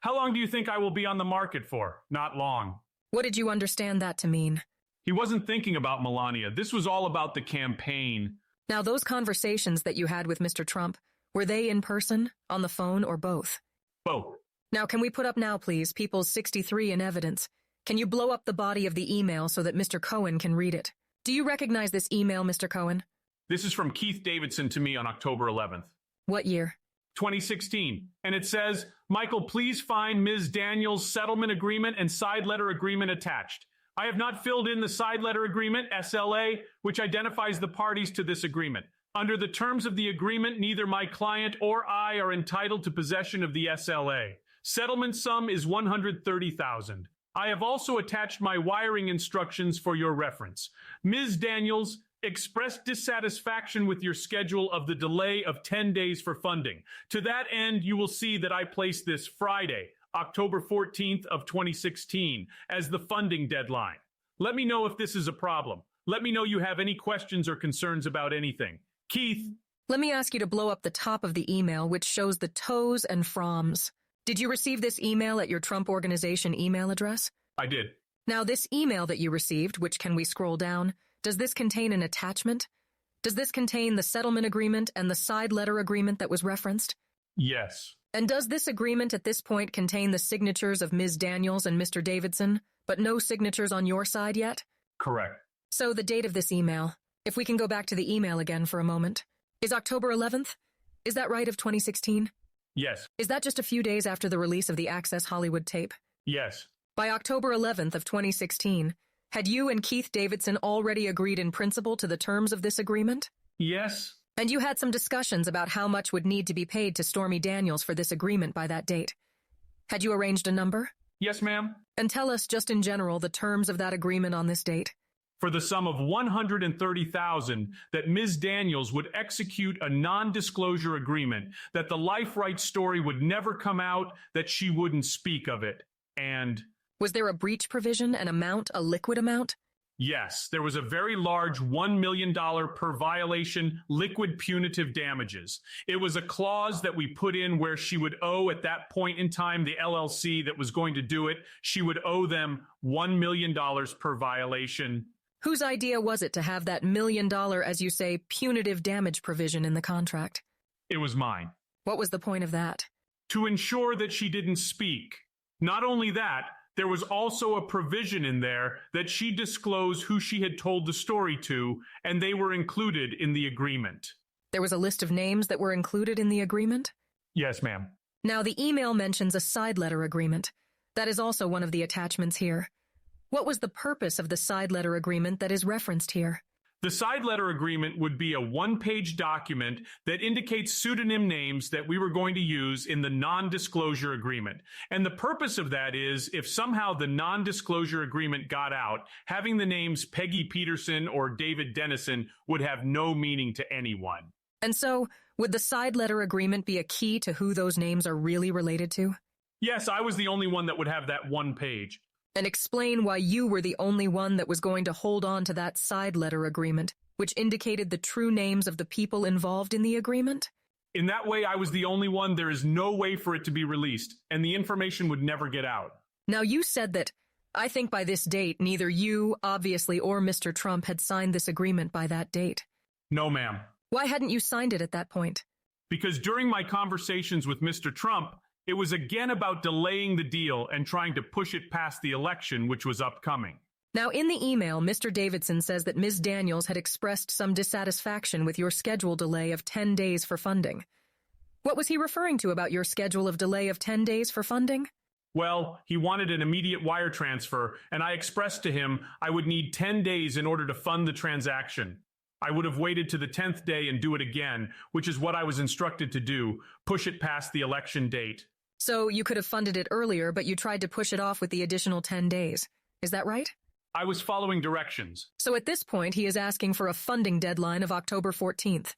how long do you think I will be on the market for? Not long. What did you understand that to mean? He wasn't thinking about Melania. This was all about the campaign. Now, those conversations that you had with Mr. Trump, were they in person, on the phone, or both? Both. Now, can we put up now, please, People's 63 in evidence? Can you blow up the body of the email so that Mr. Cohen can read it? Do you recognize this email, Mr. Cohen? This is from Keith Davidson to me on October 11th. What year? 2016. And it says, Michael, please find Ms. Daniels' settlement agreement and side letter agreement attached. I have not filled in the side letter agreement, SLA, which identifies the parties to this agreement. Under the terms of the agreement, neither my client or I are entitled to possession of the SLA. Settlement sum is $130,000. I have also attached my wiring instructions for your reference. Ms. Daniels expressed dissatisfaction with your schedule of the delay of 10 days for funding. To that end, you will see that I placed this Friday, October 14th of 2016, as the funding deadline. Let me know if this is a problem. Let me know you have any questions or concerns about anything. Keith. Let me ask you to blow up the top of the email, which shows the toes and froms. Did you receive this email at your Trump Organization email address? I did. Now, this email that you received, which can we scroll down, does this contain an attachment? Does this contain the settlement agreement and the side letter agreement that was referenced? Yes. And does this agreement at this point contain the signatures of Ms. Daniels and Mr. Davidson, but no signatures on your side yet? Correct. So the date of this email, if we can go back to the email again for a moment, is October 11th? Is that right, of 2016? Yes. Is that just a few days after the release of the Access Hollywood tape? Yes. By October 11th of 2016, had you and Keith Davidson already agreed in principle to the terms of this agreement? Yes. And you had some discussions about how much would need to be paid to Stormy Daniels for this agreement by that date. Had you arranged a number? Yes, ma'am. And tell us just in general the terms of that agreement on this date. For the sum of $130,000 that Ms. Daniels would execute a non-disclosure agreement, that the life rights story would never come out, that she wouldn't speak of it. And was there a breach provision, an amount, a liquid amount? Yes, there was a very large $1 million per violation liquid punitive damages. It was a clause that we put in where she would owe at that point in time, the LLC that was going to do it, she would owe them $1 million per violation. Whose idea was it to have that $1 million, as you say, punitive damage provision in the contract? It was mine. What was the point of that? To ensure that she didn't speak. Not only that, there was also a provision in there that she disclose who she had told the story to, and they were included in the agreement. There was a list of names that were included in the agreement? Yes, ma'am. Now, the email mentions a side letter agreement. That is also one of the attachments here. What was the purpose of the side letter agreement that is referenced here? The side letter agreement would be a one-page document that indicates pseudonym names that we were going to use in the non-disclosure agreement. And the purpose of that is, if somehow the non-disclosure agreement got out, having the names Peggy Peterson or David Dennison would have no meaning to anyone. And so, would the side letter agreement be a key to who those names are really related to? Yes, I was the only one that would have that one page. And explain why you were the only one that was going to hold on to that side letter agreement, which indicated the true names of the people involved in the agreement? In that way, I was the only one. There is no way for it to be released, and the information would never get out. Now, you said that, I think by this date, neither you, obviously, or Mr. Trump had signed this agreement by that date. No, ma'am. Why hadn't you signed it at that point? Because during my conversations with Mr. Trump, It was again about delaying the deal and trying to push it past the election, which was upcoming. Now, in the email, Mr. Davidson says that Ms. Daniels had expressed some dissatisfaction with your schedule delay of 10 days for funding. What was he referring to about your schedule of delay of 10 days for funding? Well, he wanted an immediate wire transfer, and I expressed to him I would need 10 days in order to fund the transaction. I would have waited to the 10th day and do it again, which is what I was instructed to do, push it past the election date. So you could have funded it earlier, but you tried to push it off with the additional 10 days. Is that right? I was following directions. So at this point, he is asking for a funding deadline of October 14th.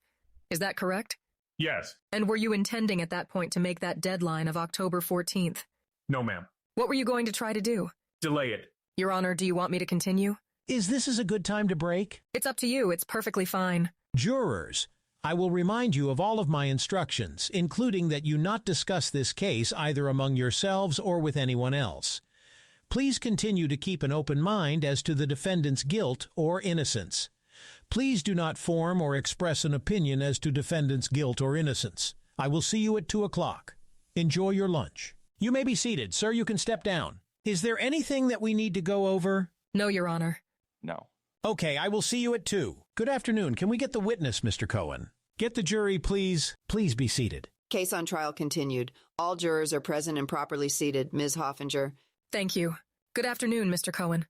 Is that correct? Yes. And were you intending at that point to make that deadline of October 14th? No, ma'am. What were you going to try to do? Delay it. Your Honor, do you want me to continue? Is this a good time to break? It's up to you. It's perfectly fine. Jurors, I will remind you of all of my instructions, including that you not discuss this case either among yourselves or with anyone else. Please continue to keep an open mind as to the defendant's guilt or innocence. Please do not form or express an opinion as to defendant's guilt or innocence. I will see you at 2 o'clock. Enjoy your lunch. You may be seated. Sir, you can step down. Is there anything that we need to go over? No, Your Honor. No. Okay, I will see you at 2. Good afternoon. Can we get the witness, Mr. Cohen? Get the jury, please. Please be seated. Case on trial continued. All jurors are present and properly seated. Ms. Hoffinger. Thank you. Good afternoon, Mr. Cohen.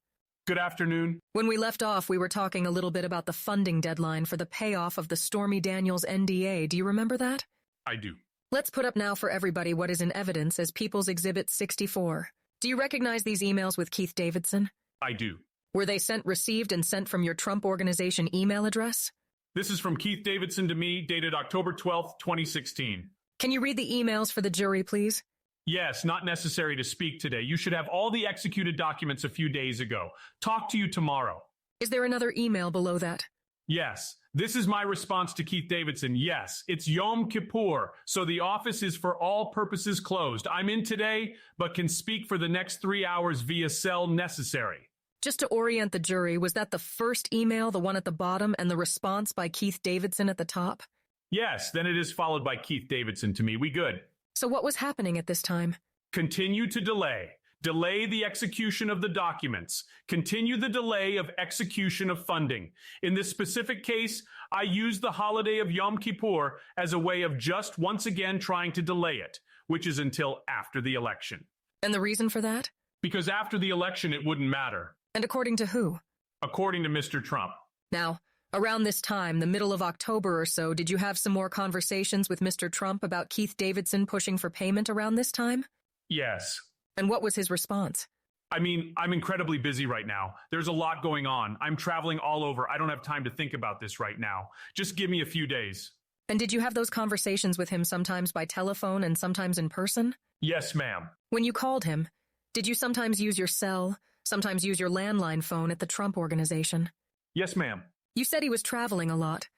Good afternoon. When we left off, we were talking a little bit about the funding deadline for the payoff of the Stormy Daniels NDA. Do you remember that? I do. Let's put up now for everybody what is in evidence as People's Exhibit 64. Do you recognize these emails with Keith Davidson? I do. Were they received and sent from your Trump Organization email address? This is from Keith Davidson to me, dated October 12th, 2016. Can you read the emails for the jury, please? Yes, not necessary to speak today. You should have all the executed documents a few days ago. Talk to you tomorrow. Is there another email below that? Yes. This is my response to Keith Davidson. Yes, it's Yom Kippur, so the office is for all purposes closed. I'm in today, but can speak for the next 3 hours via cell necessary. Just to orient the jury, was that the first email, the one at the bottom, and the response by Keith Davidson at the top? Yes, then it is followed by Keith Davidson to me. We good. So what was happening at this time? Continue to delay. Delay the execution of the documents. Continue the delay of execution of funding. In this specific case, I used the holiday of Yom Kippur as a way of just once again trying to delay it, which is until after the election. And the reason for that? Because after the election, it wouldn't matter. And according to who? According to Mr. Trump. Now, around this time, the middle of October or so, did you have some more conversations with Mr. Trump about Keith Davidson pushing for payment around this time? Yes. And what was his response? I mean, I'm incredibly busy right now. There's a lot going on. I'm traveling all over. I don't have time to think about this right now. Just give me a few days. And did you have those conversations with him sometimes by telephone and sometimes in person? Yes, ma'am. When you called him, did you sometimes use your cell, sometimes use your landline phone at the Trump Organization? Yes, ma'am. You said he was traveling a lot.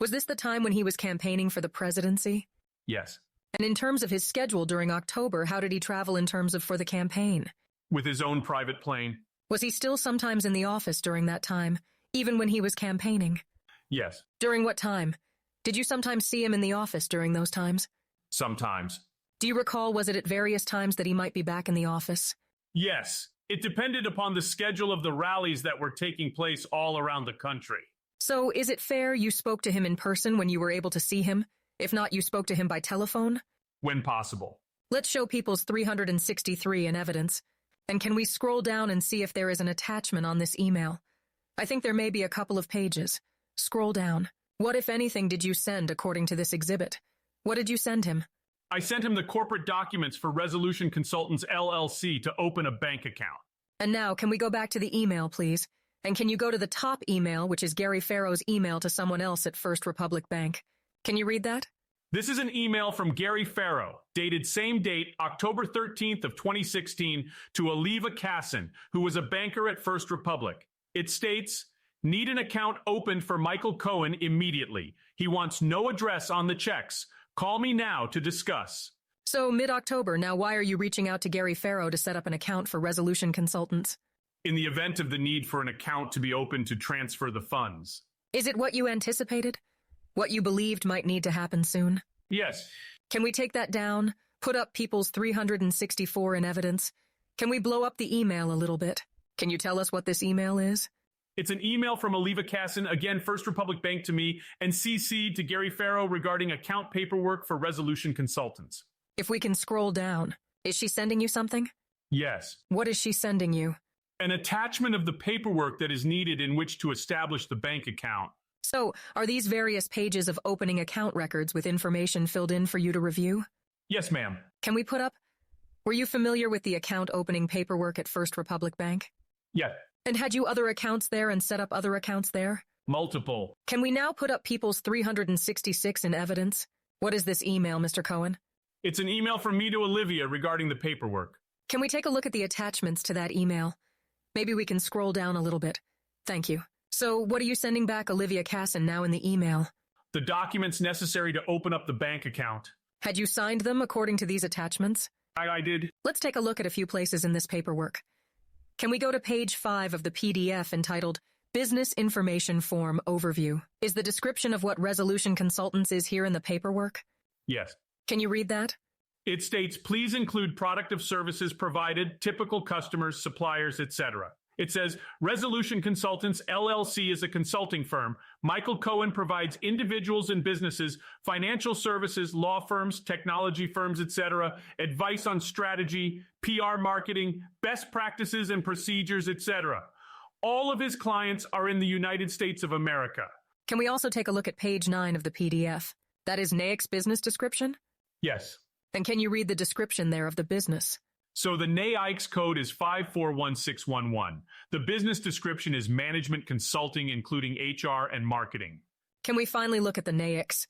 Was this the time when he was campaigning for the presidency? Yes. And in terms of his schedule during October, how did he travel in terms of for the campaign? With his own private plane. Was he still sometimes in the office during that time, even when he was campaigning? Yes. During what time? Did you sometimes see him in the office during those times? Sometimes. Do you recall, was it at various times that he might be back in the office? Yes. It depended upon the schedule of the rallies that were taking place all around the country. So, is it fair you spoke to him in person when you were able to see him? If not, you spoke to him by telephone? When possible. Let's show People's 363 in evidence. And can we scroll down and see if there is an attachment on this email? I think there may be a couple of pages. Scroll down. What, if anything, did you send according to this exhibit? What did you send him? I sent him the corporate documents for Resolution Consultants LLC to open a bank account. And now, can we go back to the email, please? And can you go to the top email, which is Gary Farrow's email to someone else at First Republic Bank? Can you read that? This is an email from Gary Farrow, dated same date, October 13th of 2016, to Aliva Casson, who was a banker at First Republic. It states, need an account opened for Michael Cohen immediately. He wants no address on the checks. Call me now to discuss. So, mid-October, now why are you reaching out to Gary Farrow to set up an account for Resolution Consultants? In the event of the need for an account to be opened to transfer the funds. Is it what you anticipated? What you believed might need to happen soon? Yes. Can we take that down? put up People's 364 in evidence? Can we blow up the email a little bit? Can you tell us what this email is? It's an email from Oliva Casson, again, First Republic Bank to me, and CC to Gary Farrow regarding account paperwork for Resolution Consultants. If we can scroll down, is she sending you something? Yes. What is she sending you? An attachment of the paperwork that is needed in which to establish the bank account. So, are these various pages of opening account records with information filled in for you to review? Yes, ma'am. Can we put up? Were you familiar with the account opening paperwork at First Republic Bank? Yes. And had you other accounts there and set up other accounts there? Multiple. Can we now put up People's 366 in evidence? What is this email, Mr. Cohen? It's an email from me to Olivia regarding the paperwork. Can we take a look at the attachments to that email? Maybe we can scroll down a little bit. Thank you. So, what are you sending back Olivia Casson now in the email? The documents necessary to open up the bank account. Had you signed them according to these attachments? I did. Let's take a look at a few places in this paperwork. Can we go to page 5 of the PDF entitled Business Information Form Overview? Is the description of what Resolution Consultants is here in the paperwork? Yes. Can you read that? It states, please include product of services provided, typical customers, suppliers, etc. It says, Resolution Consultants, LLC is a consulting firm. Michael Cohen provides individuals and businesses, financial services, law firms, technology firms, etc., advice on strategy, PR marketing, best practices and procedures, etc. All of his clients are in the United States of America. Can we also take a look at page 9 of the PDF? That is NAICS business description? Yes. And can you read the description there of the business? So the NAICS code is 541611. The business description is management consulting, including HR and marketing. Can we finally look at the NAICS?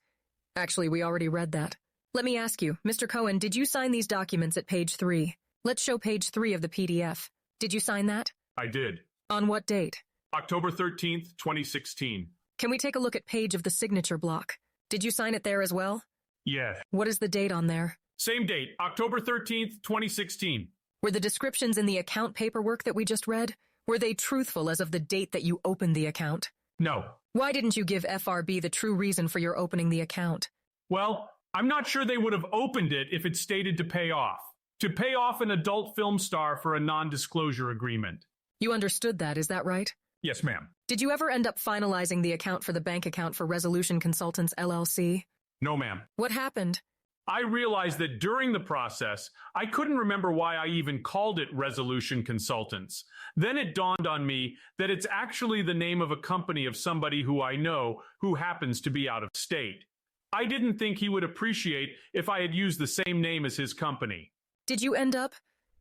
Actually, we already read that. Let me ask you, Mr. Cohen, did you sign these documents at page 3? Let's show page 3 of the PDF. Did you sign that? I did. On what date? October 13th, 2016. Can we take a look at page of the signature block? Did you sign it there as well? Yeah. What is the date on there? Same date, October 13th, 2016. Were the descriptions in the account paperwork that we just read, were they truthful as of the date that you opened the account? No. Why didn't you give FRB the true reason for your opening the account? Well, I'm not sure they would have opened it if it stated to pay off. To pay off an adult film star for a non-disclosure agreement. You understood that, is that right? Yes, ma'am. Did you ever end up finalizing the account for the bank account for Resolution Consultants, LLC? No, ma'am. What happened? I realized that during the process, I couldn't remember why I even called it Resolution Consultants. Then it dawned on me that it's actually the name of a company of somebody who I know who happens to be out of state. I didn't think he would appreciate if I had used the same name as his company. Did you end up,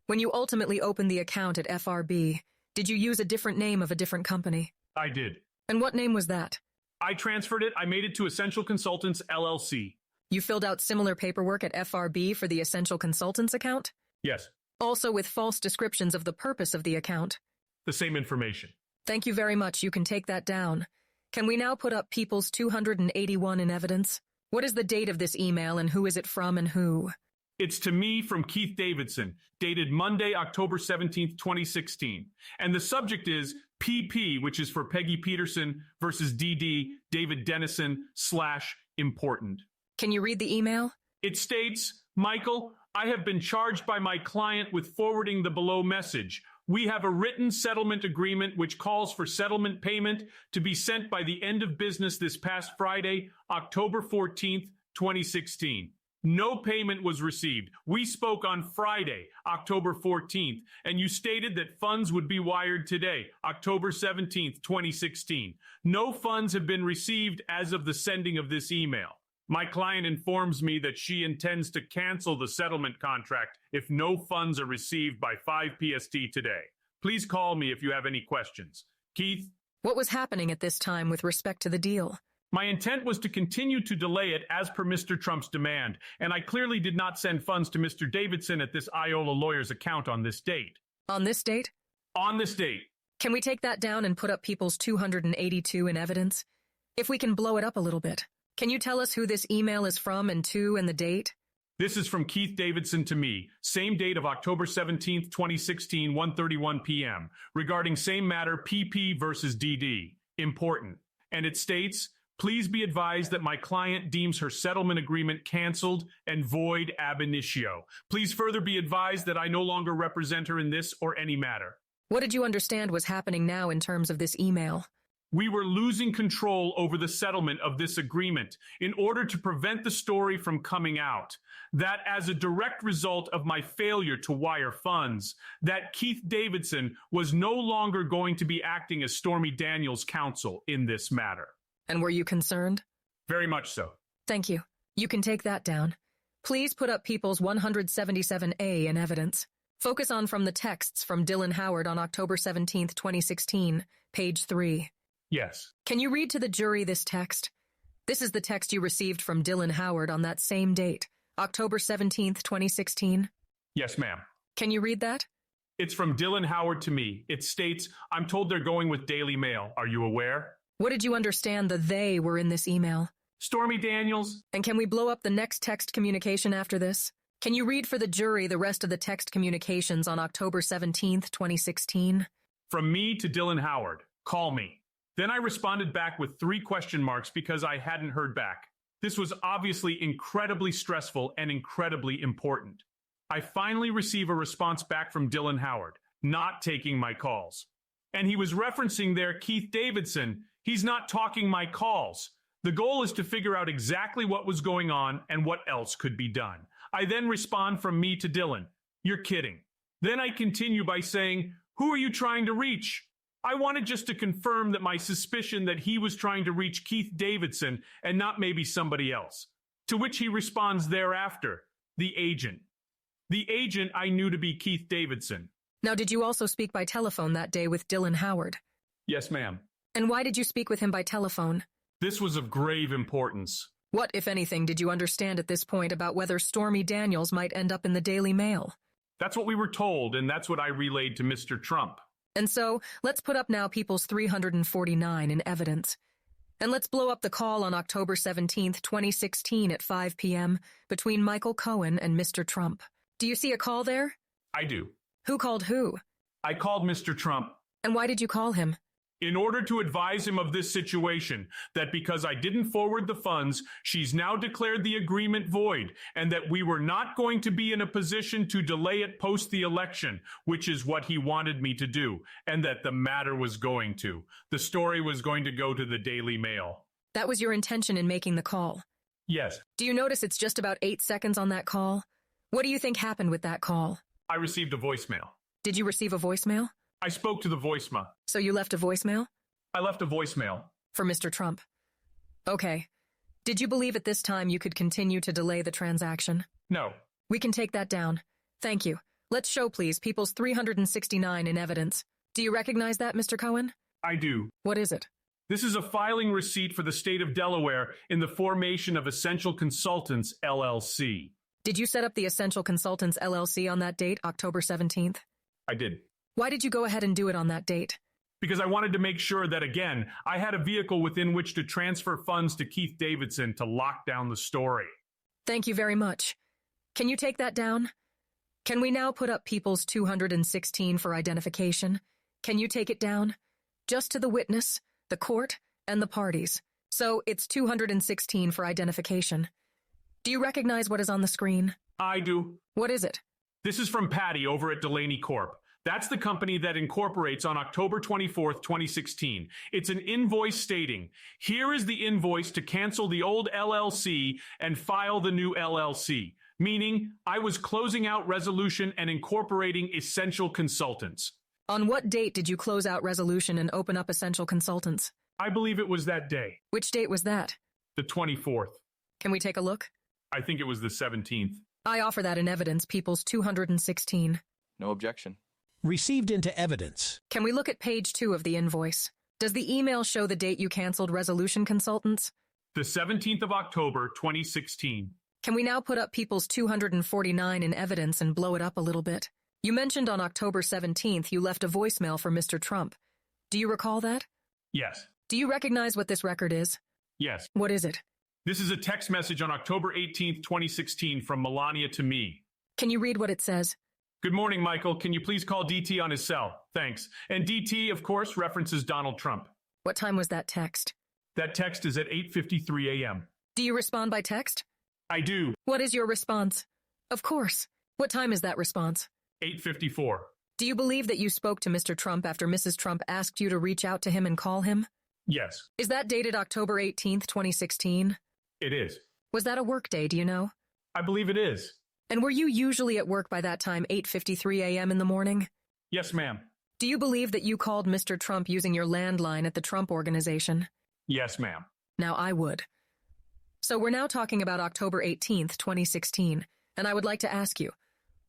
when you ultimately opened the account at FRB, did you use a different name of a different company? I did. And what name was that? I transferred it. I made it to Essential Consultants, LLC. You filled out similar paperwork at FRB for the Essential Consultants account? Yes. Also with false descriptions of the purpose of the account. The same information. Thank you very much. You can take that down. Can we now put up People's 281 in evidence? What is the date of this email and who is it from and who? It's to me from Keith Davidson, dated Monday, October 17th, 2016. And the subject is PP, which is for Peggy Peterson versus DD, David Dennison / important. Can you read the email? It states, Michael, I have been charged by my client with forwarding the below message. We have a written settlement agreement which calls for settlement payment to be sent by the end of business this past Friday, October 14th, 2016. No payment was received. We spoke on Friday, October 14th, and you stated that funds would be wired today, October 17th, 2016. No funds have been received as of the sending of this email. My client informs me that she intends to cancel the settlement contract if no funds are received by 5 PST today. Please call me if you have any questions. Keith? What was happening at this time with respect to the deal? My intent was to continue to delay it as per Mr. Trump's demand, and I clearly did not send funds to Mr. Davidson at this Iola lawyer's account on this date. On this date? On this date. Can we take that down and put up People's 282 in evidence? If we can blow it up a little bit. Can you tell us who this email is from and to and the date? This is from Keith Davidson to me, same date of October 17th, 2016, 1:31 p.m., regarding same matter PP versus DD. Important. And it states, Please be advised that my client deems her settlement agreement canceled and void ab initio. Please further be advised that I no longer represent her in this or any matter. What did you understand was happening now in terms of this email? We were losing control over the settlement of this agreement in order to prevent the story from coming out. That as a direct result of my failure to wire funds, that Keith Davidson was no longer going to be acting as Stormy Daniels' counsel in this matter. And were you concerned? Very much so. Thank you. You can take that down. Please put up People's 177A in evidence. Focus on from the texts from Dylan Howard on October 17, 2016, page 3. Yes. Can you read to the jury this text? This is the text you received from Dylan Howard on that same date, October 17, 2016. Yes, ma'am. Can you read that? It's from Dylan Howard to me. It states, I'm told they're going with Daily Mail. Are you aware? What did you understand the they were in this email? Stormy Daniels. And can we blow up the next text communication after this? Can you read for the jury the rest of the text communications on October 17, 2016? From me to Dylan Howard. Call me. Then I responded back with 3 question marks because I hadn't heard back. This was obviously incredibly stressful and incredibly important. I finally receive a response back from Dylan Howard, not taking my calls. And he was referencing there Keith Davidson. He's not talking my calls. The goal is to figure out exactly what was going on and what else could be done. I then respond from me to Dylan. You're kidding. Then I continue by saying, who are you trying to reach? I wanted just to confirm that my suspicion that he was trying to reach Keith Davidson and not maybe somebody else. To which he responds thereafter, the agent. The agent I knew to be Keith Davidson. Now, did you also speak by telephone that day with Dylan Howard? Yes, ma'am. And why did you speak with him by telephone? This was of grave importance. What, if anything, did you understand at this point about whether Stormy Daniels might end up in the Daily Mail? That's what we were told, and that's what I relayed to Mr. Trump. And so, let's put up now People's 349 in evidence. And let's blow up the call on October 17, 2016 at 5 p.m. between Michael Cohen and Mr. Trump. Do you see a call there? I do. Who called who? I called Mr. Trump. And why did you call him? In order to advise him of this situation, that because I didn't forward the funds, she's now declared the agreement void, and that we were not going to be in a position to delay it post the election, which is what he wanted me to do, and that the matter was going to. The story was going to go to the Daily Mail. That was your intention in making the call? Yes. Do you notice it's just about 8 seconds on that call? What do you think happened with that call? I received a voicemail. Did you receive a voicemail? I spoke to the voicemail. So you left a voicemail? I left a voicemail. For Mr. Trump. Okay. Did you believe at this time you could continue to delay the transaction? No. We can take that down. Thank you. Let's show, please, People's 369 in evidence. Do you recognize that, Mr. Cohen? I do. What is it? This is a filing receipt for the state of Delaware in the formation of Essential Consultants, LLC. Did you set up the Essential Consultants, LLC on that date, October 17th? I did. Why did you go ahead and do it on that date? Because I wanted to make sure that, again, I had a vehicle within which to transfer funds to Keith Davidson to lock down the story. Thank you very much. Can you take that down? Can we now put up People's 216 for identification? Can you take it down? Just to the witness, the court, and the parties. So it's 216 for identification. Do you recognize what is on the screen? I do. What is it? This is from Patty over at Delaney Corp. That's the company that incorporates on October 24th, 2016. It's an invoice stating, here is the invoice to cancel the old LLC and file the new LLC, meaning I was closing out resolution and incorporating Essential Consultants. On what date did you close out resolution and open up Essential Consultants? I believe it was that day. Which date was that? The 24th. Can we take a look? I think it was the 17th. I offer that in evidence, People's 216. No objection. Received into evidence. Can we look at page 2 of the invoice? Does the email show the date you canceled Resolution Consultants? The 17th of October, 2016. Can we now put up People's 249 in evidence and blow it up a little bit? You mentioned on October 17th you left a voicemail for Mr. Trump. Do you recall that? Yes. Do you recognize what this record is? Yes. What is it? This is a text message on October 18th, 2016 from Melania to me. Can you read what it says? Good morning, Michael. Can you please call DT on his cell? Thanks. And DT, of course, references Donald Trump. What time was that text? That text is at 8:53 a.m. Do you respond by text? I do. What is your response? Of course. What time is that response? 8:54. Do you believe that you spoke to Mr. Trump after Mrs. Trump asked you to reach out to him and call him? Yes. Is that dated October 18th, 2016? It is. Was that a work day, do you know? I believe it is. And were you usually at work by that time, 8:53 a.m. in the morning? Yes, ma'am. Do you believe that you called Mr. Trump using your landline at the Trump Organization? Yes, ma'am. Now, I would. So we're now talking about October 18th, 2016, and I would like to ask you,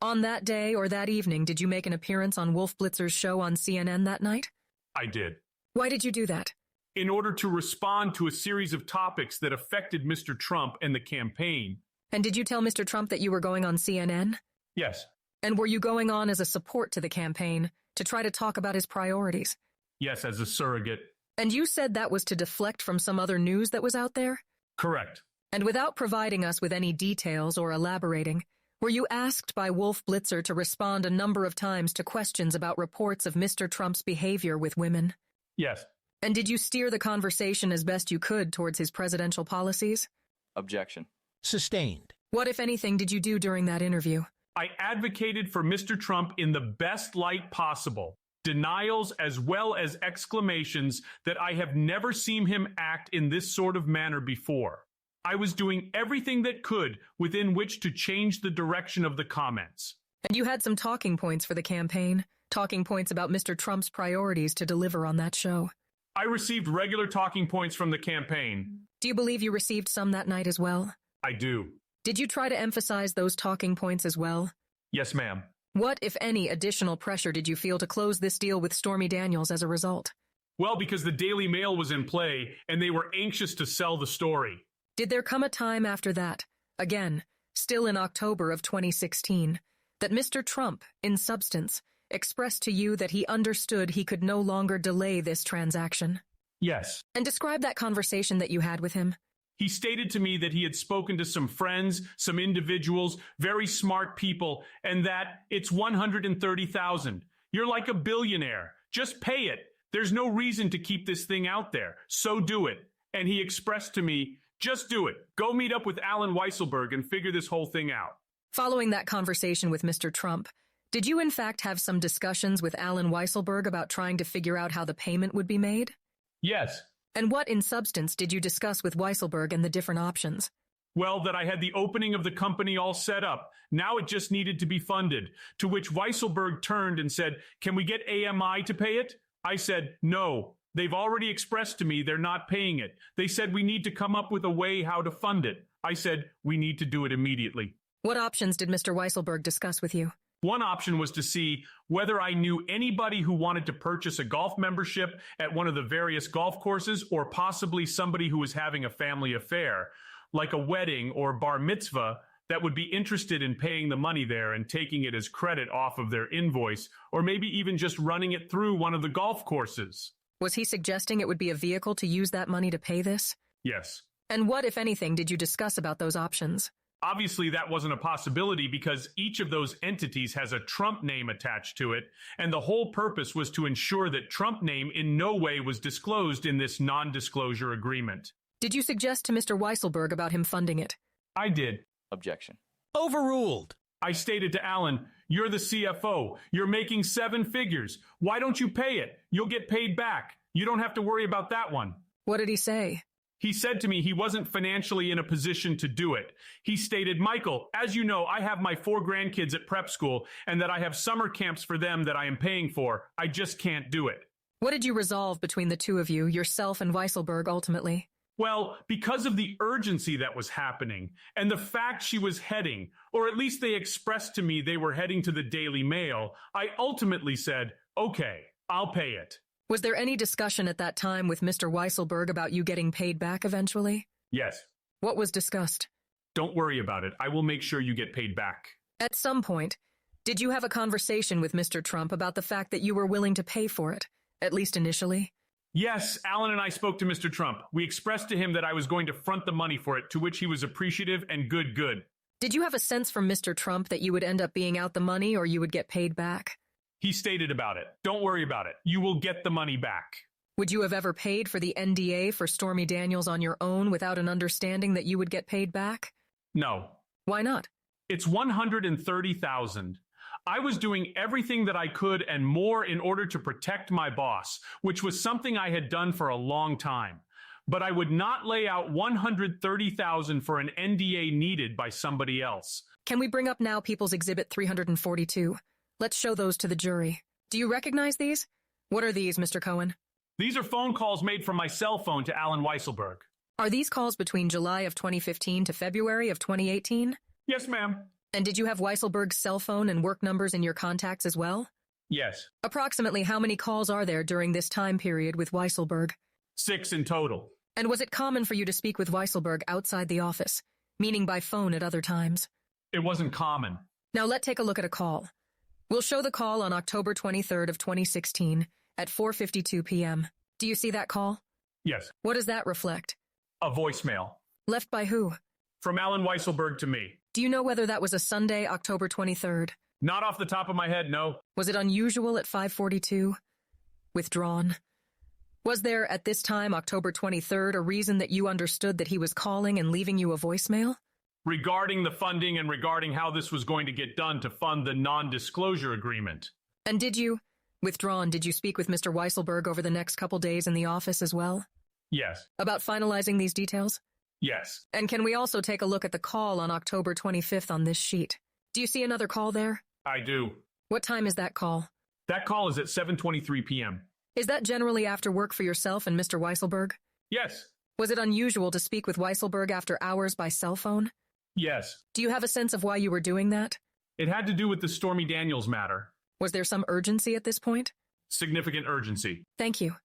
on that day or that evening, did you make an appearance on Wolf Blitzer's show on CNN that night? I did. Why did you do that? In order to respond to a series of topics that affected Mr. Trump and the campaign. And did you tell Mr. Trump that you were going on CNN? Yes. And were you going on as a support to the campaign, to try to talk about his priorities? Yes, as a surrogate. And you said that was to deflect from some other news that was out there? Correct. And without providing us with any details or elaborating, were you asked by Wolf Blitzer to respond a number of times to questions about reports of Mr. Trump's behavior with women? Yes. And did you steer the conversation as best you could towards his presidential policies? Objection. Sustained. What, if anything, did you do during that interview? I advocated for Mr. Trump in the best light possible. Denials as well as exclamations that I have never seen him act in this sort of manner before. I was doing everything that could within which to change the direction of the comments. And you had some talking points for the campaign, talking points about Mr. Trump's priorities to deliver on that show. I received regular talking points from the campaign. Do you believe you received some that night as well? I do. Did you try to emphasize those talking points as well? Yes, ma'am. What, if any, additional pressure did you feel to close this deal with Stormy Daniels as a result? Well, because the Daily Mail was in play and they were anxious to sell the story. Did there come a time after that, again, still in October of 2016, that Mr. Trump, in substance, expressed to you that he understood he could no longer delay this transaction? Yes. And describe that conversation that you had with him. He stated to me that he had spoken to some friends, some individuals, very smart people, and that it's $130,000. You're like a billionaire. Just pay it. There's no reason to keep this thing out there. So do it. And he expressed to me, just do it. Go meet up with Alan Weisselberg and figure this whole thing out. Following that conversation with Mr. Trump, did you in fact have some discussions with Alan Weisselberg about trying to figure out how the payment would be made? Yes. And what, in substance, did you discuss with Weisselberg and the different options? Well, that I had the opening of the company all set up. Now it just needed to be funded. To which Weisselberg turned and said, can we get AMI to pay it? I said, no. They've already expressed to me they're not paying it. They said we need to come up with a way how to fund it. I said, we need to do it immediately. What options did Mr. Weisselberg discuss with you? One option was to see whether I knew anybody who wanted to purchase a golf membership at one of the various golf courses, or possibly somebody who was having a family affair, like a wedding or bar mitzvah, that would be interested in paying the money there and taking it as credit off of their invoice, or maybe even just running it through one of the golf courses. Was he suggesting it would be a vehicle to use that money to pay this? Yes. And what, if anything, did you discuss about those options? Obviously, that wasn't a possibility because each of those entities has a Trump name attached to it, and the whole purpose was to ensure that Trump name in no way was disclosed in this non-disclosure agreement. Did you suggest to Mr. Weisselberg about him funding it? I did. Objection. Overruled. I stated to Alan, you're the CFO. You're making 7 figures. Why don't you pay it? You'll get paid back. You don't have to worry about that one. What did he say? He said to me he wasn't financially in a position to do it. He stated, Michael, as you know, I have my 4 grandkids at prep school and that I have summer camps for them that I am paying for. I just can't do it. What did you resolve between the two of you, yourself and Weisselberg, ultimately? Well, because of the urgency that was happening and the fact she was heading, or at least they expressed to me they were heading to the Daily Mail, I ultimately said, okay, I'll pay it. Was there any discussion at that time with Mr. Weisselberg about you getting paid back eventually? Yes. What was discussed? Don't worry about it. I will make sure you get paid back. At some point, did you have a conversation with Mr. Trump about the fact that you were willing to pay for it, at least initially? Yes, Alan and I spoke to Mr. Trump. We expressed to him that I was going to front the money for it, to which he was appreciative and good. Did you have a sense from Mr. Trump that you would end up being out the money or you would get paid back? He stated about it. Don't worry about it. You will get the money back. Would you have ever paid for the NDA for Stormy Daniels on your own without an understanding that you would get paid back? No. Why not? It's $130,000. I was doing everything that I could and more in order to protect my boss, which was something I had done for a long time. But I would not lay out $130,000 for an NDA needed by somebody else. Can we bring up now People's Exhibit 342? Let's show those to the jury. Do you recognize these? What are these, Mr. Cohen? These are phone calls made from my cell phone to Alan Weisselberg. Are these calls between July of 2015 to February of 2018? Yes, ma'am. And did you have Weisselberg's cell phone and work numbers in your contacts as well? Yes. Approximately how many calls are there during this time period with Weisselberg? 6 in total. And was it common for you to speak with Weisselberg outside the office, meaning by phone at other times? It wasn't common. Now let's take a look at a call. We'll show the call on October 23rd of 2016 at 4:52 p.m. Do you see that call? Yes. What does that reflect? A voicemail. Left by who? From Alan Weisselberg to me. Do you know whether that was a Sunday, October 23rd? Not off the top of my head, no. Was it unusual at 5:42? Withdrawn. Was there, at this time, October 23rd, a reason that you understood that he was calling and leaving you a voicemail? Regarding the funding and regarding how this was going to get done to fund the non-disclosure agreement. And did you, withdrawn, did you speak with Mr. Weisselberg over the next couple days in the office as well? Yes. About finalizing these details? Yes. And can we also take a look at the call on October 25th on this sheet? Do you see another call there? I do. What time is that call? That call is at 7:23 p.m. Is that generally after work for yourself and Mr. Weisselberg? Yes. Was it unusual to speak with Weisselberg after hours by cell phone? Yes. Do you have a sense of why you were doing that? It had to do with the Stormy Daniels matter. Was there some urgency at this point? Significant urgency. Thank you.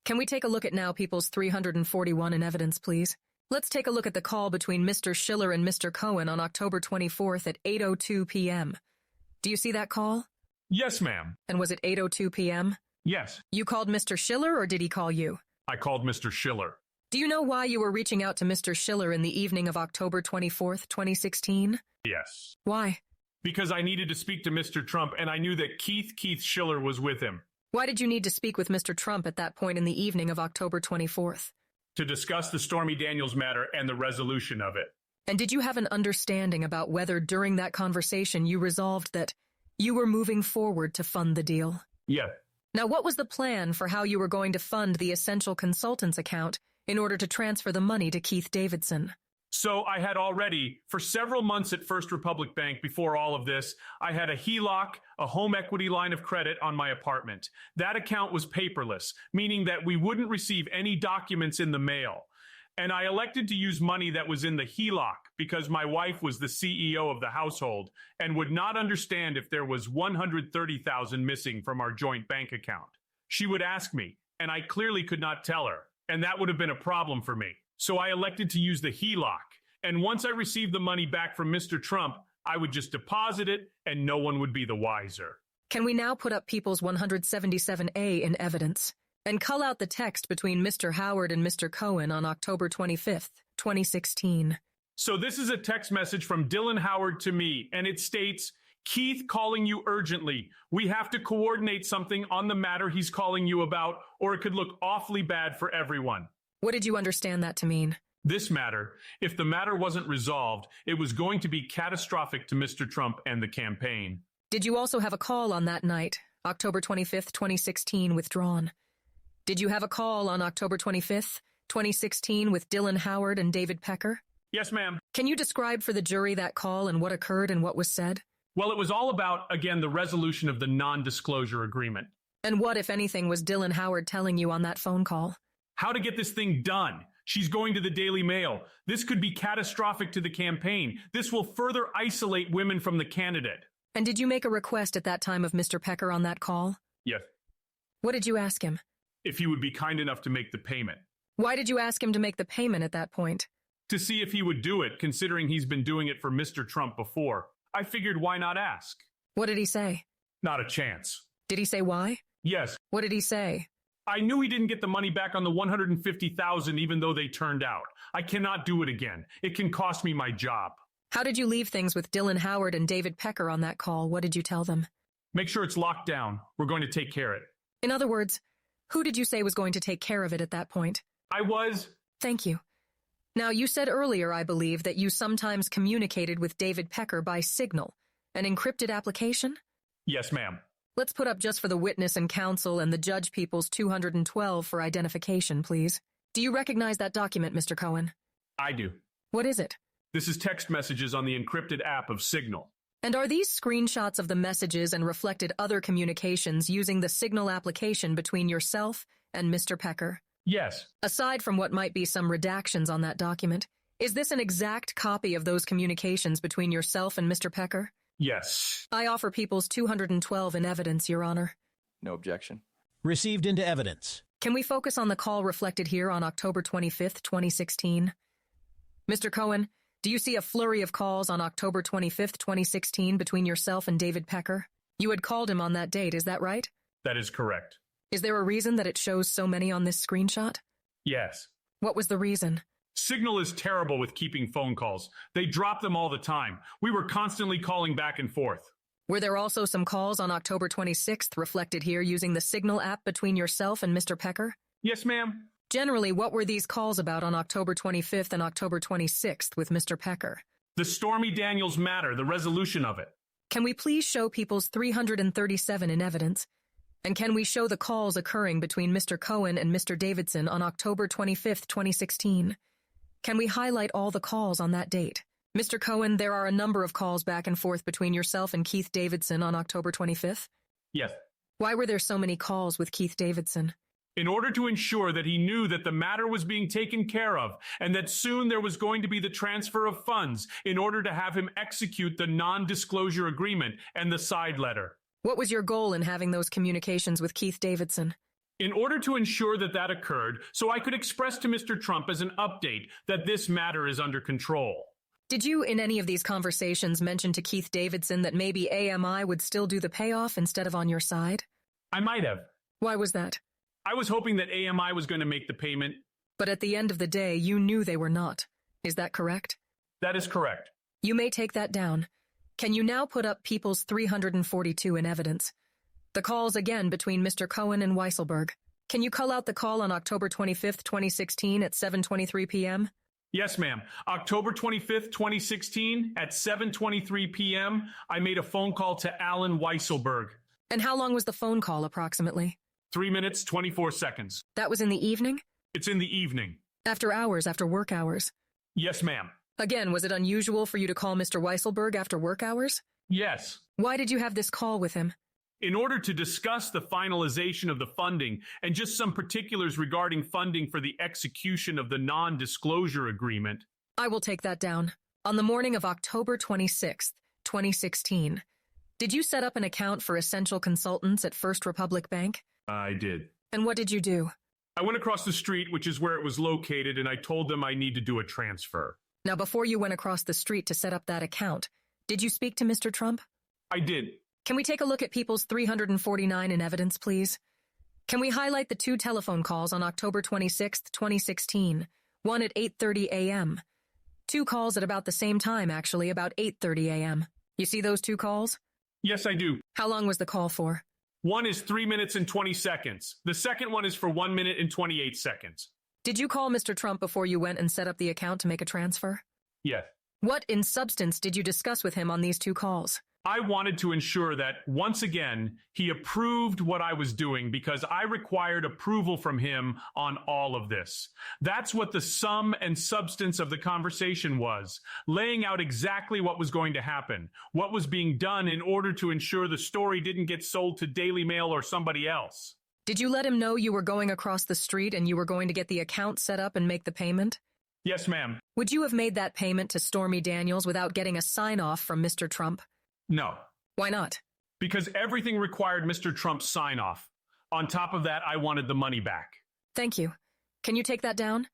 Can we take a look at now People's 341 in evidence, please? Let's take a look at the call between Mr. Schiller and Mr. Cohen on October 24th at 8:02 p.m. Do you see that call? Yes, ma'am. And was it 8:02 p.m.? Yes. You called Mr. Schiller or did he call you? I called Mr. Schiller. Do you know why you were reaching out to Mr. Schiller in the evening of October 24th, 2016? Yes. Why? Because I needed to speak to Mr. Trump and I knew that Keith Schiller was with him. Why did you need to speak with Mr. Trump at that point in the evening of October 24th? To discuss the Stormy Daniels matter and the resolution of it. And did you have an understanding about whether during that conversation you resolved that you were moving forward to fund the deal? Yeah. Now, what was the plan for how you were going to fund the Essential Consultants account in order to transfer the money to Keith Davidson? So I had already, for several months at First Republic Bank before all of this, I had a HELOC, a home equity line of credit on my apartment. That account was paperless, meaning that we wouldn't receive any documents in the mail. And I elected to use money that was in the HELOC because my wife was the CEO of the household and would not understand if there was $130,000 missing from our joint bank account. She would ask me, and I clearly could not tell her, and that would have been a problem for me. So I elected to use the HELOC. And once I received the money back from Mr. Trump, I would just deposit it and no one would be the wiser. Can we now put up People's 177A in evidence and cull out the text between Mr. Howard and Mr. Cohen on October 25th, 2016? So this is a text message from Dylan Howard to me, and it states, Keith calling you urgently. We have to coordinate something on the matter he's calling you about, or it could look awfully bad for everyone. What did you understand that to mean? This matter, if the matter wasn't resolved, it was going to be catastrophic to Mr. Trump and the campaign. Did you also have a call on that night, October 25th, 2016, withdrawn? Did you have a call on October 25th, 2016 with Dylan Howard and David Pecker? Yes, ma'am. Can you describe for the jury that call and what occurred and what was said? Well, it was all about, again, the resolution of the non-disclosure agreement. And what, if anything, was Dylan Howard telling you on that phone call? How to get this thing done. She's going to the Daily Mail. This could be catastrophic to the campaign. This will further isolate women from the candidate. And did you make a request at that time of Mr. Pecker on that call? Yes. What did you ask him? If he would be kind enough to make the payment. Why did you ask him to make the payment at that point? To see if he would do it, considering he's been doing it for Mr. Trump before. I figured why not ask? What did he say? Not a chance. Did he say why? Yes. What did he say? I knew he didn't get the money back on the $150,000 even though they turned out. I cannot do it again. It can cost me my job. How did you leave things with Dylan Howard and David Pecker on that call? What did you tell them? Make sure it's locked down. We're going to take care of it. In other words, Who did you say was going to take care of it at that point? I was... Thank you. Now, you said earlier, I believe, that you sometimes communicated with David Pecker by Signal, an encrypted application? Yes, ma'am. Let's put up just for the witness and counsel and the judge people's 212 for identification, please. Do you recognize that document, Mr. Cohen? I do. What is it? This is text messages on the encrypted app of Signal. And are these screenshots of the messages and reflected other communications using the Signal application between yourself and Mr. Pecker? Yes. Aside from what might be some redactions on that document, is this an exact copy of those communications between yourself and Mr. Pecker? Yes. I offer People's 212 in evidence, Your Honor. No objection. Received into evidence. Can we focus on the call reflected here on October 25th, 2016? Mr. Cohen, do you see a flurry of calls on October 25th, 2016 between yourself and David Pecker? You had called him on that date, is that right? That is correct. Is there a reason that it shows so many on this screenshot? Yes. What was the reason? Signal is terrible with keeping phone calls. They drop them all the time. We were constantly calling back and forth. Were there also some calls on October 26th reflected here using the Signal app between yourself and Mr. Pecker? Yes, ma'am. Generally, what were these calls about on October 25th and October 26th with Mr. Pecker? The Stormy Daniels matter, the resolution of it. Can we please show People's 337 in evidence? And can we show the calls occurring between Mr. Cohen and Mr. Davidson on October 25th, 2016? Can we highlight all the calls on that date? Mr. Cohen, there are a number of calls back and forth between yourself and Keith Davidson on October 25th. Yes. Why were there so many calls with Keith Davidson? In order to ensure that he knew that the matter was being taken care of and that soon there was going to be the transfer of funds in order to have him execute the non-disclosure agreement and the side letter. What was your goal in having those communications with Keith Davidson? In order to ensure that that occurred, so I could express to Mr. Trump as an update that this matter is under control. Did you, in any of these conversations, mention to Keith Davidson that maybe AMI would still do the payoff instead of on your side? I might have. Why was that? I was hoping that AMI was going to make the payment. But at the end of the day, you knew they were not. Is that correct? That is correct. You may take that down. Can you now put up People's 342 in evidence? The calls again between Mr. Cohen and Weisselberg. Can you call out the call on October 25th, 2016 at 7:23 p.m.? Yes, ma'am. October 25th, 2016 at 7:23 p.m., I made a phone call to Alan Weisselberg. And how long was the phone call approximately? 3 minutes, 24 seconds. That was in the evening? It's in the evening. After hours, after work hours? Yes, ma'am. Again, was it unusual for you to call Mr. Weisselberg after work hours? Yes. Why did you have this call with him? In order to discuss the finalization of the funding and just some particulars regarding funding for the execution of the non-disclosure agreement. I will take that down. On the morning of October 26th, 2016, did you set up an account for Essential Consultants at First Republic Bank? I did. And what did you do? I went across the street, which is where it was located, and I told them I need to do a transfer. Now, before you went across the street to set up that account, did you speak to Mr. Trump? I did. Can we take a look at People's 349 in evidence, please? Can we highlight the 2 telephone calls on October 26th, 2016, one at 8:30 a.m.? 2 calls at about the same time, actually, about 8:30 a.m. You see those 2 calls? Yes, I do. How long was the call for? One is 3 minutes and 20 seconds. The second one is for 1 minute and 28 seconds. Did you call Mr. Trump before you went and set up the account to make a transfer? Yes. What, in substance, did you discuss with him on these 2 calls? I wanted to ensure that, once again, he approved what I was doing because I required approval from him on all of this. That's what the sum and substance of the conversation was, laying out exactly what was going to happen, what was being done in order to ensure the story didn't get sold to Daily Mail or somebody else. Did you let him know you were going across the street and you were going to get the account set up and make the payment? Yes, ma'am. Would you have made that payment to Stormy Daniels without getting a sign-off from Mr. Trump? No. Why not? Because everything required Mr. Trump's sign-off. On top of that, I wanted the money back. Thank you. Can you take that down?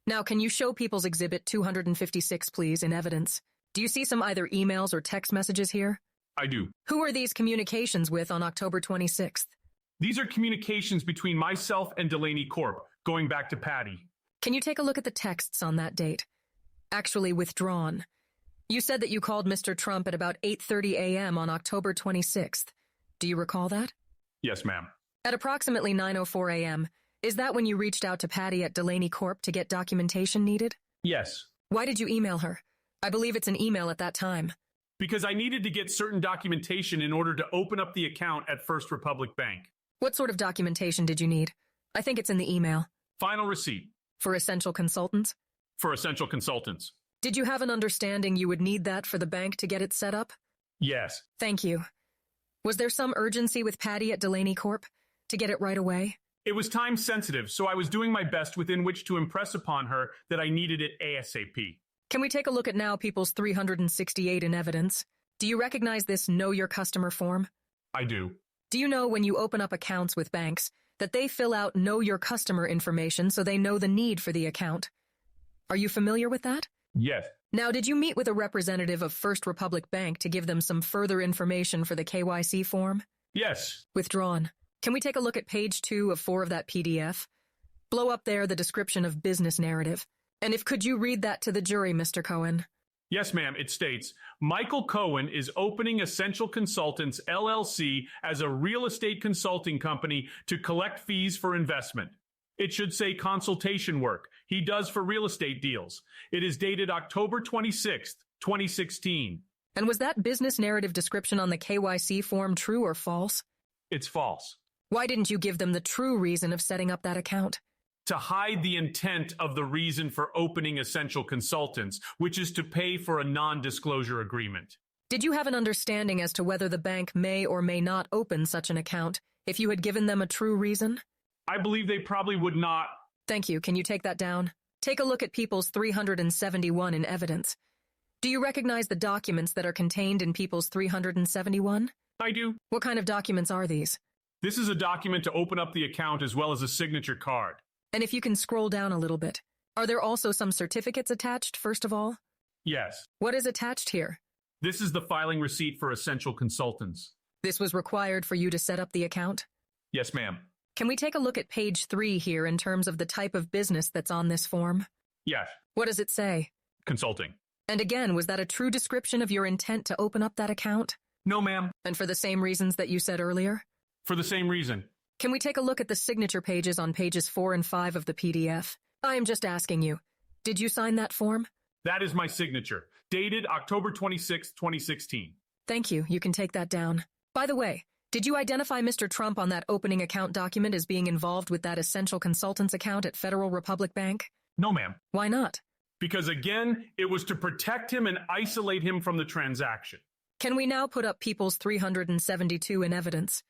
Now, can you show People's Exhibit 256, please, in evidence? Do you see some either emails or text messages here? I do. Who are these communications with on October 26th? These are communications between myself and Delaney Corp, going back to Patty. Can you take a look at the texts on that date? Actually withdrawn. You said that you called Mr. Trump at about 8:30 a.m. on October 26th. Do you recall that? Yes, ma'am. At approximately 9:04 a.m., is that when you reached out to Patty at Delaney Corp to get documentation needed? Yes. Why did you email her? I believe it's an email at that time. Because I needed to get certain documentation in order to open up the account at First Republic Bank. What sort of documentation did you need? I think it's in the email. Final receipt. For Essential Consultants? For Essential Consultants. Did you have an understanding you would need that for the bank to get it set up? Yes. Thank you. Was there some urgency with Patty at Delaney Corp to get it right away? It was time sensitive, so I was doing my best within which to impress upon her that I needed it ASAP. Can we take a look at Now People's 368 in evidence? Do you recognize this Know Your Customer form? I do. Do you know when you open up accounts with banks that they fill out Know Your Customer information so they know the need for the account? Are you familiar with that? Yes. Now, did you meet with a representative of First Republic Bank to give them some further information for the KYC form? Yes. Withdrawn. Can we take a look at page 2 of 4 of that PDF? Blow up there the description of business narrative. And if could you read that to the jury, Mr. Cohen? Yes, ma'am. It states, Michael Cohen is opening Essential Consultants, LLC as a real estate consulting company to collect fees for investment. It should say consultation work he does for real estate deals. It is dated October 26th, 2016. And was that business narrative description on the KYC form true or false? It's false. Why didn't you give them the true reason of setting up that account? To hide the intent of the reason for opening Essential Consultants, which is to pay for a non-disclosure agreement. Did you have an understanding as to whether the bank may or may not open such an account if you had given them a true reason? I believe they probably would not. Thank you. Can you take that down? Take a look at People's 371 in evidence. Do you recognize the documents that are contained in People's 371? I do. What kind of documents are these? This is a document to open up the account as well as a signature card. And if you can scroll down a little bit, are there also some certificates attached, first of all? Yes. What is attached here? This is the filing receipt for Essential Consultants. This was required for you to set up the account? Yes, ma'am. Can we take a look at page 3 here in terms of the type of business that's on this form? Yes. What does it say? Consulting. And again, was that a true description of your intent to open up that account? No, ma'am. And for the same reasons that you said earlier? For the same reason. Can we take a look at the signature pages on pages 4 and 5 of the PDF? I am just asking you. Did you sign that form? That is my signature, dated October 26, 2016. Thank you. You can take that down. By the way, did you identify Mr. Trump on that opening account document as being involved with that Essential Consultants account at Federal Republic Bank? No, ma'am. Why not? Because again, it was to protect him and isolate him from the transaction. Can we now put up People's 372 in evidence?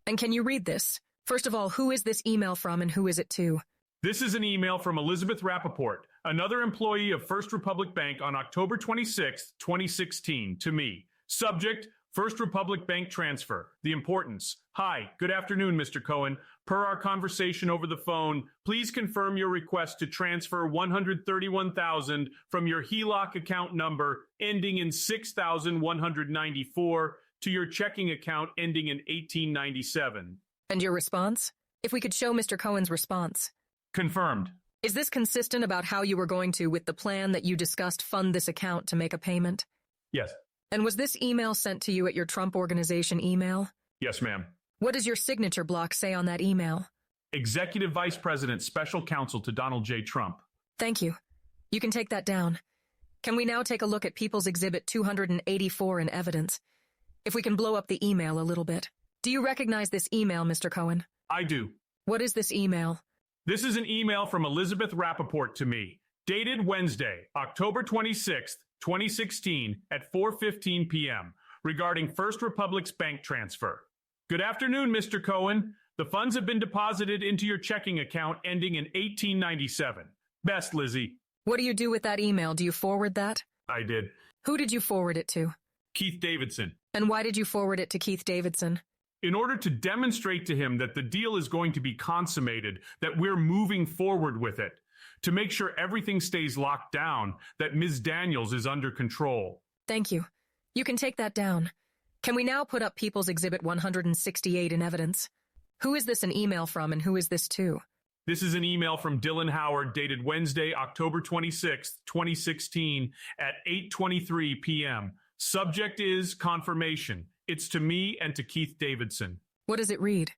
And can you read this? First of all, who is this email from and who is it to? This is an email from Elizabeth Rappaport, another employee of First Republic Bank on October 26, 2016, to me. Subject, First Republic Bank transfer. The importance. Hi, good afternoon, Mr. Cohen. Per our conversation over the phone, please confirm your request to transfer $131,000 from your HELOC account number ending in 6,194 to your checking account ending in 1897. And your response? If we could show Mr. Cohen's response. Confirmed. Is this consistent about how you were going to, with the plan that you discussed, fund this account to make a payment? Yes. And was this email sent to you at your Trump Organization email? Yes, ma'am. What does your signature block say on that email? Executive Vice President, Special Counsel to Donald J. Trump. Thank you. You can take that down. Can we now take a look at People's Exhibit 284 in evidence? If we can blow up the email a little bit. Do you recognize this email, Mr. Cohen? I do. What is this email? This is an email from Elizabeth Rappaport to me, dated Wednesday, October 26th, 2016 at 4:15 p.m. regarding First Republic's bank transfer. Good afternoon, Mr. Cohen. The funds have been deposited into your checking account ending in 1897. Best, Lizzie. What do you do with that email? Do you forward that? I did. Who did you forward it to? Keith Davidson. And why did you forward it to Keith Davidson? In order to demonstrate to him that the deal is going to be consummated, that we're moving forward with it, to make sure everything stays locked down, that Ms. Daniels is under control. Thank you. You can take that down. Can we now put up People's Exhibit 168 in evidence? Who is this an email from and who is this to? This is an email from Dylan Howard dated Wednesday, October 26, 2016 at 8:23 p.m. Subject is confirmation. It's to me and to Keith Davidson. What does it read?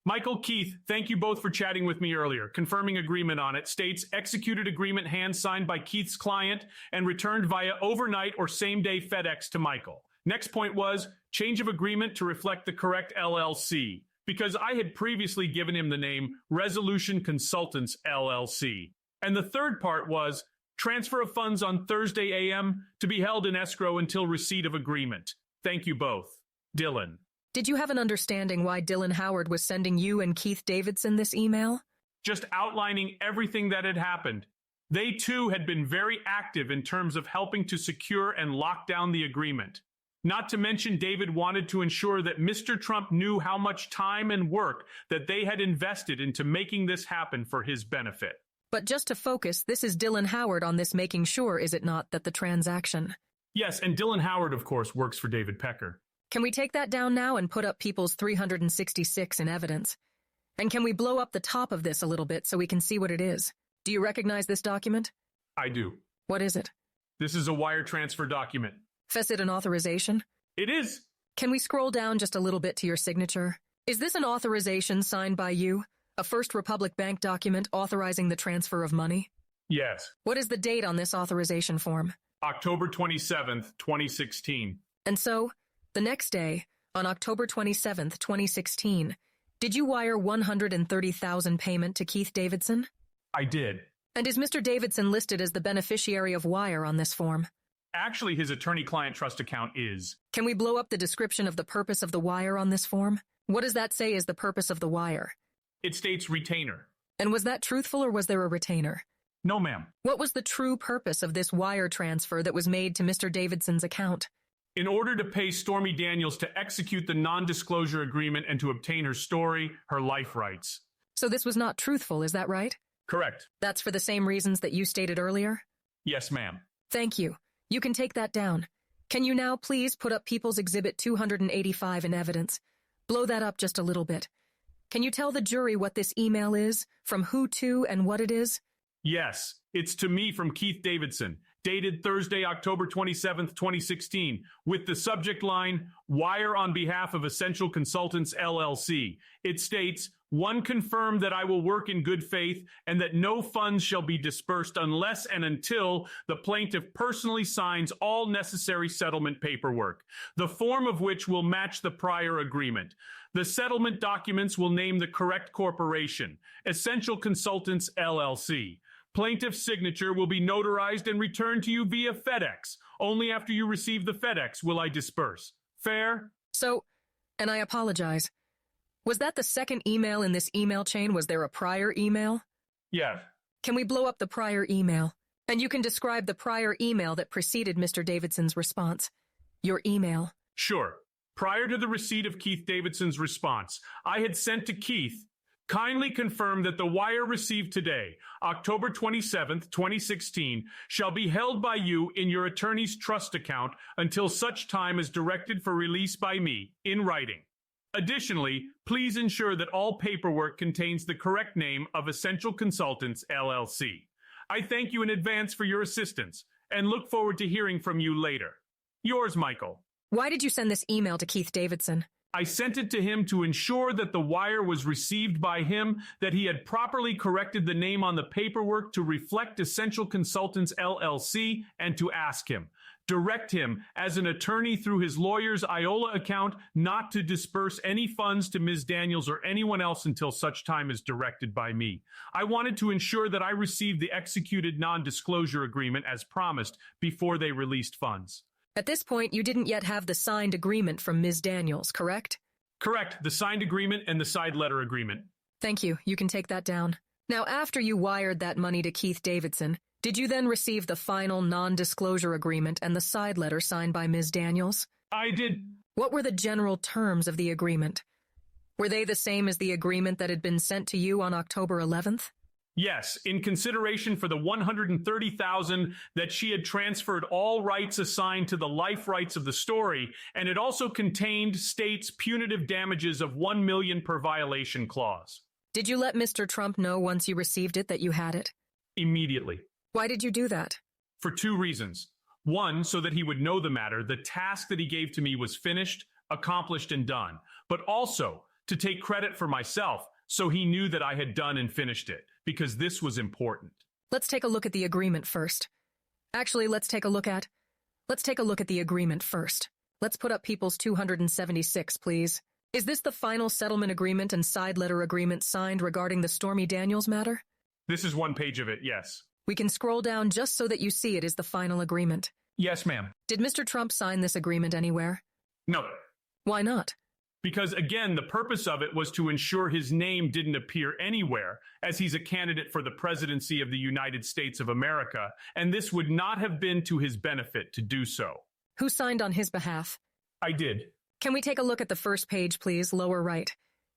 Michael, Keith, thank you both for chatting with me earlier. Confirming agreement on it states executed agreement hand signed by Keith's client and returned via overnight or same day FedEx to Michael. Next point was change of agreement to reflect the correct LLC, because I had previously given him the name Resolution Consultants LLC. And the third part was transfer of funds on Thursday AM to be held in escrow until receipt of agreement. Thank you both. Dylan. Did you have an understanding why Dylan Howard was sending you and Keith Davidson this email? Just outlining everything that had happened. They too had been very active in terms of helping to secure and lock down the agreement. Not to mention David wanted to ensure that Mr. Trump knew how much time and work that they had invested into making this happen for his benefit. But just to focus, this is Dylan Howard on this making sure, is it not, that the transaction? Yes, and Dylan Howard, of course, works for David Pecker. Can we take that down now and put up People's 366 in evidence? And can we blow up the top of this a little bit so we can see what it is? Do you recognize this document? I do. What is it? This is a wire transfer document. Facet and authorization? It is. Can we scroll down just a little bit to your signature? Is this an authorization signed by you? A First Republic Bank document authorizing the transfer of money? Yes. What is the date on this authorization form? October 27th, 2016. And so, the next day, on October 27th, 2016, did you wire $130,000 payment to Keith Davidson? I did. And is Mr. Davidson listed as the beneficiary of wire on this form? Actually, his attorney-client trust account is. Can we blow up the description of the purpose of the wire on this form? What does that say is the purpose of the wire? It states retainer. And was that truthful or was there a retainer? No, ma'am. What was the true purpose of this wire transfer that was made to Mr. Davidson's account? In order to pay Stormy Daniels to execute the non-disclosure agreement and to obtain her story, her life rights. So this was not truthful, is that right? Correct. That's for the same reasons that you stated earlier? Yes, ma'am. Thank you. You can take that down. Can you now please put up People's Exhibit 285 in evidence? Blow that up just a little bit. Can you tell the jury what this email is, from who to, and what it is? Yes, it's to me from Keith Davidson, dated Thursday, October 27th, 2016, with the subject line, Wire on behalf of Essential Consultants, LLC. It states, 1, confirm that I will work in good faith and that no funds shall be dispersed unless and until the plaintiff personally signs all necessary settlement paperwork, the form of which will match the prior agreement. The settlement documents will name the correct corporation, Essential Consultants, LLC. Plaintiff's signature will be notarized and returned to you via FedEx. Only after you receive the FedEx will I disperse. Fair? So, and I apologize. Was that the second email in this email chain? Was there a prior email? Yes. Can we blow up the prior email? And you can describe the prior email that preceded Mr. Davidson's response. Your email. Sure. Prior to the receipt of Keith Davidson's response, I had sent to Keith, kindly confirm that the wire received today, October 27th, 2016, shall be held by you in your attorney's trust account until such time as directed for release by me, in writing. Additionally, please ensure that all paperwork contains the correct name of Essential Consultants, LLC. I thank you in advance for your assistance and look forward to hearing from you later. Yours, Michael. Why did you send this email to Keith Davidson? I sent it to him to ensure that the wire was received by him, that he had properly corrected the name on the paperwork to reflect Essential Consultants, LLC, and to ask him, direct him as an attorney through his lawyer's IOLA account not to disperse any funds to Ms. Daniels or anyone else until such time as directed by me. I wanted to ensure that I received the executed non-disclosure agreement as promised before they released funds. At this point, you didn't yet have the signed agreement from Ms. Daniels, correct? Correct. The signed agreement and the side letter agreement. Thank you. You can take that down. Now, after you wired that money to Keith Davidson, did you then receive the final non-disclosure agreement and the side letter signed by Ms. Daniels? I did. What were the general terms of the agreement? Were they the same as the agreement that had been sent to you on October 11th? Yes, in consideration for the $130,000 that she had transferred all rights assigned to the life rights of the story, and it also contained states punitive damages of $1 million per violation clause. Did you let Mr. Trump know once you received it that you had it? Immediately. Why did you do that? For 2 reasons. 1, so that he would know the matter. The task that he gave to me was finished, accomplished, and done. But also to take credit for myself, so he knew that I had done and finished it, because this was important. Let's take a look at the agreement first. Actually, let's take a look at the agreement first. Let's put up People's 276, please. Is this the final settlement agreement and side letter agreement signed regarding the Stormy Daniels matter? This is one page of it, yes. We can scroll down just so that you see it is the final agreement. Yes, ma'am. Did Mr. Trump sign this agreement anywhere? No. Why not? Because, again, the purpose of it was to ensure his name didn't appear anywhere, as he's a candidate for the presidency of the United States of America, and this would not have been to his benefit to do so. Who signed on his behalf? I did. Can we take a look at the first page, please, lower right?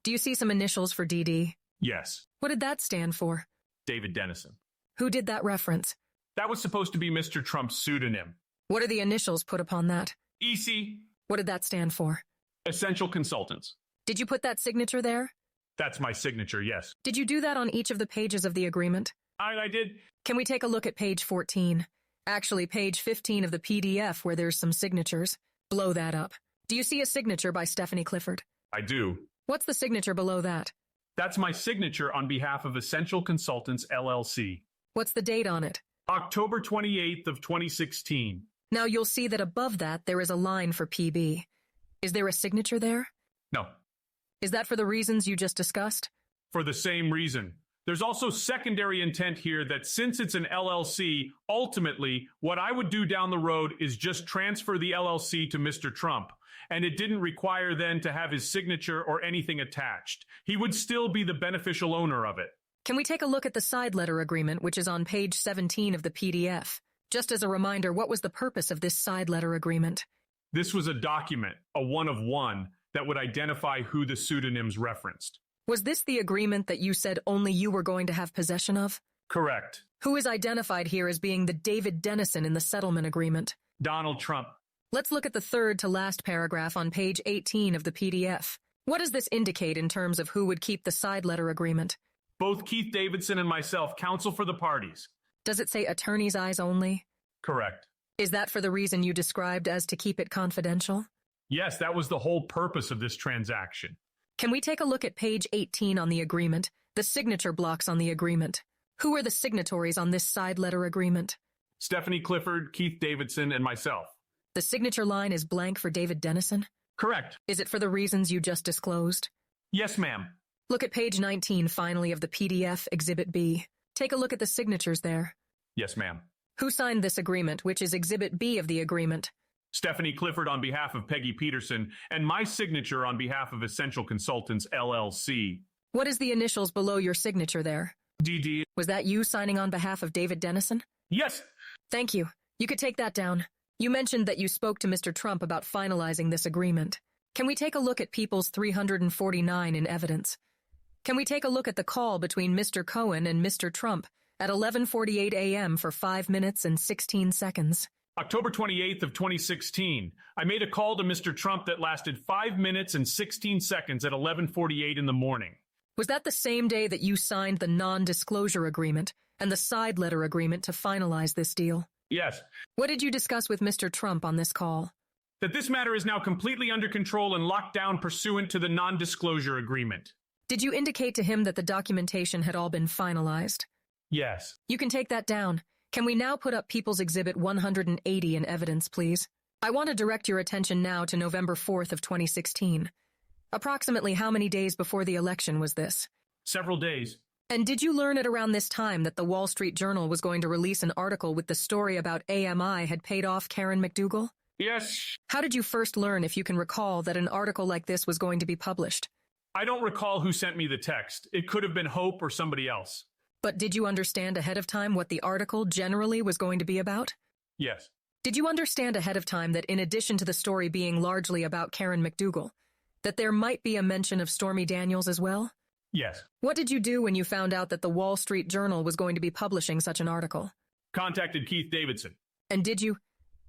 Do you see some initials for DD? Yes. What did that stand for? David Dennison. Who did that reference? That was supposed to be Mr. Trump's pseudonym. What are the initials put upon that? EC. What did that stand for? Essential Consultants. Did you put that signature there? That's my signature, yes. Did you do that on each of the pages of the agreement? I did. Can we take a look at page 14? Actually, page 15 of the PDF where there's some signatures. Blow that up. Do you see a signature by Stephanie Clifford? I do. What's the signature below that? That's my signature on behalf of Essential Consultants, LLC. What's the date on it? October 28th of 2016. Now you'll see that above that there is a line for PB. Is there a signature there? No. Is that for the reasons you just discussed? For the same reason. There's also secondary intent here that since it's an LLC, ultimately, what I would do down the road is just transfer the LLC to Mr. Trump. And it didn't require then to have his signature or anything attached. He would still be the beneficial owner of it. Can we take a look at the side letter agreement, which is on page 17 of the PDF? Just as a reminder, what was the purpose of this side letter agreement? This was a document, a one of one, that would identify who the pseudonyms referenced. Was this the agreement that you said only you were going to have possession of? Correct. Who is identified here as being the David Dennison in the settlement agreement? Donald Trump. Let's look at the third to last paragraph on page 18 of the PDF. What does this indicate in terms of who would keep the side letter agreement? Both Keith Davidson and myself counsel for the parties. Does it say attorney's eyes only? Correct. Is that for the reason you described as to keep it confidential? Yes, that was the whole purpose of this transaction. Can we take a look at page 18 on the agreement, the signature blocks on the agreement? Who are the signatories on this side letter agreement? Stephanie Clifford, Keith Davidson, and myself. The signature line is blank for David Dennison? Correct. Is it for the reasons you just disclosed? Yes, ma'am. Look at page 19, finally, of the PDF, Exhibit B. Take a look at the signatures there. Yes, ma'am. Who signed this agreement, which is Exhibit B of the agreement? Stephanie Clifford on behalf of Peggy Peterson, and my signature on behalf of Essential Consultants, LLC. What is the initials below your signature there? DD. Was that you signing on behalf of David Dennison? Yes. Thank you. You could take that down. You mentioned that you spoke to Mr. Trump about finalizing this agreement. Can we take a look at People's 349 in evidence? Can we take a look at the call between Mr. Cohen and Mr. Trump at 11:48 a.m. for 5 minutes and 16 seconds? October 28th of 2016. I made a call to Mr. Trump that lasted 5 minutes and 16 seconds at 11:48 in the morning. Was that the same day that you signed the non-disclosure agreement and the side letter agreement to finalize this deal? Yes. What did you discuss with Mr. Trump on this call? That this matter is now completely under control and locked down pursuant to the non-disclosure agreement. Did you indicate to him that the documentation had all been finalized? Yes. You can take that down. Can we now put up People's Exhibit 180 in evidence, please? I want to direct your attention now to November 4th of 2016. Approximately how many days before the election was this? Several days. And did you learn at around this time that the Wall Street Journal was going to release an article with the story about AMI had paid off Karen McDougal? Yes. How did you first learn, if you can recall, that an article like this was going to be published? I don't recall who sent me the text. It could have been Hope or somebody else. But did you understand ahead of time what the article generally was going to be about? Yes. Did you understand ahead of time that in addition to the story being largely about Karen McDougal, that there might be a mention of Stormy Daniels as well? Yes. What did you do when you found out that the Wall Street Journal was going to be publishing such an article? Contacted Keith Davidson. And did you,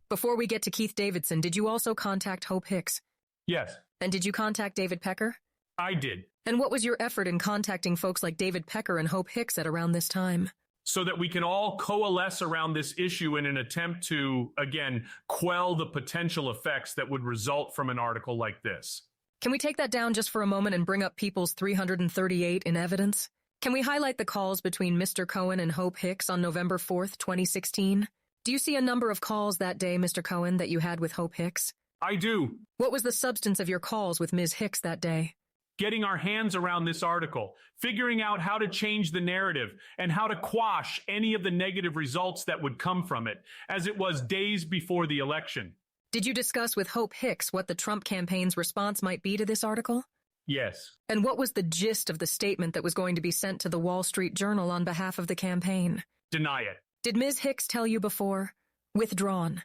before we get to Keith Davidson, did you also contact Hope Hicks? Yes. And did you contact David Pecker? I did. And what was your effort in contacting folks like David Pecker and Hope Hicks at around this time? So that we can all coalesce around this issue in an attempt to, again, quell the potential effects that would result from an article like this. Can we take that down just for a moment and bring up People's 338 in evidence? Can we highlight the calls between Mr. Cohen and Hope Hicks on November 4th, 2016? Do you see a number of calls that day, Mr. Cohen, that you had with Hope Hicks? I do. What was the substance of your calls with Ms. Hicks that day? Getting our hands around this article, figuring out how to change the narrative, and how to quash any of the negative results that would come from it, as it was days before the election. Did you discuss with Hope Hicks what the Trump campaign's response might be to this article? Yes. And what was the gist of the statement that was going to be sent to the Wall Street Journal on behalf of the campaign? Deny it. Did Ms. Hicks tell you before? Withdrawn.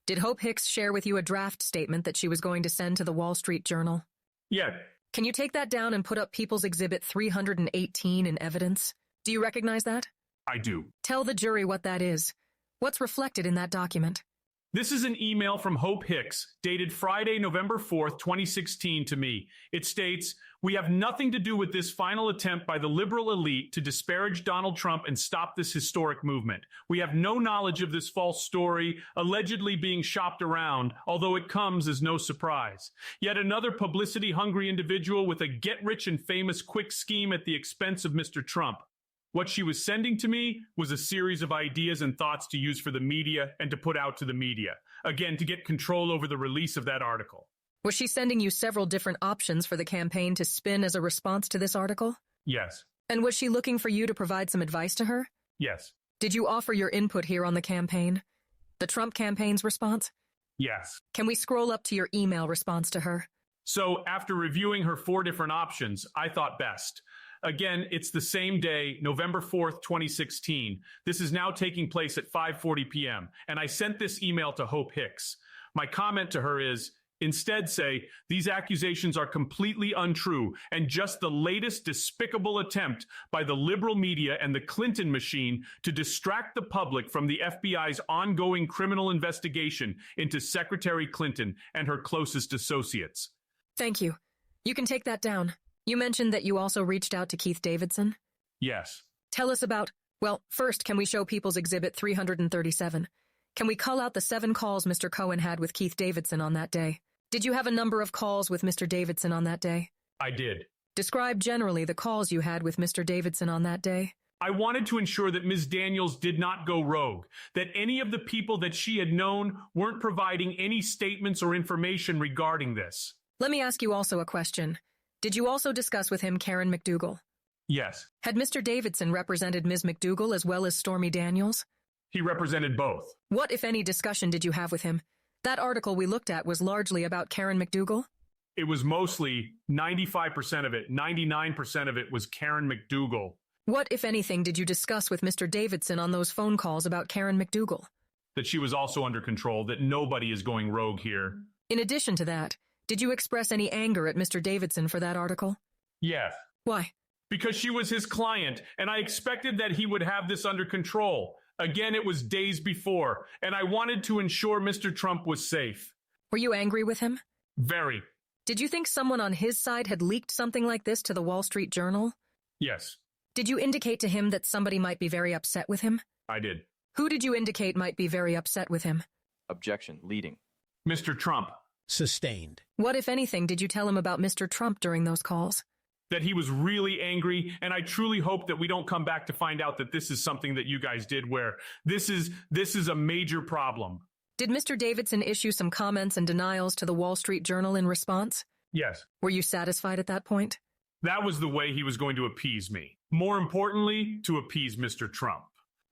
Did Hope Hicks share with you a draft statement that she was going to send to the Wall Street Journal? Yeah. Can you take that down and put up People's Exhibit 318 in evidence? Do you recognize that? I do. Tell the jury what that is. What's reflected in that document? This is an email from Hope Hicks, dated Friday, November 4th, 2016 to me. It states, "We have nothing to do with this final attempt by the liberal elite to disparage Donald Trump and stop this historic movement. We have no knowledge of this false story allegedly being shopped around, although it comes as no surprise. Yet another publicity-hungry individual with a get-rich-and-famous quick scheme at the expense of Mr. Trump. What she was sending to me was a series of ideas and thoughts to use for the media and to put out to the media. Again, to get control over the release of that article." Was she sending you several different options for the campaign to spin as a response to this article? Yes. And was she looking for you to provide some advice to her? Yes. Did you offer your input here on the campaign? The Trump campaign's response? Yes. Can we scroll up to your email response to her? So after reviewing her 4 different options, I thought best. Again, it's the same day, November 4th, 2016. This is now taking place at 5:40 p.m., and I sent this email to Hope Hicks. My comment to her is, instead say, "These accusations are completely untrue and just the latest despicable attempt by the liberal media and the Clinton machine to distract the public from the FBI's ongoing criminal investigation into Secretary Clinton and her closest associates." Thank you. You can take that down. You mentioned that you also reached out to Keith Davidson. Yes. Tell us about, well, first, can we show People's Exhibit 337? Can we cull out the 7 calls Mr. Cohen had with Keith Davidson on that day? Did you have a number of calls with Mr. Davidson on that day? I did. Describe generally the calls you had with Mr. Davidson on that day. I wanted to ensure that Ms. Daniels did not go rogue, that any of the people that she had known weren't providing any statements or information regarding this. Let me ask you also a question. Did you also discuss with him Karen McDougal? Yes. Had Mr. Davidson represented Ms. McDougal as well as Stormy Daniels? He represented both. What, if any, discussion did you have with him? That article we looked at was largely about Karen McDougal? It was mostly 95% of it, 99% of it was Karen McDougal. What, if anything, did you discuss with Mr. Davidson on those phone calls about Karen McDougal? That she was also under control, that nobody is going rogue here. In addition to that, did you express any anger at Mr. Davidson for that article? Yes. Why? Because she was his client, and I expected that he would have this under control. Again, it was days before, and I wanted to ensure Mr. Trump was safe. Were you angry with him? Very. Did you think someone on his side had leaked something like this to the Wall Street Journal? Yes. Did you indicate to him that somebody might be very upset with him? I did. Who did you indicate might be very upset with him? Objection. Leading. Mr. Trump. Sustained. What, if anything, did you tell him about Mr. Trump during those calls? That he was really angry, and I truly hope that we don't come back to find out that this is something that you guys did where this is a major problem. Did Mr. Davidson issue some comments and denials to the Wall Street Journal in response? Yes. Were you satisfied at that point? That was the way he was going to appease me. More importantly, to appease Mr. Trump.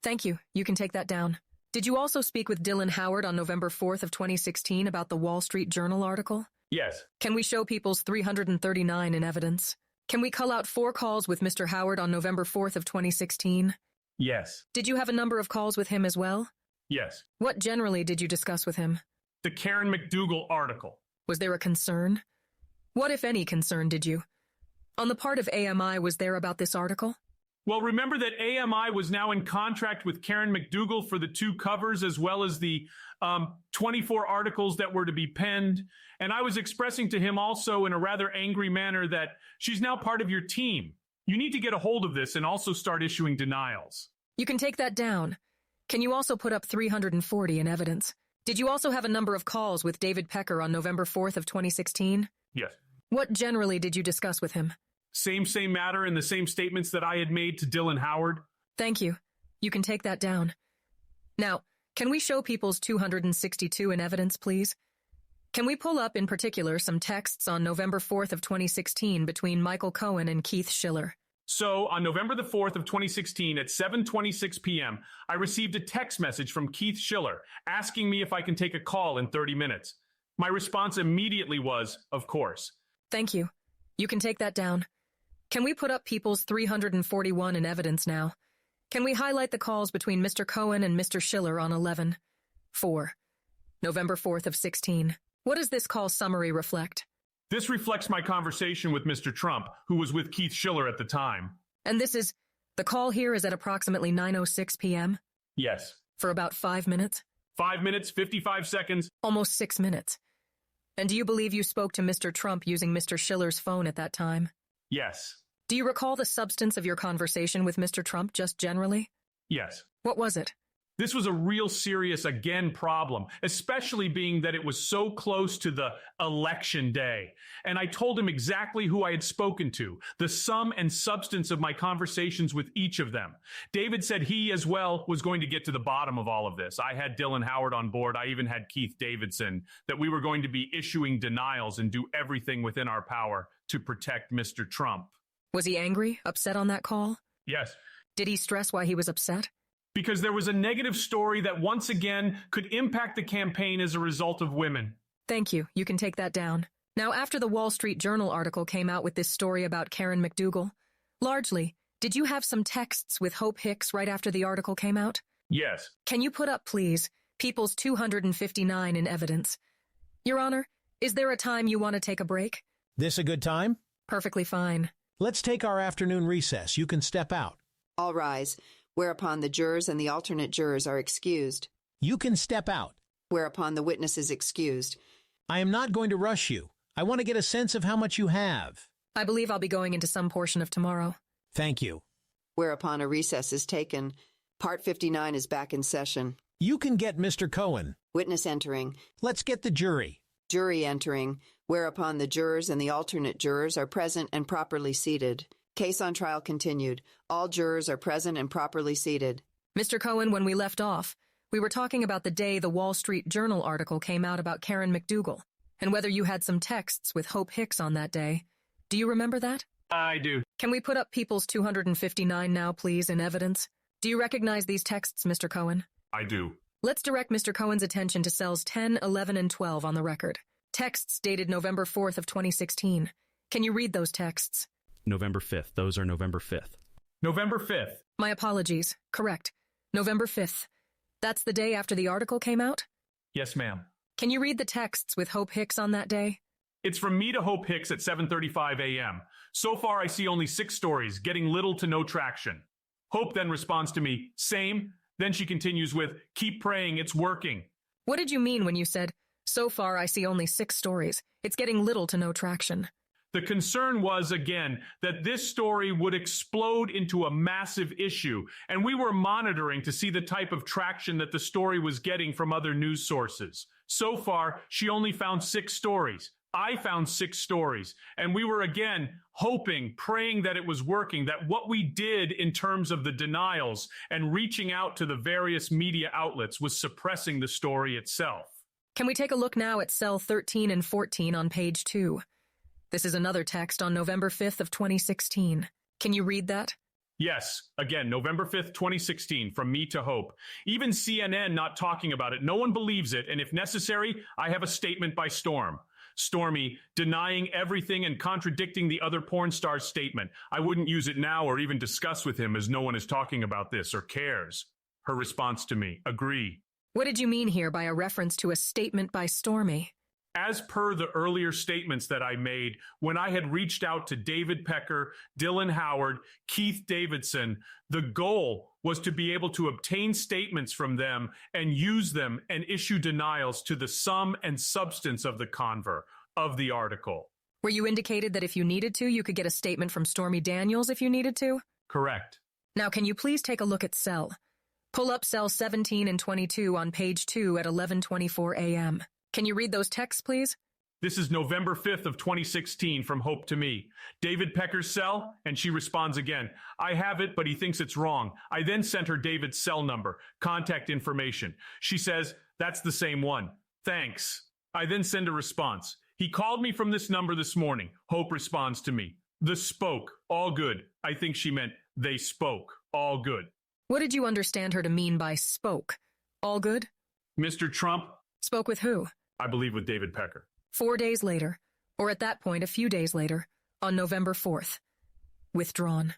Thank you. You can take that down. Did you also speak with Dylan Howard on November 4th of 2016 about the Wall Street Journal article? Yes. Can we show People's 339 in evidence? Can we cull out 4 calls with Mr. Howard on November 4th of 2016? Yes. Did you have a number of calls with him as well? Yes. What generally did you discuss with him? The Karen McDougal article. Was there a concern? What, if any, concern did you? On the part of AMI, was there about this article? Well, remember that AMI was now in contract with Karen McDougal for the 2 covers as well as the 24 articles that were to be penned. And I was expressing to him also in a rather angry manner that she's now part of your team. You need to get a hold of this and also start issuing denials. You can take that down. Can you also put up 340 in evidence? Did you also have a number of calls with David Pecker on November 4th of 2016? Yes. What generally did you discuss with him? Same matter and the same statements that I had made to Dylan Howard. Thank you. You can take that down. Now, can we show People's 262 in evidence, please? Can we pull up in particular some texts on November 4th of 2016 between Michael Cohen and Keith Schiller? So, on November the 4th of 2016 at 7:26 p.m., I received a text message from Keith Schiller asking me if I can take a call in 30 minutes. My response immediately was, of course. Thank you. You can take that down. Can we put up People's 341 in evidence now? Can we highlight the calls between Mr. Cohen and Mr. Schiller on 11/4, November 4th of 16? What does this call summary reflect? This reflects my conversation with Mr. Trump, who was with Keith Schiller at the time. And the call here is at approximately 9:06 p.m.? Yes. For about 5 minutes? 5 minutes, 55 seconds. Almost 6 minutes. And do you believe you spoke to Mr. Trump using Mr. Schiller's phone at that time? Yes. Do you recall the substance of your conversation with Mr. Trump just generally? Yes. What was it? This was a real serious, problem, especially being that it was so close to the election day. And I told him exactly who I had spoken to, the sum and substance of my conversations with each of them. David said he, as well, was going to get to the bottom of all of this. I had Dylan Howard on board. I even had Keith Davidson, that we were going to be issuing denials and do everything within our power to protect Mr. Trump. Was he angry, upset on that call? Yes. Did he stress why he was upset? Because there was a negative story that once again could impact the campaign as a result of women. Thank you. You can take that down. Now, after the Wall Street Journal article came out with this story about Karen McDougal, largely, did you have some texts with Hope Hicks right after the article came out? Yes. Can you put up, please, People's 259 in evidence? Your Honor, is there a time you want to take a break? This a good time? Perfectly fine. Let's take our afternoon recess. You can step out. All rise, whereupon the jurors and the alternate jurors are excused. You can step out. Whereupon the witness is excused. I am not going to rush you. I want to get a sense of how much you have. I believe I'll be going into some portion of tomorrow. Thank you. Whereupon a recess is taken. Part 59 is back in session. You can get Mr. Cohen. Witness entering. Let's get the jury. Jury entering, whereupon the jurors and the alternate jurors are present and properly seated. Case on trial continued. All jurors are present and properly seated. Mr. Cohen, when we left off, we were talking about the day the Wall Street Journal article came out about Karen McDougal, and whether you had some texts with Hope Hicks on that day. Do you remember that? I do. Can we put up People's 259 now, please, in evidence? Do you recognize these texts, Mr. Cohen? I do. Let's direct Mr. Cohen's attention to cells 10, 11, and 12 on the record. Texts dated November 4th of 2016. Can you read those texts? November 5th. Those are November 5th. November 5th. My apologies. Correct. November 5th. That's the day after the article came out? Yes, ma'am. Can you read the texts with Hope Hicks on that day? It's from me to Hope Hicks at 7:35 a.m. So far, I see only 6 stories, getting little to no traction. Hope then responds to me, same. Then she continues with, keep praying, it's working. What did you mean when you said, so far I see only 6 stories, it's getting little to no traction? The concern was, again, that this story would explode into a massive issue, and we were monitoring to see the type of traction that the story was getting from other news sources. So far, she only found 6 stories. I found 6 stories, and we were again hoping, praying that it was working, that what we did in terms of the denials and reaching out to the various media outlets was suppressing the story itself. Can we take a look now at cell 13 and 14 on page 2? This is another text on November 5th of 2016. Can you read that? Yes. Again, November 5th, 2016, from me to Hope. Even CNN not talking about it. No one believes it, and if necessary, I have a statement by Storm. Stormy, denying everything and contradicting the other porn star's statement. I wouldn't use it now or even discuss with him as no one is talking about this or cares. Her response to me, agree. What did you mean here by a reference to a statement by Stormy? As per the earlier statements that I made, when I had reached out to David Pecker, Dylan Howard, Keith Davidson, the goal was to be able to obtain statements from them and use them and issue denials to the sum and substance of the conver, of the article. Where you indicated that if you needed to, you could get a statement from Stormy Daniels if you needed to? Correct. Now, can you please take a look at cell? Pull up cell 17 and 22 on page 2 at 11:24 a.m. Can you read those texts, please? This is November 5th of 2016 from Hope to me. David Pecker's cell? And she responds again. I have it, but he thinks it's wrong. I then sent her David's cell number, contact information. She says, that's the same one. Thanks. I then send a response. He called me from this number this morning. Hope responds to me. The spoke. All good. I think she meant they spoke. All good. What did you understand her to mean by spoke? All good? Mr. Trump? Spoke with who? I believe with David Pecker. 4 days later, or at that point a few days later, on November 4th. Withdrawn.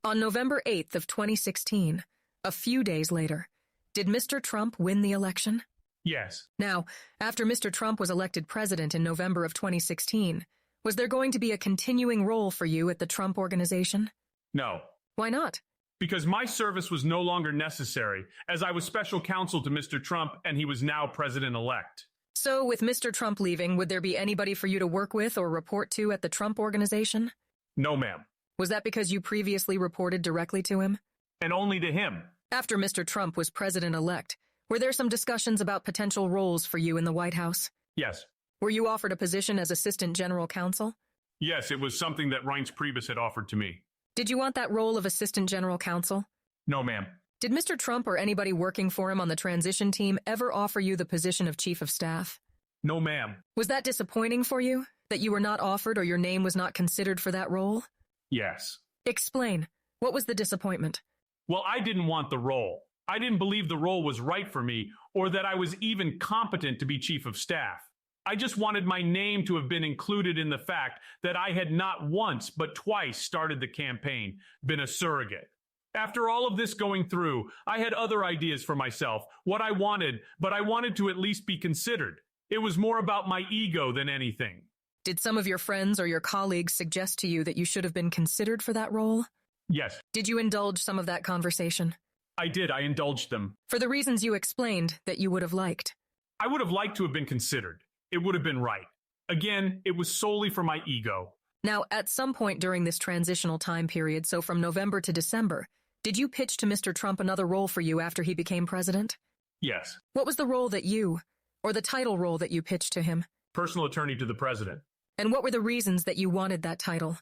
On November 8th of 2016, a few days later, did Mr. Trump win the election? Yes. Now, after Mr. Trump was elected president in November of 2016, was there going to be a continuing role for you at the Trump Organization? No. Why not? Because my service was no longer necessary, as I was special counsel to Mr. Trump and he was now president-elect. So, with Mr. Trump leaving, would there be anybody for you to work with or report to at the Trump Organization? No, ma'am. Was that because you previously reported directly to him? And only to him. After Mr. Trump was president-elect, were there some discussions about potential roles for you in the White House? Yes. Were you offered a position as Assistant General Counsel? Yes, it was something that Reince Priebus had offered to me. Did you want that role of Assistant General Counsel? No, ma'am. Did Mr. Trump or anybody working for him on the transition team ever offer you the position of Chief of Staff? No, ma'am. Was that disappointing for you, that you were not offered or your name was not considered for that role? Yes. Explain. What was the disappointment? Well, I didn't want the role. I didn't believe the role was right for me or that I was even competent to be Chief of Staff. I just wanted my name to have been included in the fact that I had not once but twice started the campaign, been a surrogate. After all of this going through, I had other ideas for myself, what I wanted, but I wanted to at least be considered. It was more about my ego than anything. Did some of your friends or your colleagues suggest to you that you should have been considered for that role? Yes. Did you indulge some of that conversation? I did. I indulged them. For the reasons you explained that you would have liked. I would have liked to have been considered. It would have been right. Again, it was solely for my ego. Now, at some point during this transitional time period, so from November to December, did you pitch to Mr. Trump another role for you after he became president? Yes. What was the role that you, or the title role that you pitched to him? Personal attorney to the president. And what were the reasons that you wanted that title?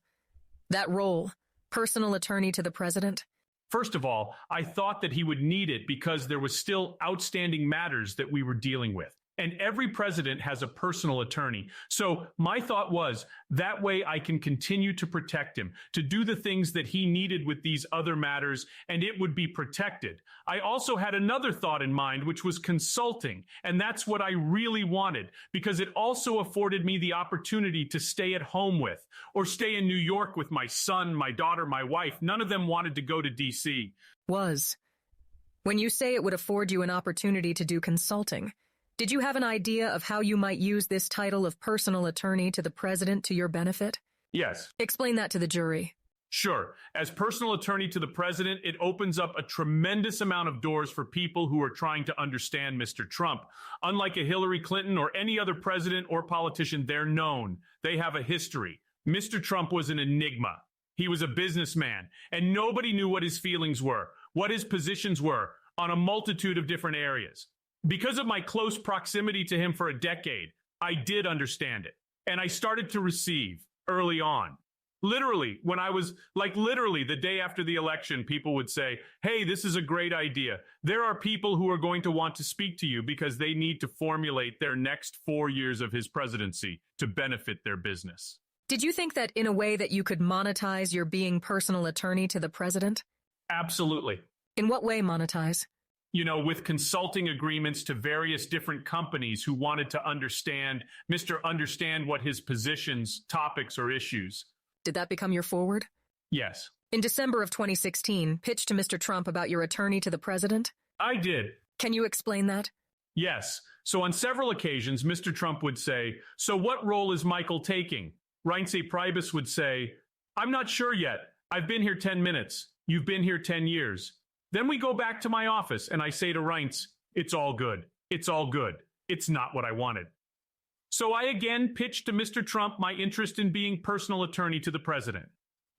That role, personal attorney to the president? First of all, I thought that he would need it because there was still outstanding matters that we were dealing with. And every president has a personal attorney. So my thought was, that way I can continue to protect him, to do the things that he needed with these other matters, and it would be protected. I also had another thought in mind, which was consulting. And that's what I really wanted, because it also afforded me the opportunity to stay at home with, or stay in New York with my son, my daughter, my wife. None of them wanted to go to D.C. When you say it would afford you an opportunity to do consulting, did you have an idea of how you might use this title of personal attorney to the president to your benefit? Yes. Explain that to the jury. Sure. As personal attorney to the president, it opens up a tremendous amount of doors for people who are trying to understand Mr. Trump. Unlike a Hillary Clinton or any other president or politician, they're known. They have a history. Mr. Trump was an enigma. He was a businessman, and nobody knew what his feelings were, what his positions were on a multitude of different areas. Because of my close proximity to him for a decade, I did understand it. And I started to receive early on. Literally, when I was literally the day after the election, people would say, hey, this is a great idea. There are people who are going to want to speak to you because they need to formulate their next 4 years of his presidency to benefit their business. Did you think that in a way that you could monetize your being personal attorney to the president? Absolutely. In what way monetize? You know, with consulting agreements to various different companies who wanted to understand what his positions, topics, or issues. Did that become your forward? Yes. In December of 2016, pitch to Mr. Trump about your attorney to the president? I did. Can you explain that? Yes. So on several occasions, Mr. Trump would say, so what role is Michael taking? Reince Priebus would say, I'm not sure yet. I've been here 10 minutes. You've been here 10 years. Then we go back to my office and I say to Reince, it's all good. It's all good. It's not what I wanted. So I again pitched to Mr. Trump my interest in being personal attorney to the president.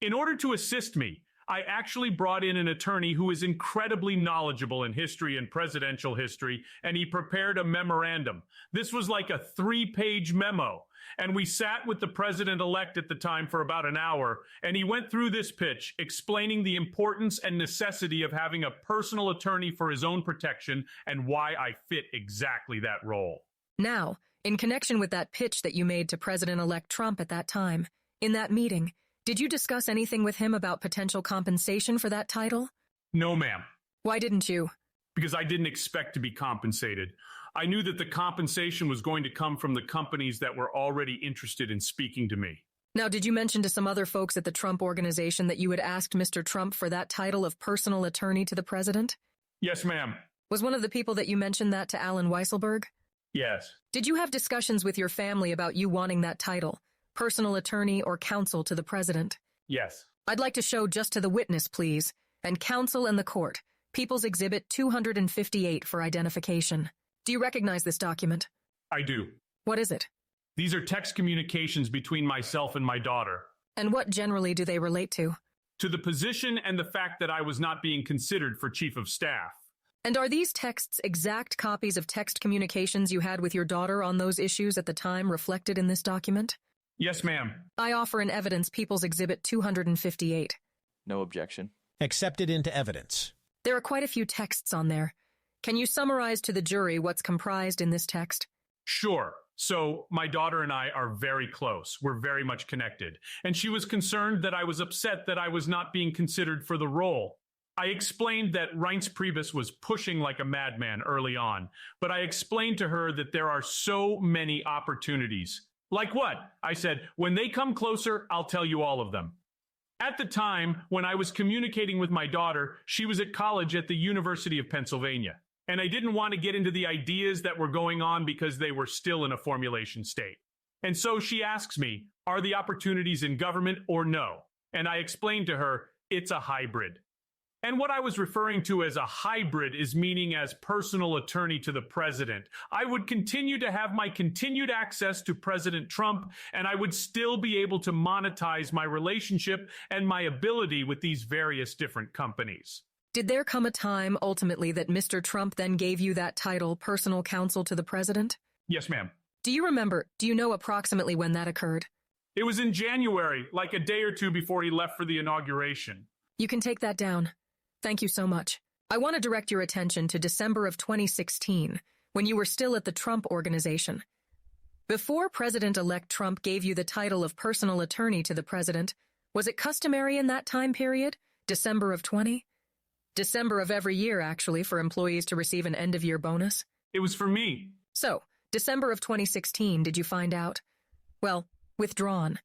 In order to assist me, I actually brought in an attorney who is incredibly knowledgeable in history and presidential history, and he prepared a memorandum. This was like a 3-page memo. And we sat with the president-elect at the time for about an hour, and he went through this pitch, explaining the importance and necessity of having a personal attorney for his own protection and why I fit exactly that role. Now, in connection with that pitch that you made to President-elect Trump at that time, in that meeting, did you discuss anything with him about potential compensation for that title? No, ma'am. Why didn't you? Because I didn't expect to be compensated. I knew that the compensation was going to come from the companies that were already interested in speaking to me. Now, did you mention to some other folks at the Trump Organization that you had asked Mr. Trump for that title of personal attorney to the president? Yes, ma'am. Was one of the people that you mentioned that to Alan Weisselberg? Yes. Did you have discussions with your family about you wanting that title, personal attorney or counsel to the president? Yes. I'd like to show just to the witness, please, and counsel and the court, People's Exhibit 258 for identification. Do you recognize this document? I do. What is it? These are text communications between myself and my daughter. And what generally do they relate to? To the position and the fact that I was not being considered for chief of staff. And are these texts exact copies of text communications you had with your daughter on those issues at the time reflected in this document? Yes, ma'am. I offer in evidence People's Exhibit 258. No objection. Accepted into evidence. There are quite a few texts on there. Can you summarize to the jury what's comprised in this text? Sure. So my daughter and I are very close. We're very much connected. And she was concerned that I was upset that I was not being considered for the role. I explained that Reince Priebus was pushing like a madman early on, but I explained to her that there are so many opportunities. Like what? I said, when they come closer, I'll tell you all of them. At the time, when I was communicating with my daughter, she was at college at the University of Pennsylvania. And I didn't want to get into the ideas that were going on because they were still in a formulation state. And so she asks me, are the opportunities in government or no? And I explained to her, it's a hybrid. And what I was referring to as a hybrid is meaning as personal attorney to the president. I would continue to have my continued access to President Trump, and I would still be able to monetize my relationship and my ability with these various different companies. Did there come a time, ultimately, that Mr. Trump then gave you that title, personal counsel to the president? Yes, ma'am. Do you know approximately when that occurred? It was in January, like a day or two before he left for the inauguration. You can take that down. Thank you so much. I want to direct your attention to December of 2016, when you were still at the Trump Organization. Before President-elect Trump gave you the title of personal attorney to the president, was it customary in that time period, December of 20? December of every year, actually, for employees to receive an end-of-year bonus? It was for me. So, December of 2016, did you find out? Well, withdrawn.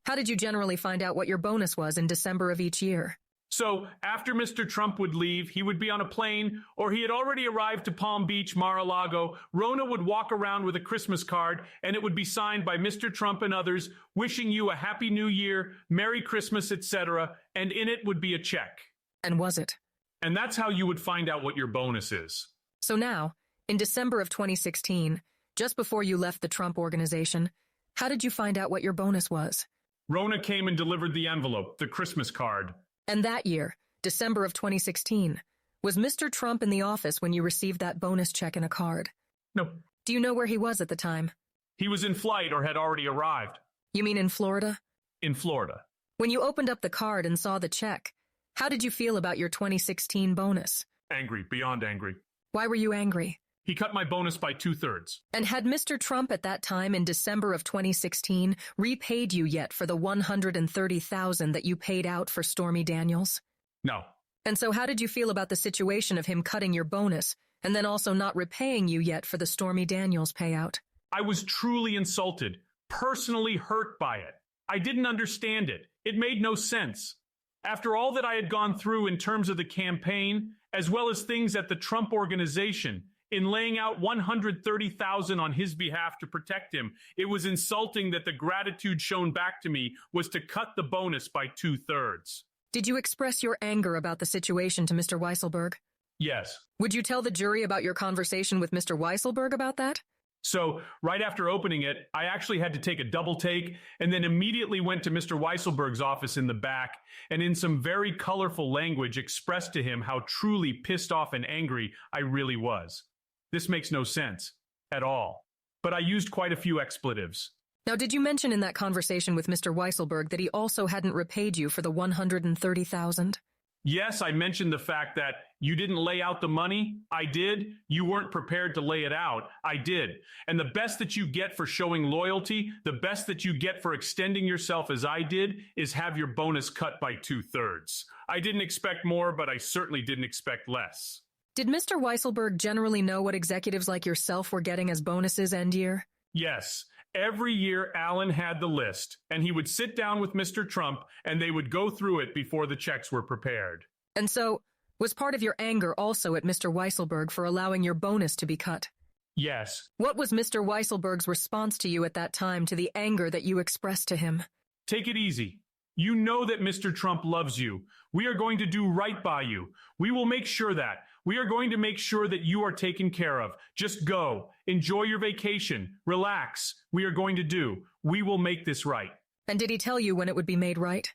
How did you generally find out what your bonus was in December of each year? So, after Mr. Trump would leave, he would be on a plane, or he had already arrived to Palm Beach, Mar-a-Lago. Rona would walk around with a Christmas card, and it would be signed by Mr. Trump and others, wishing you a Happy New Year, Merry Christmas, etc., and in it would be a check. And was it? And that's how you would find out what your bonus is. So now, in December of 2016, just before you left the Trump Organization, how did you find out what your bonus was? Rona came and delivered the envelope, the Christmas card. And that year, December of 2016, was Mr. Trump in the office when you received that bonus check in a card? No. Do you know where he was at the time? He was in flight or had already arrived. You mean in Florida? In Florida. When you opened up the card and saw the check, how did you feel about your 2016 bonus? Angry, beyond angry. Why were you angry? He cut my bonus by 2/3. And had Mr. Trump at that time in December of 2016 repaid you yet for the $130,000 that you paid out for Stormy Daniels? No. And so how did you feel about the situation of him cutting your bonus and then also not repaying you yet for the Stormy Daniels payout? I was truly insulted, personally hurt by it. I didn't understand it. It made no sense. After all that I had gone through in terms of the campaign, as well as things at the Trump Organization, in laying out $130,000 on his behalf to protect him, it was insulting that the gratitude shown back to me was to cut the bonus by 2/3. Did you express your anger about the situation to Mr. Weisselberg? Yes. Would you tell the jury about your conversation with Mr. Weisselberg about that? So right after opening it, I actually had to take a double take and then immediately went to Mr. Weisselberg's office in the back and in some very colorful language expressed to him how truly pissed off and angry I really was. This makes no sense at all, but I used quite a few expletives. Now, did you mention in that conversation with Mr. Weisselberg that he also hadn't repaid you for the $130,000? Yes, I mentioned the fact that you didn't lay out the money. I did. You weren't prepared to lay it out. I did. And the best that you get for showing loyalty, the best that you get for extending yourself as I did, is have your bonus cut by 2/3. I didn't expect more, but I certainly didn't expect less. Did Mr. Weisselberg generally know what executives like yourself were getting as bonuses end year? Yes. Every year, Alan had the list, and he would sit down with Mr. Trump, and they would go through it before the checks were prepared. And so, was part of your anger also at Mr. Weisselberg for allowing your bonus to be cut? Yes. What was Mr. Weisselberg's response to you at that time to the anger that you expressed to him? Take it easy. You know that Mr. Trump loves you. We are going to do right by you. We will make sure that. We are going to make sure that you are taken care of. Just go. Enjoy your vacation. Relax. We are going to do. We will make this right. And did he tell you when it would be made right?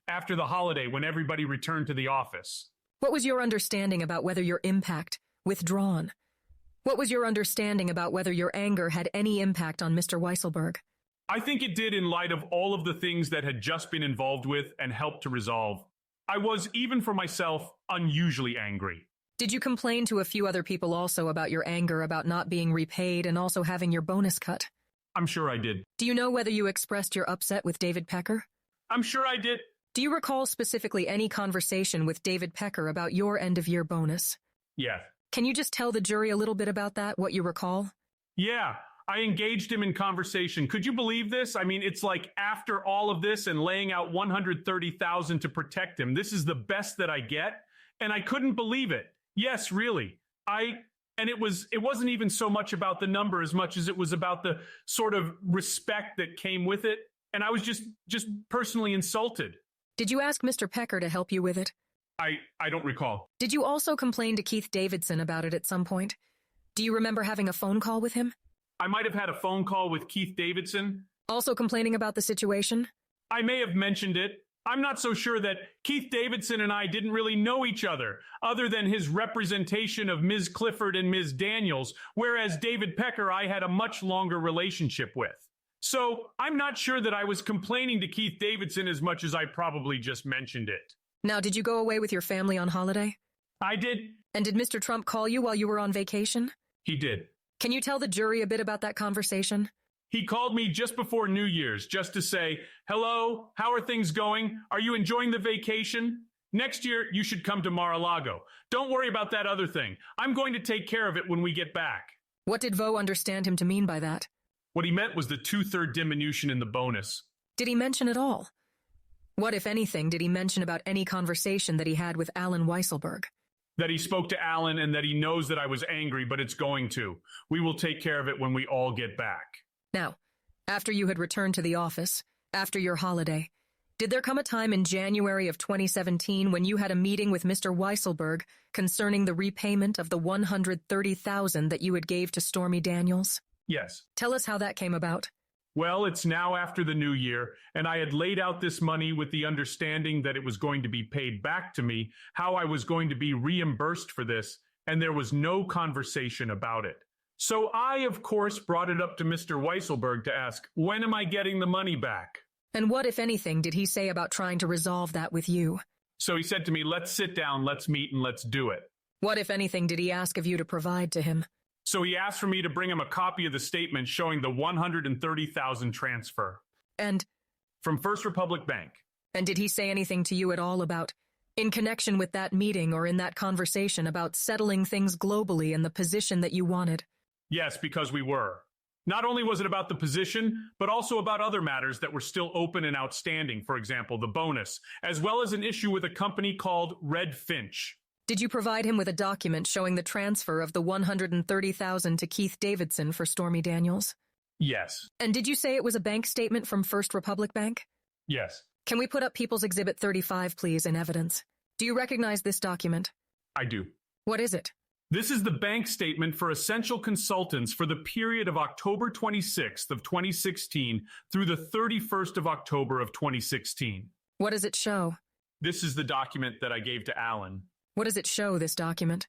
After the holiday, when everybody returned to the office. What was your understanding about whether your impact withdrawn? What was your understanding about whether your anger had any impact on Mr. Weisselberg? I think it did in light of all of the things that had just been involved with and helped to resolve. I was, even for myself, unusually angry. Did you complain to a few other people also about your anger about not being repaid and also having your bonus cut? I'm sure I did. Do you know whether you expressed your upset with David Pecker? I'm sure I did. Do you recall specifically any conversation with David Pecker about your end-of-year bonus? Yeah. Can you just tell the jury a little bit about that, what you recall? Yeah, I engaged him in conversation. Could you believe this? I mean, it's like after all of this and laying out $130,000 to protect him, this is the best that I get, and I couldn't believe it. Yes, really. And it wasn't even so much about the number as much as it was about the sort of respect that came with it. And I was just personally insulted. Did you ask Mr. Pecker to help you with it? I don't recall. Did you also complain to Keith Davidson about it at some point? Do you remember having a phone call with him? I might have had a phone call with Keith Davidson. Also complaining about the situation? I may have mentioned it. I'm not so sure that Keith Davidson and I didn't really know each other than his representation of Ms. Clifford and Ms. Daniels, whereas David Pecker I had a much longer relationship with. So I'm not sure that I was complaining to Keith Davidson as much as I probably just mentioned it. Now, did you go away with your family on holiday? I did. And did Mr. Trump call you while you were on vacation? He did. Can you tell the jury a bit about that conversation? He called me just before New Year's just to say, hello, how are things going? Are you enjoying the vacation? Next year, you should come to Mar-a-Lago. Don't worry about that other thing. I'm going to take care of it when we get back. What did Vo understand him to mean by that? What he meant was the 2/3 diminution in the bonus. Did he mention it all? What, if anything, did he mention about any conversation that he had with Alan Weisselberg? That he spoke to Alan and that he knows that I was angry, but it's going to. We will take care of it when we all get back. Now, after you had returned to the office, after your holiday, did there come a time in January of 2017 when you had a meeting with Mr. Weisselberg concerning the repayment of the $130,000 that you had gave to Stormy Daniels? Yes. Tell us how that came about. Well, it's now after the new year, and I had laid out this money with the understanding that it was going to be paid back to me, how I was going to be reimbursed for this, and there was no conversation about it. So I, of course, brought it up to Mr. Weisselberg to ask, when am I getting the money back? And what, if anything, did he say about trying to resolve that with you? So he said to me, let's sit down, let's meet, and let's do it. What, if anything, did he ask of you to provide to him? So he asked for me to bring him a copy of the statement showing the $130,000 transfer. And? From First Republic Bank. And did he say anything to you at all about, in connection with that meeting or in that conversation about settling things globally and the position that you wanted? Yes, because we were. Not only was it about the position, but also about other matters that were still open and outstanding, for example, the bonus, as well as an issue with a company called Red Finch. Did you provide him with a document showing the transfer of the $130,000 to Keith Davidson for Stormy Daniels? Yes. And did you say it was a bank statement from First Republic Bank? Yes. Can we put up People's Exhibit 35, please, in evidence? Do you recognize this document? I do. What is it? This is the bank statement for Essential Consultants for the period of October 26th of 2016 through the 31st of October of 2016. What does it show? This is the document that I gave to Alan. What does it show, this document?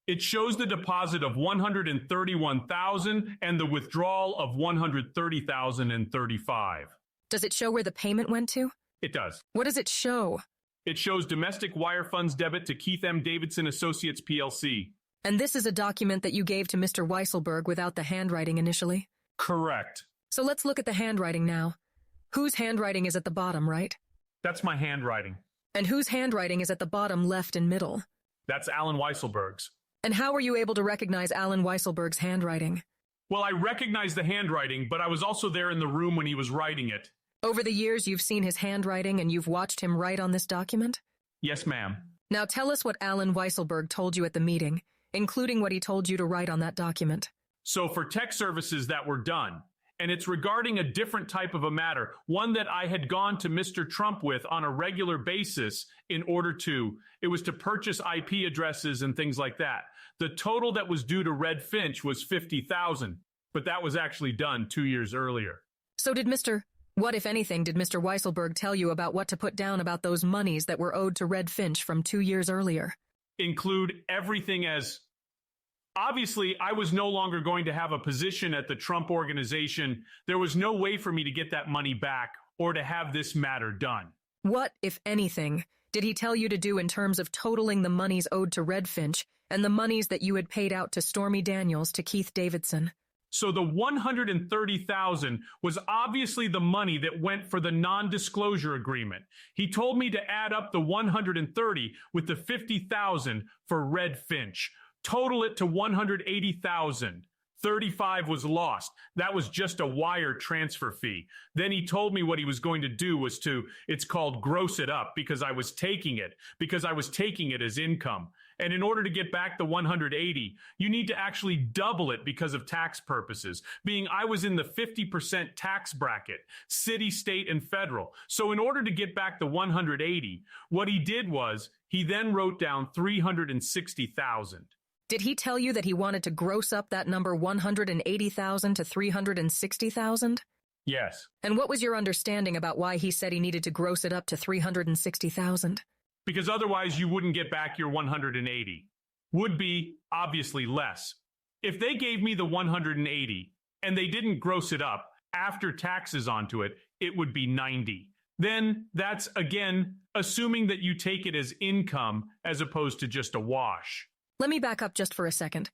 It shows the deposit of $131,000 and the withdrawal of $130,035. Does it show where the payment went to? It does. What does it show? It shows domestic wire funds debit to Keith M. Davidson Associates PLC. And this is a document that you gave to Mr. Weisselberg without the handwriting initially? Correct. So let's look at the handwriting now. Whose handwriting is at the bottom, right? That's my handwriting. And whose handwriting is at the bottom left and middle? That's Alan Weisselberg's. And how were you able to recognize Alan Weisselberg's handwriting? Well, I recognized the handwriting, but I was also there in the room when he was writing it. Over the years, you've seen his handwriting and you've watched him write on this document? Yes, ma'am. Now tell us what Alan Weisselberg told you at the meeting, including what he told you to write on that document. So for tech services that were done, and it's regarding a different type of a matter, one that I had gone to Mr. Trump with on a regular basis it was to purchase IP addresses and things like that. The total that was due to Red Finch was $50,000, but that was actually done 2 years earlier. So what, if anything, did Mr. Weisselberg tell you about what to put down about those monies that were owed to Red Finch from 2 years earlier? Include everything as... Obviously, I was no longer going to have a position at the Trump organization. There was no way for me to get that money back or to have this matter done. What, if anything, did he tell you to do in terms of totaling the monies owed to Red Finch and the monies that you had paid out to Stormy Daniels to Keith Davidson? So the $130,000 was obviously the money that went for the non-disclosure agreement. He told me to add up the $130 with the $50,000 for Red Finch. Total it to $180,000. $35 was lost. That was just a wire transfer fee. Then he told me what he was going to do was it's called gross it up because I was taking it as income. And in order to get back the $180, you need to actually double it because of tax purposes, being I was in the 50% tax bracket, city, state, and federal. So in order to get back the $180, what he did was he then wrote down $360,000. Did he tell you that he wanted to gross up that number $180,000 to $360,000? Yes. And what was your understanding about why he said he needed to gross it up to $360,000? Because otherwise you wouldn't get back your 180. Would be obviously less. If they gave me the 180 and they didn't gross it up after taxes onto it, it would be 90. Then that's again assuming that you take it as income as opposed to just a wash. Let me back up just for a second.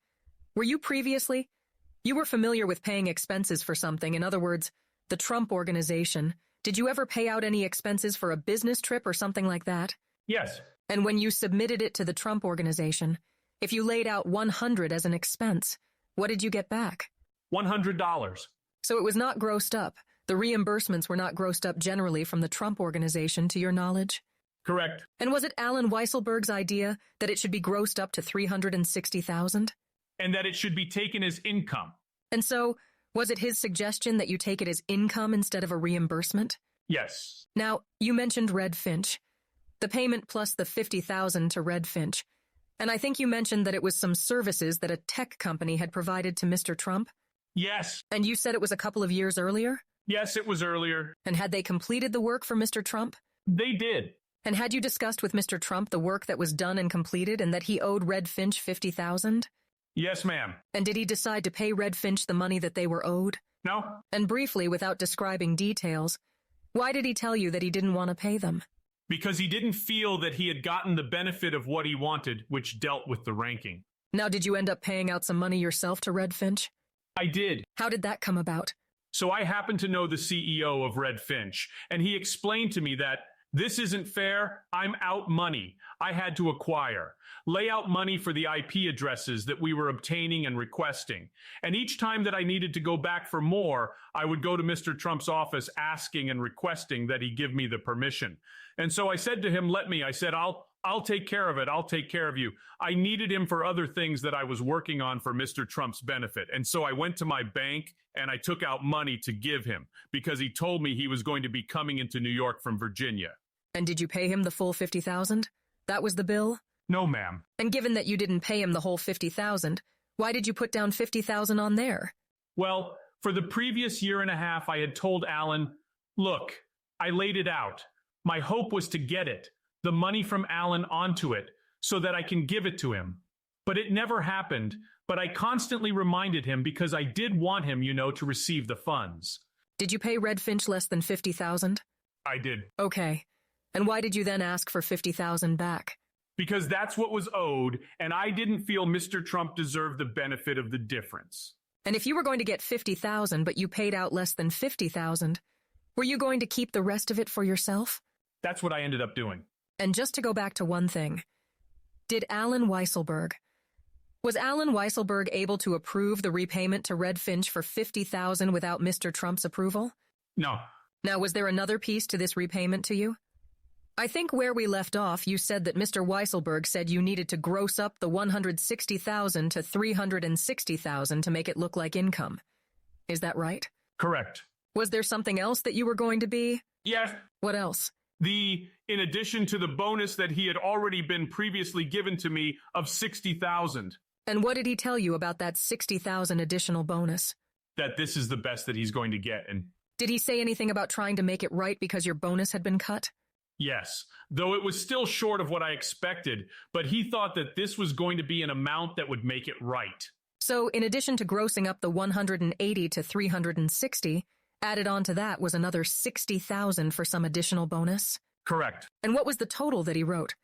Were you familiar with paying expenses for something, in other words, the Trump organization. Did you ever pay out any expenses for a business trip or something like that? Yes. And when you submitted it to the Trump organization, if you laid out $100 as an expense, what did you get back? $100. So it was not grossed up. The reimbursements were not grossed up generally from the Trump organization, to your knowledge? Correct. And was it Alan Weisselberg's idea that it should be grossed up to $360,000? And that it should be taken as income. And so, was it his suggestion that you take it as income instead of a reimbursement? Yes. Now, you mentioned Red Finch. The payment plus the $50,000 to Red Finch. And I think you mentioned that it was some services that a tech company had provided to Mr. Trump? Yes. And you said it was a couple of years earlier? Yes, it was earlier. And had they completed the work for Mr. Trump? They did. And had you discussed with Mr. Trump the work that was done and completed and that he owed Red Finch $50,000? Yes, ma'am. And did he decide to pay Red Finch the money that they were owed? No. And briefly, without describing details, why did he tell you that he didn't want to pay them? Because he didn't feel that he had gotten the benefit of what he wanted, which dealt with the ranking. Now, did you end up paying out some money yourself to Red Finch? I did. How did that come about? So I happen to know the CEO of Red Finch, and he explained to me that this isn't fair. I'm out money. I had to acquire. Lay out money for the IP addresses that we were obtaining and requesting. And each time that I needed to go back for more, I would go to Mr. Trump's office asking and requesting that he give me the permission. And so I said to him, I said, I'll take care of it. I'll take care of you. I needed him for other things that I was working on for Mr. Trump's benefit. And so I went to my bank and I took out money to give him because he told me he was going to be coming into New York from Virginia. And did you pay him the full $50,000? That was the bill? No, ma'am. And given that you didn't pay him the whole $50,000, why did you put down $50,000 on there? Well, for the previous year and a half, I had told Alan, look, I laid it out. My hope was to get it, the money from Alan onto it, so that I can give it to him. But it never happened, but I constantly reminded him because I did want him, to receive the funds. Did you pay Red Finch less than $50,000? I did. Okay. And why did you then ask for $50,000 back? Because that's what was owed, and I didn't feel Mr. Trump deserved the benefit of the difference. And if you were going to get $50,000 but you paid out less than $50,000, were you going to keep the rest of it for yourself? That's what I ended up doing. And just to go back to one thing, was Alan Weisselberg able to approve the repayment to Red Finch for $50,000 without Mr. Trump's approval? No. Now, was there another piece to this repayment to you? I think where we left off, you said that Mr. Weisselberg said you needed to gross up the $160,000 to $360,000 to make it look like income. Is that right? Correct. Was there something else that you were going to be? Yes. What else? In addition to the bonus that he had already been previously given to me of $60,000. And what did he tell you about that $60,000 additional bonus? That this is the best that he's going to get. And did he say anything about trying to make it right because your bonus had been cut? yes, though it was still short of what I expected, but he thought that this was going to be an amount that would make it right. So in addition to grossing up the $180 to $360, added on to that was another $60,000 for some additional bonus? Correct. And what was the total that he wrote?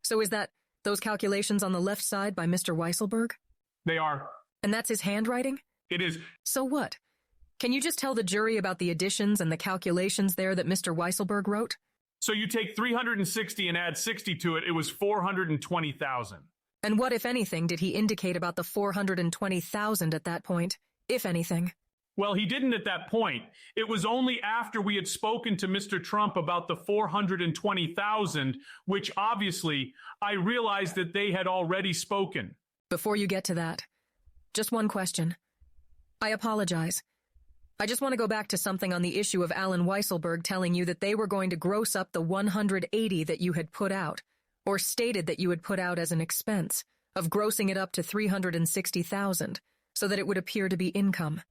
So is that those calculations on the left side by Mr. Weisselberg? They are. And that's his handwriting? It is. So what? Can you just tell the jury about the additions and the calculations there that Mr. Weisselberg wrote? So you take 360 and add 60 to it, it was 420,000. And what, if anything, did he indicate about the 420,000 at that point, if anything? Well, he didn't at that point. It was only after we had spoken to Mr. Trump about the 420,000, which obviously I realized that they had already spoken. Before you get to that, just one question. I apologize. I just want to go back to something on the issue of Alan Weisselberg telling you that they were going to gross up the 180 that you had put out, or stated that you had put out as an expense, of grossing it up to 360,000, so that it would appear to be income.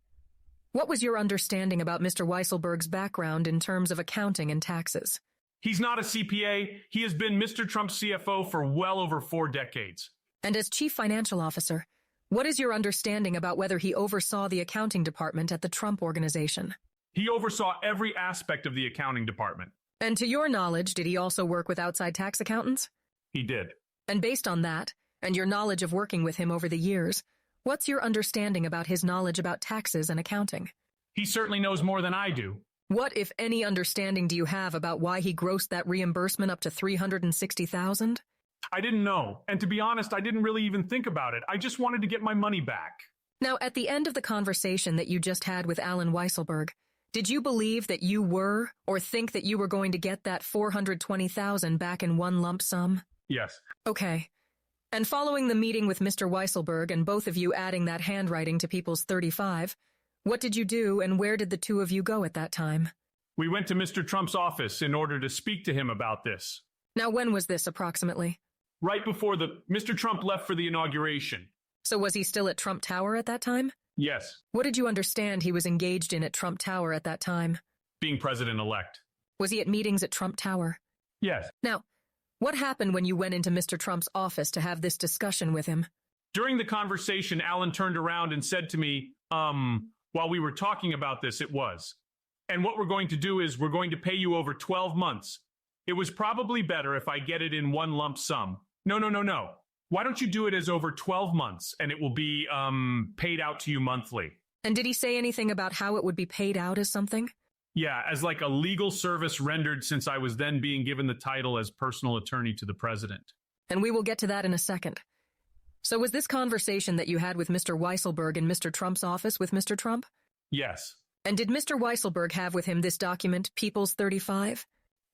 What was your understanding about Mr. Weisselberg's background in terms of accounting and taxes? He's not a CPA. He has been Mr. Trump's CFO for well over 4 decades. And as chief financial officer, what is your understanding about whether he oversaw the accounting department at the Trump organization? He oversaw every aspect of the accounting department. And to your knowledge, did he also work with outside tax accountants? He did. And based on that, and your knowledge of working with him over the years, what's your understanding about his knowledge about taxes and accounting? He certainly knows more than I do. What, if any, understanding do you have about why he grossed that reimbursement up to $360,000? I didn't know. And to be honest, I didn't really even think about it. I just wanted to get my money back. Now, at the end of the conversation that you just had with Alan Weisselberg, did you believe that you were, or think that you were going to get that $420,000 back in one lump sum? Yes. Okay. And following the meeting with Mr. Weisselberg and both of you adding that handwriting to People's 35, what did you do and where did the two of you go at that time? We went to Mr. Trump's office in order to speak to him about this. Now, when was this approximately? Right before Mr. Trump left for the inauguration. So was he still at Trump Tower at that time? Yes. What did you understand he was engaged in at Trump Tower at that time? Being president-elect. Was he at meetings at Trump Tower? Yes. Now, what happened when you went into Mr. Trump's office to have this discussion with him? During the conversation, Alan turned around and said to me, while we were talking about this, it was. And what we're going to do is we're going to pay you over 12 months. It was probably better if I get it in one lump sum. No. Why don't you do it as over 12 months and it will be, paid out to you monthly? And did he say anything about how it would be paid out as something? Yeah, as like a legal service rendered since I was then being given the title as personal attorney to the president. And we will get to that in a second. So was this conversation that you had with Mr. Weisselberg in Mr. Trump's office with Mr. Trump? Yes. And did Mr. Weisselberg have with him this document, People's 35?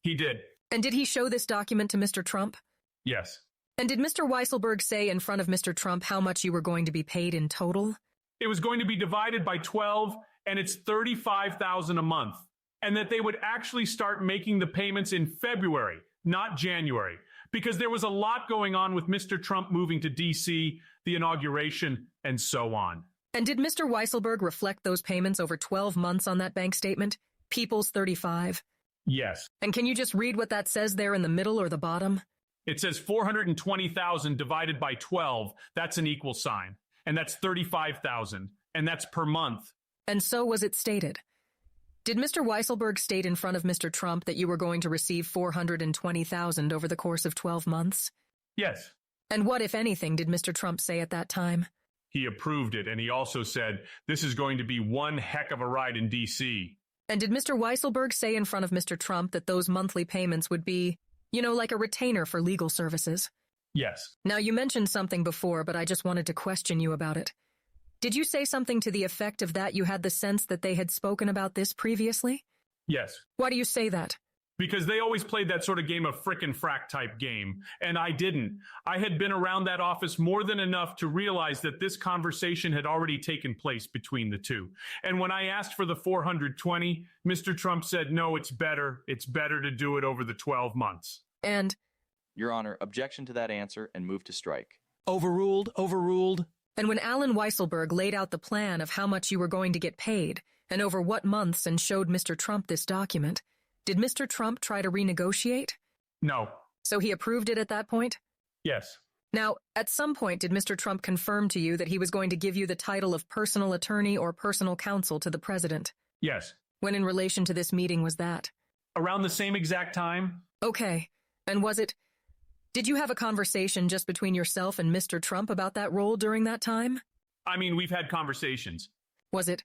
He did. And did he show this document to Mr. Trump? Yes. And did Mr. Weisselberg say in front of Mr. Trump how much you were going to be paid in total? It was going to be divided by 12, and it's $35,000 a month. And that they would actually start making the payments in February, not January, because there was a lot going on with Mr. Trump moving to D.C., the inauguration, and so on. And did Mr. Weisselberg reflect those payments over 12 months on that bank statement? People's 35. Yes. And can you just read what that says there in the middle or the bottom? It says 420,000 divided by 12. That's an equal sign. And that's 35,000. And that's per month. And so was it stated. Did Mr. Weisselberg state in front of Mr. Trump that you were going to receive 420,000 over the course of 12 months? Yes. And what, if anything, did Mr. Trump say at that time? He approved it, and he also said, this is going to be one heck of a ride in D.C. And did Mr. Weisselberg say in front of Mr. Trump that those monthly payments would be, like a retainer for legal services? Yes. Now, you mentioned something before, but I just wanted to question you about it. Did you say something to the effect of that you had the sense that they had spoken about this previously? Yes. Why do you say that? Because they always played that sort of game of frickin' frack type game, and I didn't. I had been around that office more than enough to realize that this conversation had already taken place between the two. And when I asked for the 420, Mr. Trump said, no, it's better to do it over the 12 months. And? Your Honor, objection to that answer and move to strike. Overruled, overruled. And when Alan Weisselberg laid out the plan of how much you were going to get paid, and over what months, and showed Mr. Trump this document, did Mr. Trump try to renegotiate? No. So he approved it at that point? Yes. Now, at some point, did Mr. Trump confirm to you that he was going to give you the title of personal attorney or personal counsel to the president? Yes. When in relation to this meeting was that? Around the same exact time. Okay. And did you have a conversation just between yourself and Mr. Trump about that role during that time? I mean, we've had conversations. Did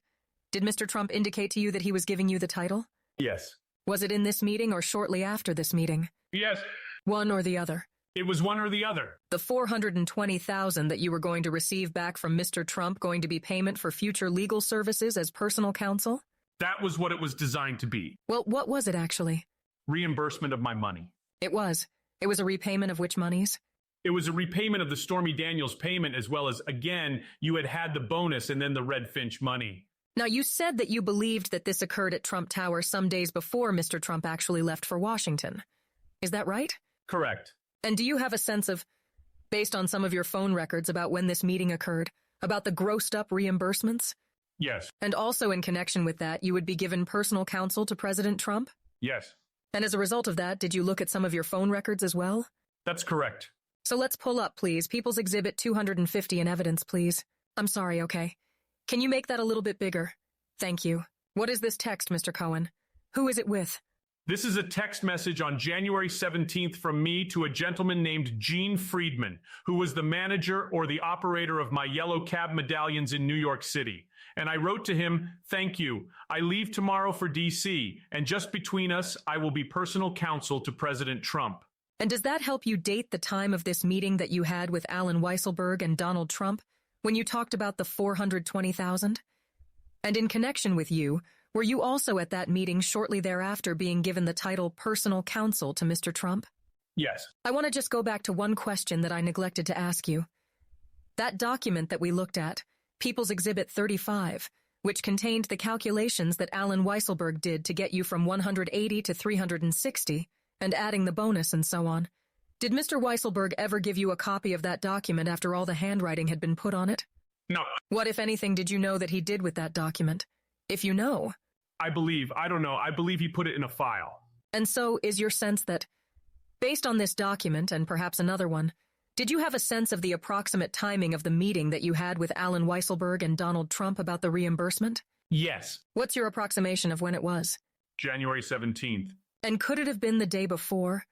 Mr. Trump indicate to you that he was giving you the title? Yes. Was it in this meeting or shortly after this meeting? Yes. One or the other? It was one or the other. The 420,000 that you were going to receive back from Mr. Trump going to be payment for future legal services as personal counsel? That was what it was designed to be. Well, what was it actually? Reimbursement of my money. It was. It was a repayment of which monies? It was a repayment of the Stormy Daniels payment, as well as, again, you had the bonus and then the Red Finch money. Now, you said that you believed that this occurred at Trump Tower some days before Mr. Trump actually left for Washington. Is that right? Correct. And do you have a sense of, based on some of your phone records about when this meeting occurred, about the grossed-up reimbursements? Yes. And also in connection with that, you would be given personal counsel to President Trump? Yes. And as a result of that, did you look at some of your phone records as well? That's correct. So let's pull up, please. People's Exhibit 250 in evidence, please. I'm sorry, okay? Can you make that a little bit bigger? Thank you. What is this text, Mr. Cohen? Who is it with? This is a text message on January 17th from me to a gentleman named Gene Friedman, who was the manager or the operator of my yellow cab medallions in New York City. And I wrote to him, thank you. I leave tomorrow for D.C., and just between us, I will be personal counsel to President Trump. And does that help you date the time of this meeting that you had with Alan Weisselberg and Donald Trump, when you talked about the 420,000? And in connection with you, were you also at that meeting shortly thereafter being given the title personal counsel to Mr. Trump? Yes. I want to just go back to one question that I neglected to ask you. That document that we looked at, People's Exhibit 35, which contained the calculations that Alan Weisselberg did to get you from 180 to 360, and adding the bonus and so on. Did Mr. Weisselberg ever give you a copy of that document after all the handwriting had been put on it? No. What, if anything, did you know that he did with that document? If you know. I believe he put it in a file. And so is your sense that, based on this document and perhaps another one, did you have a sense of the approximate timing of the meeting that you had with Alan Weisselberg and Donald Trump about the reimbursement? Yes. What's your approximation of when it was? January 17th. And could it have been the day before?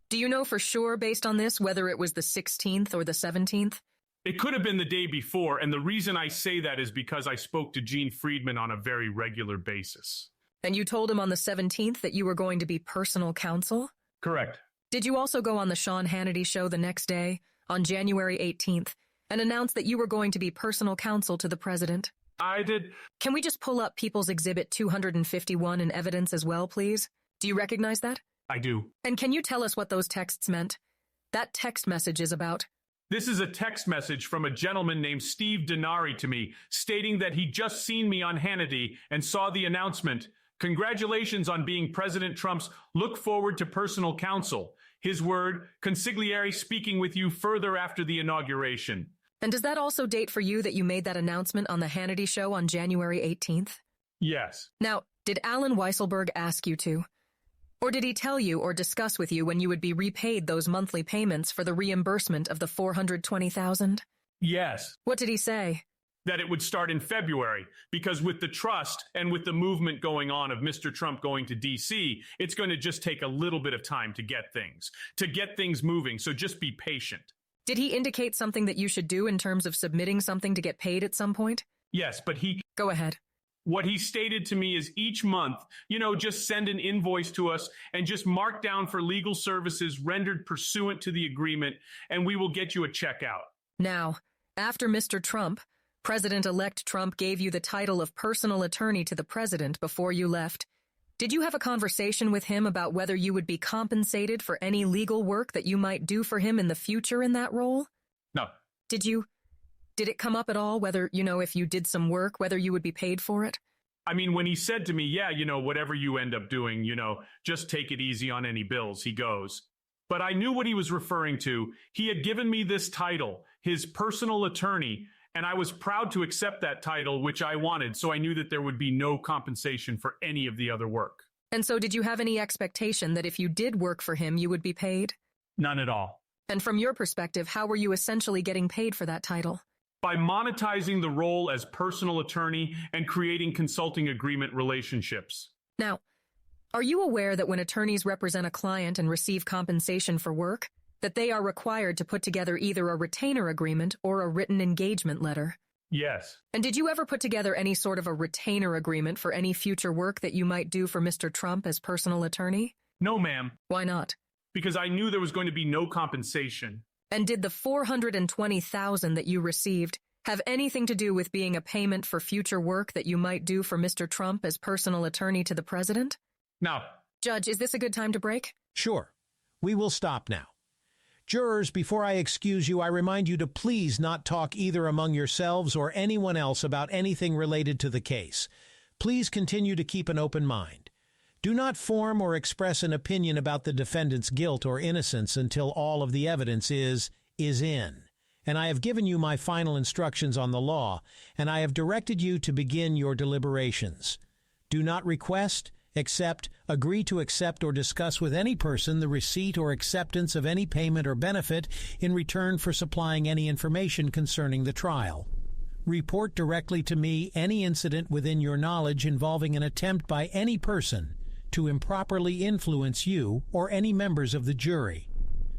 Do you know for sure, based on this, whether it was the 16th or the 17th? It could have been the day before, and the reason I say that is because I spoke to Gene Friedman on a very regular basis. And you told him on the 17th that you were going to be personal counsel? Correct. Did you also go on the Sean Hannity show the next day, on January 18th, and announce that you were going to be personal counsel to the president? I did. Can we just pull up People's Exhibit 251 in evidence as well, please? Do you recognize that? I do. And can you tell us what those texts meant? That text message is about. This is a text message from a gentleman named Steve Denari to me, stating that he'd just seen me on Hannity and saw the announcement. Congratulations on being President Trump's look forward to personal counsel. His word, consigliere speaking with you further after the inauguration. And does that also date for you that you made that announcement on the Hannity show on January 18th? Yes. Now, did Alan Weisselberg ask you to? Or did he tell you or discuss with you when you would be repaid those monthly payments for the reimbursement of the $420,000? Yes. What did he say? That it would start in February, because with the trust and with the movement going on of Mr. Trump going to D.C., it's going to just take a little bit of time to get things moving, so just be patient. Did he indicate something that you should do in terms of submitting something to get paid at some point? Yes, but Go ahead. what he stated to me is each month, just send an invoice to us and just mark down for legal services rendered pursuant to the agreement, and we will get you a check out. Now, after Mr. Trump, President-elect Trump gave you the title of personal attorney to the president before you left. Did you have a conversation with him about whether you would be compensated for any legal work that you might do for him in the future in that role? No. Did it come up at all whether, if you did some work, whether you would be paid for it? I mean, when he said to me, yeah, whatever you end up doing, just take it easy on any bills, he goes. But I knew what he was referring to. He had given me this title, his personal attorney, and I was proud to accept that title, which I wanted, so I knew that there would be no compensation for any of the other work. And so did you have any expectation that if you did work for him, you would be paid? None at all. And from your perspective, how were you essentially getting paid for that title? By monetizing the role as personal attorney and creating consulting agreement relationships. Now, are you aware that when attorneys represent a client and receive compensation for work, that they are required to put together either a retainer agreement or a written engagement letter? Yes. And did you ever put together any sort of a retainer agreement for any future work that you might do for Mr. Trump as personal attorney? No, ma'am. Why not? Because I knew there was going to be no compensation. And did the $420,000 that you received have anything to do with being a payment for future work that you might do for Mr. Trump as personal attorney to the president? No. Judge, is this a good time to break? Sure. We will stop now. Jurors, before I excuse you, I remind you to please not talk either among yourselves or anyone else about anything related to the case. Please continue to keep an open mind. Do not form or express an opinion about the defendant's guilt or innocence until all of the evidence is in. And I have given you my final instructions on the law, and I have directed you to begin your deliberations. Do not request, accept, agree to accept, or discuss with any person the receipt or acceptance of any payment or benefit in return for supplying any information concerning the trial. Report directly to me any incident within your knowledge involving an attempt by any person to improperly influence you or any members of the jury.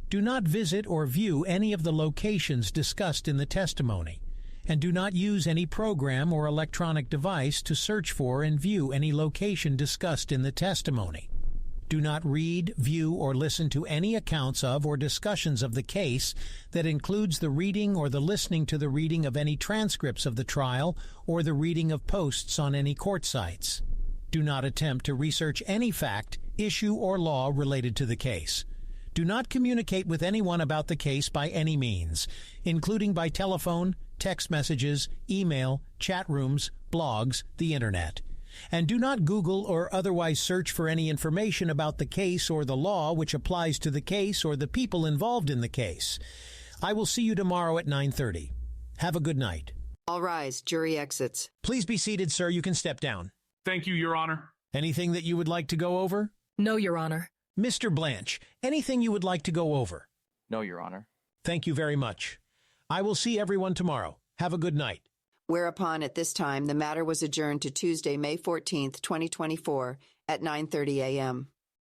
Do not visit or view any of the locations discussed in the testimony, and do not use any program or electronic device to search for and view any location discussed in the testimony. Do not read, view, or listen to any accounts of or discussions of the case that includes the reading or the listening to the reading of any transcripts of the trial or the reading of posts on any court sites. Do not attempt to research any fact, issue, or law related to the case. Do not communicate with anyone about the case by any means, including by telephone, text messages, email, chat rooms, blogs, the internet. And do not Google or otherwise search for any information about the case or the law which applies to the case or the people involved in the case. I will see you tomorrow at 9:30. Have a good night. All rise. Jury exits. Please be seated, sir. You can step down. Thank you, Your Honor. Anything that you would like to go over? No, Your Honor. Mr. Blanche, anything you would like to go over? No, Your Honor. Thank you very much. I will see everyone tomorrow. Have a good night. Whereupon, at this time, the matter was adjourned to Tuesday, May 14th, 2024, at 9:30 a.m.